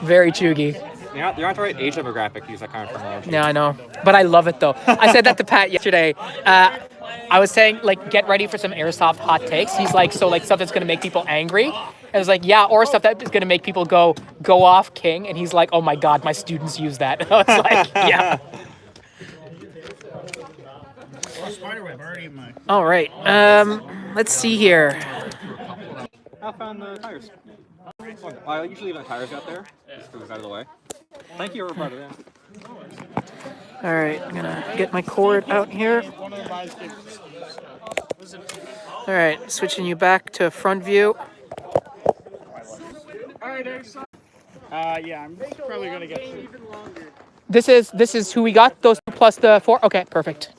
Very chuggy. You're not the right age demographic to use that kind of terminology. Yeah, I know. But I love it, though. I said that to Pat yesterday. I was saying, like, get ready for some Airsoft hot takes. He's like, so, like, stuff that's going to make people angry. And I was like, yeah, or stuff that is going to make people go off king. And he's like, oh, my God, my students use that. I was like, yeah. Spiderweb already in my. All right. Let's see here. I found the tires. Well, I usually leave the tires out there, just because it's out of the way. Thank you, brother. All right, I'm gonna get my cord out here. All right, switching you back to front view. Yeah, I'm probably gonna get through. This is who we got. Those two plus the 4. Okay, perfect.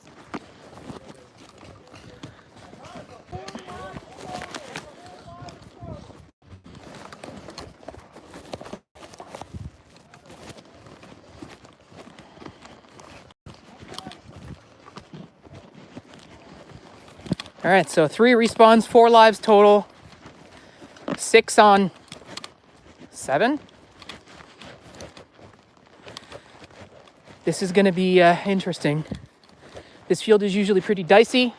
All right, so 3 respawns, 4 lives total. 6 on 7. This is going to be interesting. This field is usually pretty dicey.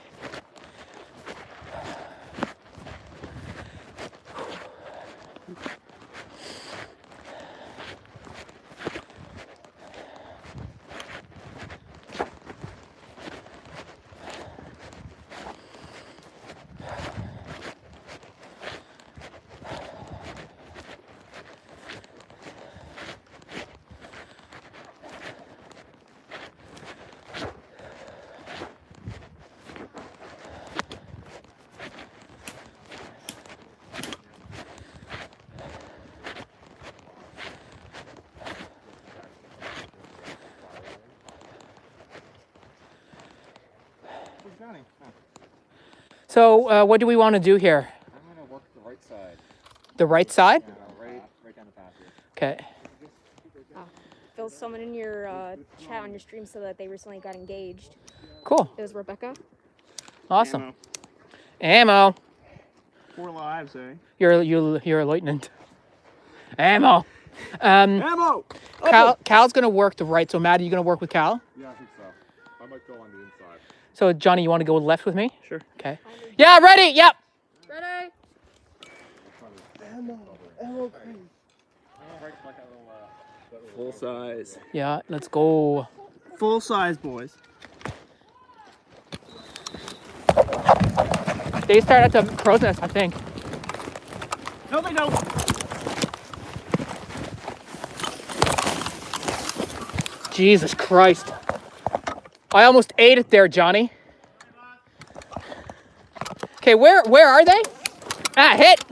So what do we want to do here? I'm going to work the right side. The right side? Right down the path here. Okay. Fill someone in your chat on your stream so that they recently got engaged. Cool. It was Rebecca. Awesome. Ammo. 4 lives, eh? You're a lieutenant. Ammo. Ammo! Cal's gonna work the right. So Matt, are you gonna work with Cal? Yeah, I think so. I might go on the inside. So Johnny, you want to go left with me? Sure. Okay. Yeah, ready. Yep. Ready? Full size. Yeah. Let's go. Full size, boys. They start at the crow's nest, I think. No, they don't. Jesus Christ. I almost ate it there, Johnny. Okay, where are they? Ah, hit.